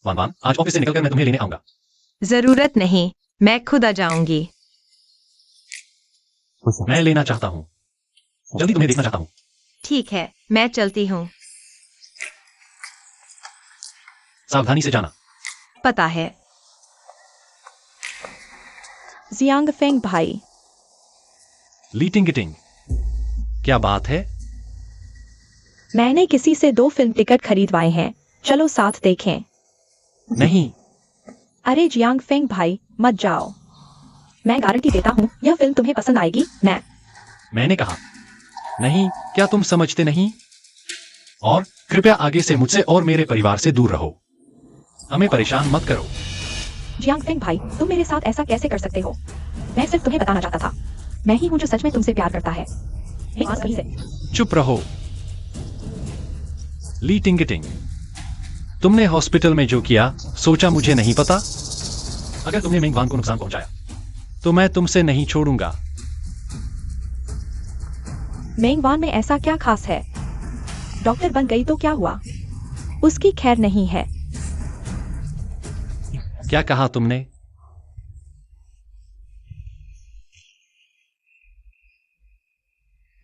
वान वान, आज ऑफिस से निकलकर मैं तुम्हें लेने आऊंगा। जरूरत नहीं, मैं खुद आ जाऊंगी। मैं लेना चाहता हूं। जल्दी तुम्हें देखना चाहता हूं। ठीक है, मैं चलती हूँ। सावधानी से जाना। पता है। जियांग फेंग भाई, लीटिंग गिटिंग, क्या बात है? मैंने किसी से 2 फिल्म टिकट खरीदवाए हैं, चलो साथ देखें। नहीं। अरे जियांग फेंग भाई, मत जाओ। मैं गारंटी देता हूँ यह फिल्म तुम्हें पसंद आएगी। मैंने कहा नहीं, क्या तुम समझते नहीं? और कृपया आगे से मुझसे और मेरे परिवार से दूर रहो। हमें परेशान मत करो। जियांग फेंग भाई, तुम मेरे साथ ऐसा कैसे कर सकते हो? मैं सिर्फ तुम्हें बताना चाहता था, मैं ही हूँ जो सच में तुमसे प्यार करता है। हे बस कहीं से। चुप रहो। लीटिंग गिटिंग, तुमने हॉस्पिटल में जो किया, सोचा मुझे नहीं पता? अगर तुमने मेंगवान को नुकसान पहुंचाया तो मैं तुमसे नहीं छोड़ूंगा। मेंगवान में ऐसा क्या खास है? डॉक्टर बन गई तो क्या हुआ? उसकी खैर नहीं है। क्या कहा तुमने?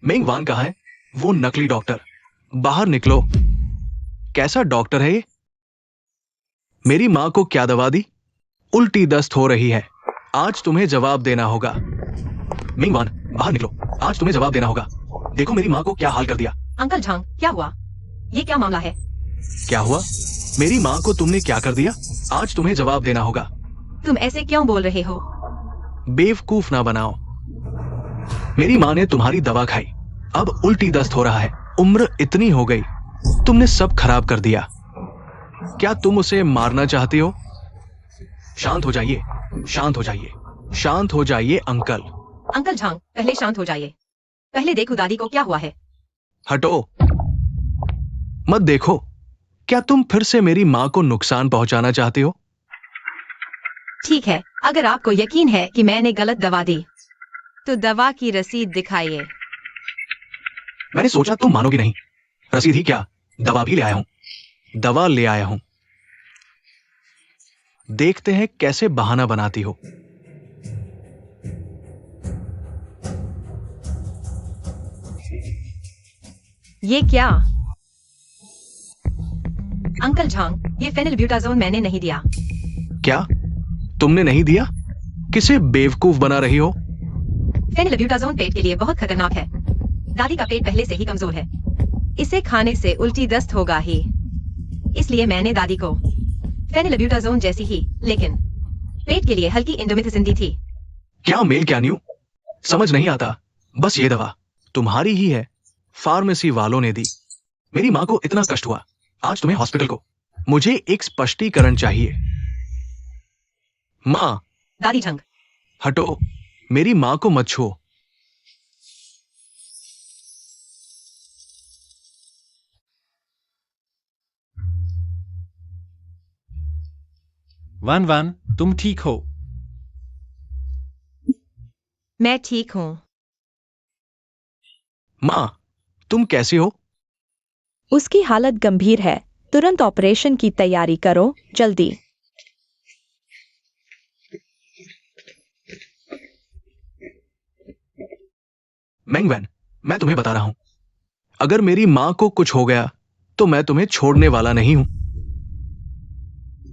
मेंग वान कहाँ है? वो नकली डॉक्टर। बाहर निकलो। कैसा डॉक्टर है ये? मेरी माँ को क्या दवा दी? उल्टी दस्त हो रही है। आज तुम्हें जवाब देना होगा। मेंग वान, बाहर निकलो। आज तुम्हें जवाब देना होगा। देखो मेरी माँ को क्या हाल कर दिया। अंकल झांग, क्या हुआ? ये क्या मामला है? क्या हुआ? मेरी माँ को तुमने क्या कर दिया? आज तुम्हें जवाब देना होगा। तुम ऐसे क्यों बोल रहे हो? बेवकूफ ना बनाओ। मेरी माँ ने तुम्हारी दवा खाई, अब उल्टी दस्त हो रहा है। उम्र इतनी हो गई, तुमने सब खराब कर दिया। क्या तुम उसे मारना चाहती हो? शांत हो जाइए, शांत हो जाइए, शांत हो जाइए अंकल। अंकल झांग, पहले शांत हो जाइए। पहले देखो दादी को क्या हुआ है। हटो, मत देखो। क्या तुम फिर से मेरी माँ को नुकसान पहुंचाना चाहते हो? ठीक है, अगर आपको यकीन है कि मैंने गलत दवा दी तो दवा की रसीद दिखाइए। मैंने सोचा तुम मानोगी नहीं, रसीद ही क्या, दवा भी ले आया हूं। दवा ले आया हूं। देखते हैं कैसे बहाना बनाती हो। ये क्या? अंकल झांग, ये फेनिलब्यूटाजोन मैंने नहीं दिया। क्या तुमने नहीं दिया? किसे बेवकूफ बना रही हो? फेनिलब्यूटाजोन पेट के लिए बहुत खतरनाक है। दादी का पेट पहले से ही कमजोर है, इसे खाने से उल्टी दस्त होगा ही। इसलिए मैंने दादी को फेनिलब्यूटाजोन जैसी ही, लेकिन पेट के लिए हल्की इंडोमिथसिन दी थी। क्या मेल क्या न्यू, समझ नहीं आता। बस ये दवा तुम्हारी ही है, फार्मेसी वालों ने दी। मेरी माँ को इतना कष्ट हुआ, आज तुम्हें हॉस्पिटल को। मुझे एक स्पष्टीकरण चाहिए। माँ, दादी झंग, हटो, मेरी माँ को मत छुओ। वन वन, तुम ठीक हो? मैं ठीक हूँ। माँ, तुम कैसे हो? उसकी हालत गंभीर है, तुरंत ऑपरेशन की तैयारी करो, जल्दी। मेंगवैन, मैं तुम्हें बता रहा हूं, अगर मेरी माँ को कुछ हो गया तो मैं तुम्हें छोड़ने वाला नहीं हूं।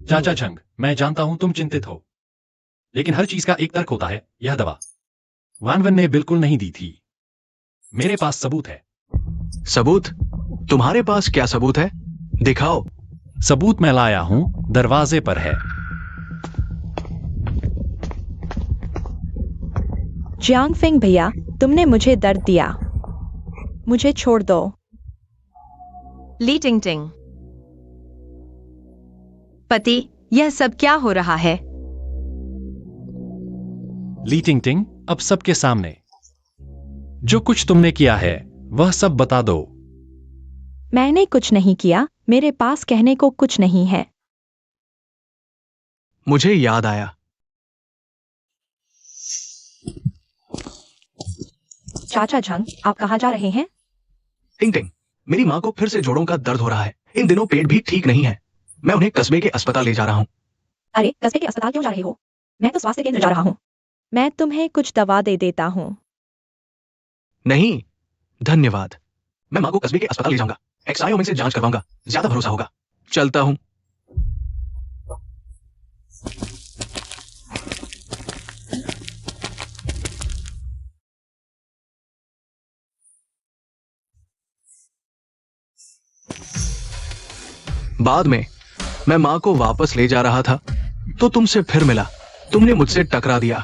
चाचा झंग, मैं जानता हूं तुम चिंतित हो, लेकिन हर चीज का एक तर्क होता है। यह दवा वानवन ने बिल्कुल नहीं दी थी। मेरे पास सबूत है। सबूत? तुम्हारे पास क्या सबूत है? दिखाओ। सबूत मैं लाया हूं, दरवाजे पर है। जियांगफेंग भैया, तुमने मुझे दर्द दिया, मुझे छोड़ दो। ली टिंग टिंग, पति, यह सब क्या हो रहा है? ली टिंग टिंग, अब सबके सामने जो कुछ तुमने किया है वह सब बता दो। मैंने कुछ नहीं किया, मेरे पास कहने को कुछ नहीं है। मुझे याद आया। चाचा झंग, आप कहाँ जा रहे हैं? टिंग टिंग, मेरी माँ को फिर से जोड़ों का दर्द हो रहा है। इन दिनों पेट भी ठीक नहीं है। मैं उन्हें कस्बे के अस्पताल ले जा रहा हूँ। अरे, कस्बे के अस्पताल क्यों जा रहे हो? मैं तो स्वास्थ्य केंद्र जा रहा हूँ। मैं तुम्हें कुछ दवा दे देता हूँ। नहीं, धन्यवाद। मैं माँ को कस्बे के अस्पताल ले जाऊंगा। एक्सआईओ से जांच करवाऊंगा, ज्यादा भरोसा होगा। चलता हूँ। बाद में मैं माँ को वापस ले जा रहा था तो तुमसे फिर मिला। तुमने मुझसे टकरा दिया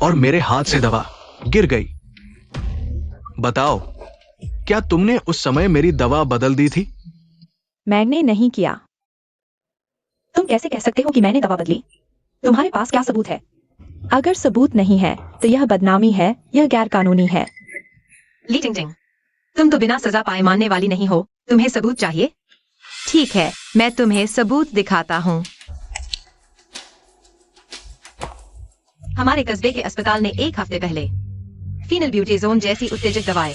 और मेरे हाथ से दवा गिर गई। बताओ, क्या तुमने उस समय मेरी दवा बदल दी थी? मैंने नहीं किया। तुम कैसे कह सकते हो कि मैंने दवा बदली? तुम्हारे पास क्या सबूत है? अगर सबूत नहीं है तो यह बदनामी है, यह गैर कानूनी है। ली टिंग टिंग, तुम तो बिना सजा पाए मानने वाली नहीं हो। तुम्हें सबूत चाहिए? ठीक है, मैं तुम्हें सबूत दिखाता हूँ। हमारे कस्बे के अस्पताल ने 1 हफ्ते पहले फेनिलब्यूटाजोन जैसी उत्तेजक दवाएं,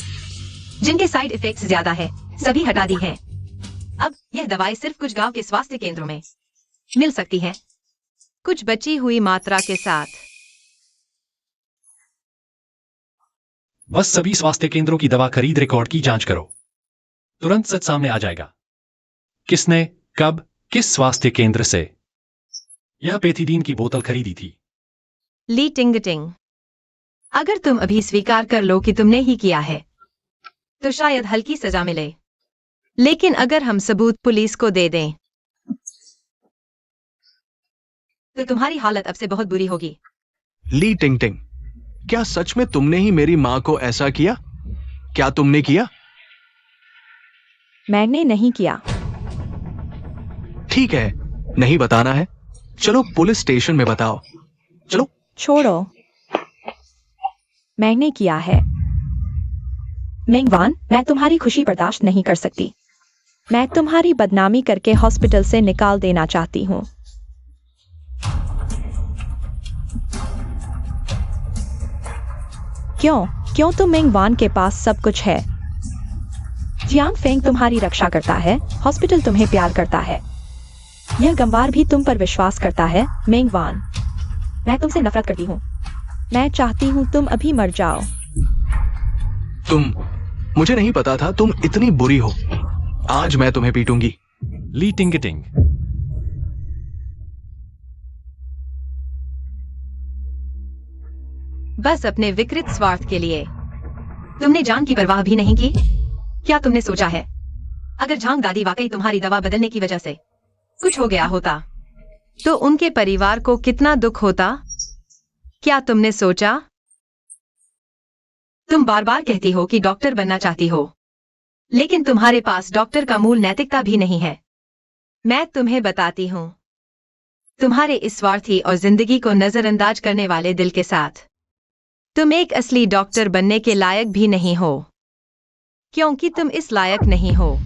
जिनके साइड इफेक्ट्स ज्यादा है, सभी हटा दी हैं। अब यह दवाएं सिर्फ कुछ गांव के स्वास्थ्य केंद्रों में मिल सकती हैं, कुछ बची हुई मात्रा के साथ। बस सभी स्वास्थ्य केंद्रों की दवा खरीद रिकॉर्ड की जांच करो, तुरंत सच सामने आ जाएगा। किसने, कब, किस स्वास्थ्य केंद्र से यह पेथिडीन की बोतल खरीदी थी? ली टिंग टिंग, अगर तुम अभी स्वीकार कर लो कि तुमने ही किया है तो शायद हल्की सजा मिले। लेकिन अगर हम सबूत पुलिस को दे दें तो तुम्हारी हालत अब से बहुत बुरी होगी। ली टिंग टिंग, क्या सच में तुमने ही मेरी माँ को ऐसा किया? क्या तुमने किया? मैंने नहीं किया। ठीक है, नहीं बताना है। चलो पुलिस स्टेशन में बताओ। चलो। छोड़ो, मैंने किया है। मेंगवान, मैं तुम्हारी खुशी बर्दाश्त नहीं कर सकती। मैं तुम्हारी बदनामी करके हॉस्पिटल से निकाल देना चाहती हूँ। क्यों? क्यों तो मेंगवान के पास सब कुछ है। जियांग फेंग तुम्हारी रक्षा करता है, हॉस्पिटल तुम्हें प्यार करता है, यह गंवार भी तुम पर विश्वास करता है, मेंगवान। मैं तुमसे नफरत करती हूँ। मैं चाहती हूँ तुम अभी मर जाओ। मुझे नहीं पता था तुम इतनी बुरी हो। आज मैं तुम्हें पीटूंगी। ली टिंग। बस अपने विकृत स्वार्थ के लिए तुमने जान की परवाह भी नहीं की। क्या तुमने सोचा है अगर झांग दादी वाकई तुम्हारी दवा बदलने की वजह से कुछ हो गया होता तो उनके परिवार को कितना दुख होता? क्या तुमने सोचा? तुम बार बार कहती हो कि डॉक्टर बनना चाहती हो, लेकिन तुम्हारे पास डॉक्टर का मूल नैतिकता भी नहीं है। मैं तुम्हें बताती हूँ, तुम्हारे इस स्वार्थी और जिंदगी को नजरअंदाज करने वाले दिल के साथ तुम एक असली डॉक्टर बनने के लायक भी नहीं हो, क्योंकि तुम इस लायक नहीं हो।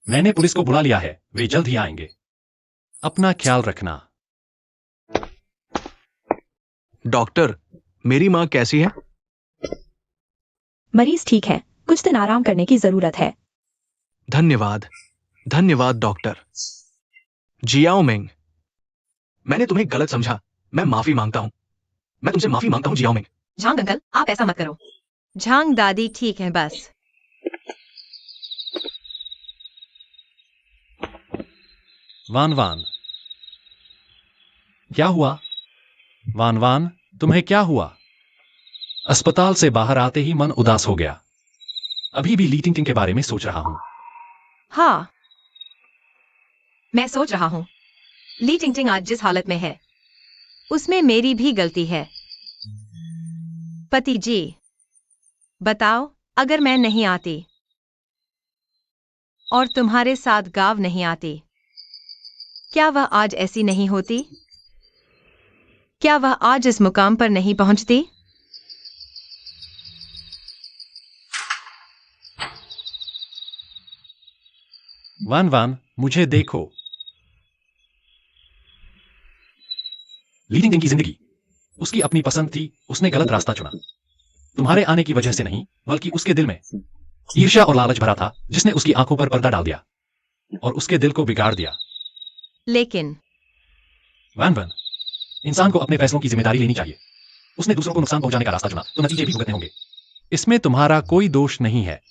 मैंने पुलिस को बुला लिया है, वे जल्द ही आएंगे। अपना ख्याल रखना। डॉक्टर, मेरी माँ कैसी है? मरीज ठीक है, कुछ दिन आराम करने की जरूरत है। धन्यवाद डॉक्टर। जियाओ मेंग, मैंने तुम्हें गलत समझा। मैं माफी मांगता हूँ। मैं तुमसे माफी मांगता हूँ जियाओ मेंग। झांग अंकल, आप ऐसा मत करो। झांग दादी ठीक है बस। वान, क्या हुआ? वान, तुम्हें क्या हुआ? अस्पताल से बाहर आते ही मन उदास हो गया। अभी भी ली टिंग के बारे में सोच रहा हूं। हाँ, मैं सोच रहा हूँ ली टिंग आज जिस हालत में है उसमें मेरी भी गलती है। पति जी, बताओ, अगर मैं नहीं आती और तुम्हारे साथ गांव नहीं आती, क्या वह आज ऐसी नहीं होती? क्या वह आज इस मुकाम पर नहीं पहुंचती? वान, मुझे देखो। ली टिंग की जिंदगी उसकी अपनी पसंद थी, उसने गलत रास्ता चुना। तुम्हारे आने की वजह से नहीं, बल्कि उसके दिल में ईर्ष्या और लालच भरा था, जिसने उसकी आंखों पर पर्दा डाल दिया और उसके दिल को बिगाड़ दिया। लेकिन वान, इंसान को अपने फैसलों की जिम्मेदारी लेनी चाहिए। उसने दूसरों को नुकसान पहुंचाने का रास्ता चुना, तो नतीजे भी भुगतने होंगे। इसमें तुम्हारा कोई दोष नहीं है।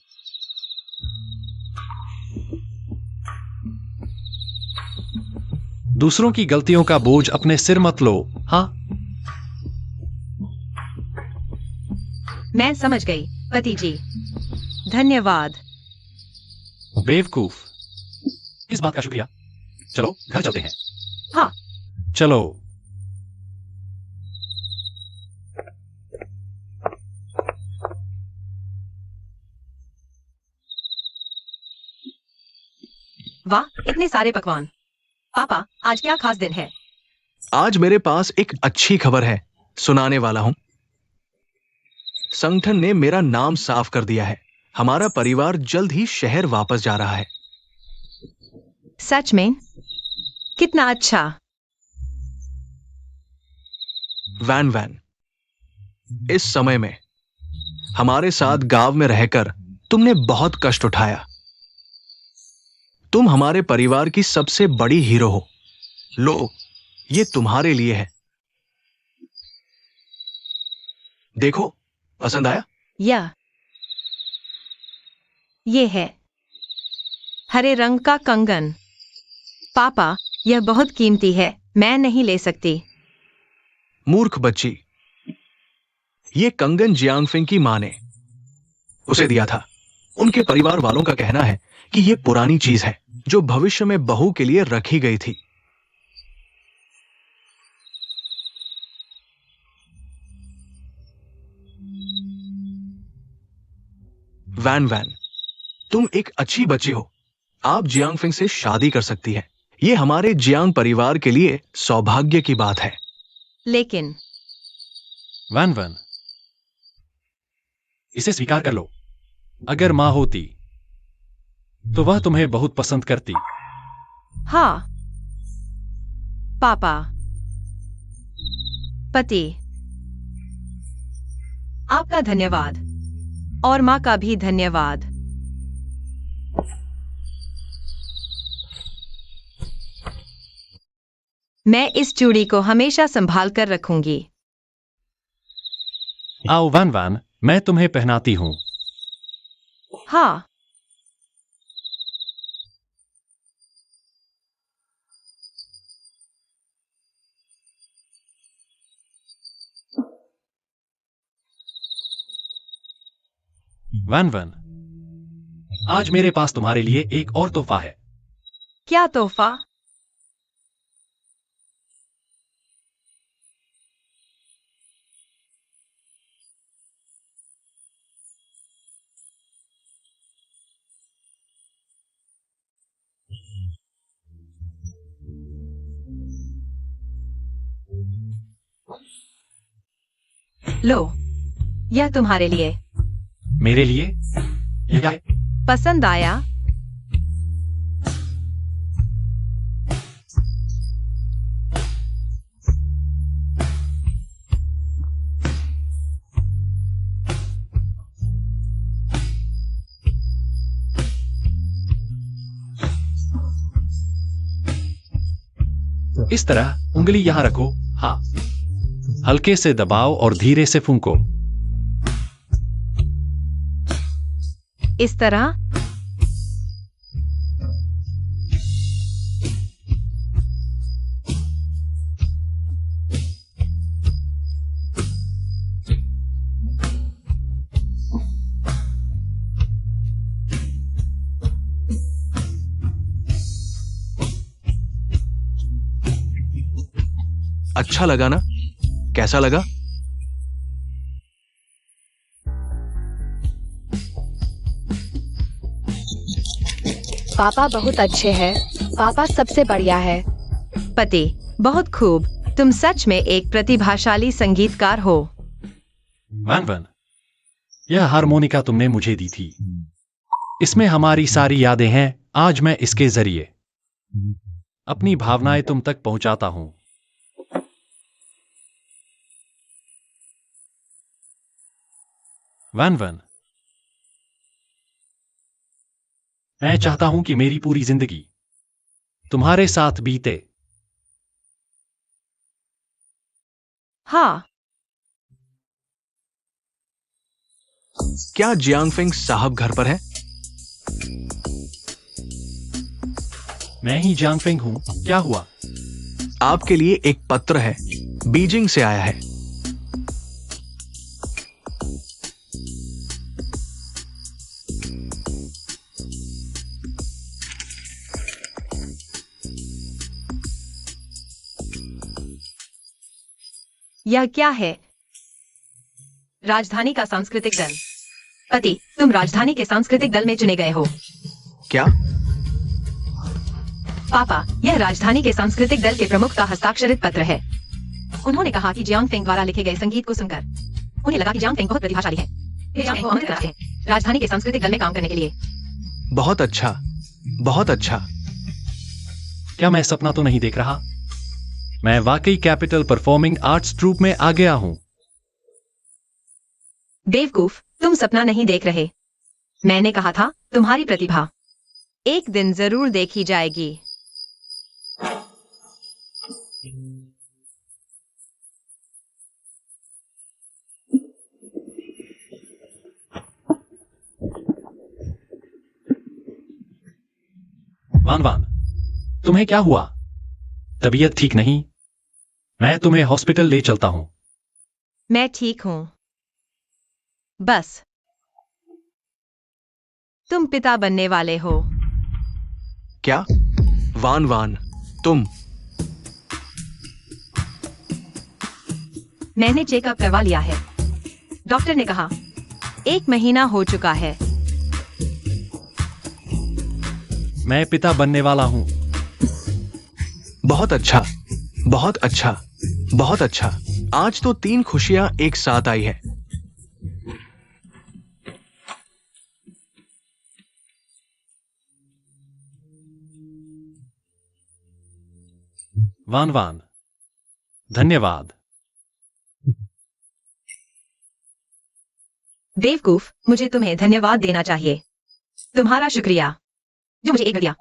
दूसरों की गलतियों का बोझ अपने सिर मत लो। हाँ, मैं समझ गई, पति जी। धन्यवाद। बेवकूफ। इस बात का शुक्रिया। चलो घर चलते हैं। हाँ। चलो। वाह, इतने सारे पकवान। पापा, आज क्या खास दिन है? आज मेरे पास एक अच्छी खबर है, सुनाने वाला हूं। संगठन ने मेरा नाम साफ कर दिया है। हमारा परिवार जल्द ही शहर वापस जा रहा है। सच में? कितना अच्छा। वैन, इस समय में हमारे साथ गांव में रहकर तुमने बहुत कष्ट उठाया। तुम हमारे परिवार की सबसे बड़ी हीरो हो। लो, ये तुम्हारे लिए है। देखो, पसंद आया? ये है हरे रंग का कंगन। पापा, यह बहुत कीमती है, मैं नहीं ले सकती। मूर्ख बच्ची, ये कंगन जियांगफिंग की मां ने उसे दिया था। उनके परिवार वालों का कहना है कि यह पुरानी चीज है जो भविष्य में बहू के लिए रखी गई थी। वैन, तुम एक अच्छी बच्ची हो। आप जियांगफिंग से शादी कर सकती हैं। यह हमारे जियांग परिवार के लिए सौभाग्य की बात है। लेकिन वैन, इसे स्वीकार कर लो। अगर मां होती तो वह तुम्हें बहुत पसंद करती। हाँ पापा, पति, आपका धन्यवाद और माँ का भी धन्यवाद। मैं इस चूड़ी को हमेशा संभाल कर रखूंगी। आओ वान वान, मैं तुम्हें पहनाती हूँ। हाँ वान वान, आज मेरे पास तुम्हारे लिए एक और तोहफा है। क्या तोहफा? लो, यह तुम्हारे लिए। मेरे लिए? यह क्या है? पसंद आया? इस तरह उंगली यहां रखो। हाँ, हल्के से दबाओ और धीरे से फूंको। इस तरह? अच्छा लगा ना? कैसा लगा? पापा बहुत अच्छे हैं। पापा सबसे बढ़िया है। पति, बहुत खूब। तुम सच में एक प्रतिभाशाली संगीतकार हो। वान वान, यह हारमोनिका तुमने मुझे दी थी। इसमें हमारी सारी यादें हैं। आज मैं इसके जरिए अपनी भावनाएं तुम तक पहुंचाता हूं। वान वान, मैं चाहता हूं कि मेरी पूरी जिंदगी तुम्हारे साथ बीते। हाँ, क्या जियांगफेंग साहब घर पर हैं? मैं ही जियांगफेंग हूं। क्या हुआ? आपके लिए एक पत्र है, बीजिंग से आया है। यह क्या है? राजधानी का सांस्कृतिक दल। पति, तुम राजधानी के सांस्कृतिक दल में चुने गए हो। क्या? पापा, यह राजधानी के सांस्कृतिक दल के प्रमुख का हस्ताक्षरित पत्र है। उन्होंने कहा कि जियांगफेंग द्वारा लिखे गए संगीत को सुनकर उन्हें लगा कि जियांगफेंग बहुत प्रतिभाशाली है। वे जियांग को आमंत्रित करते हैं राजधानी के सांस्कृतिक दल में काम करने के लिए। बहुत अच्छा, बहुत अच्छा। क्या मैं सपना तो नहीं देख रहा? मैं वाकई कैपिटल परफॉर्मिंग आर्ट्स ट्रूप में आ गया हूं। बेवकूफ, तुम सपना नहीं देख रहे। मैंने कहा था तुम्हारी प्रतिभा एक दिन जरूर देखी जाएगी। वान वान, तुम्हें क्या हुआ? तबीयत ठीक नहीं? मैं तुम्हें हॉस्पिटल ले चलता हूं। मैं ठीक हूं। बस तुम पिता बनने वाले हो। क्या? वान वान, तुम? मैंने चेकअप करवा लिया है। डॉक्टर ने कहा 1 महीना हो चुका है। मैं पिता बनने वाला हूं। बहुत अच्छा, बहुत अच्छा, बहुत अच्छा। आज तो 3 खुशियां एक साथ आई है। वान वान, धन्यवाद। बेवकूफ, मुझे तुम्हें धन्यवाद देना चाहिए। तुम्हारा शुक्रिया जो मुझे एक दिया।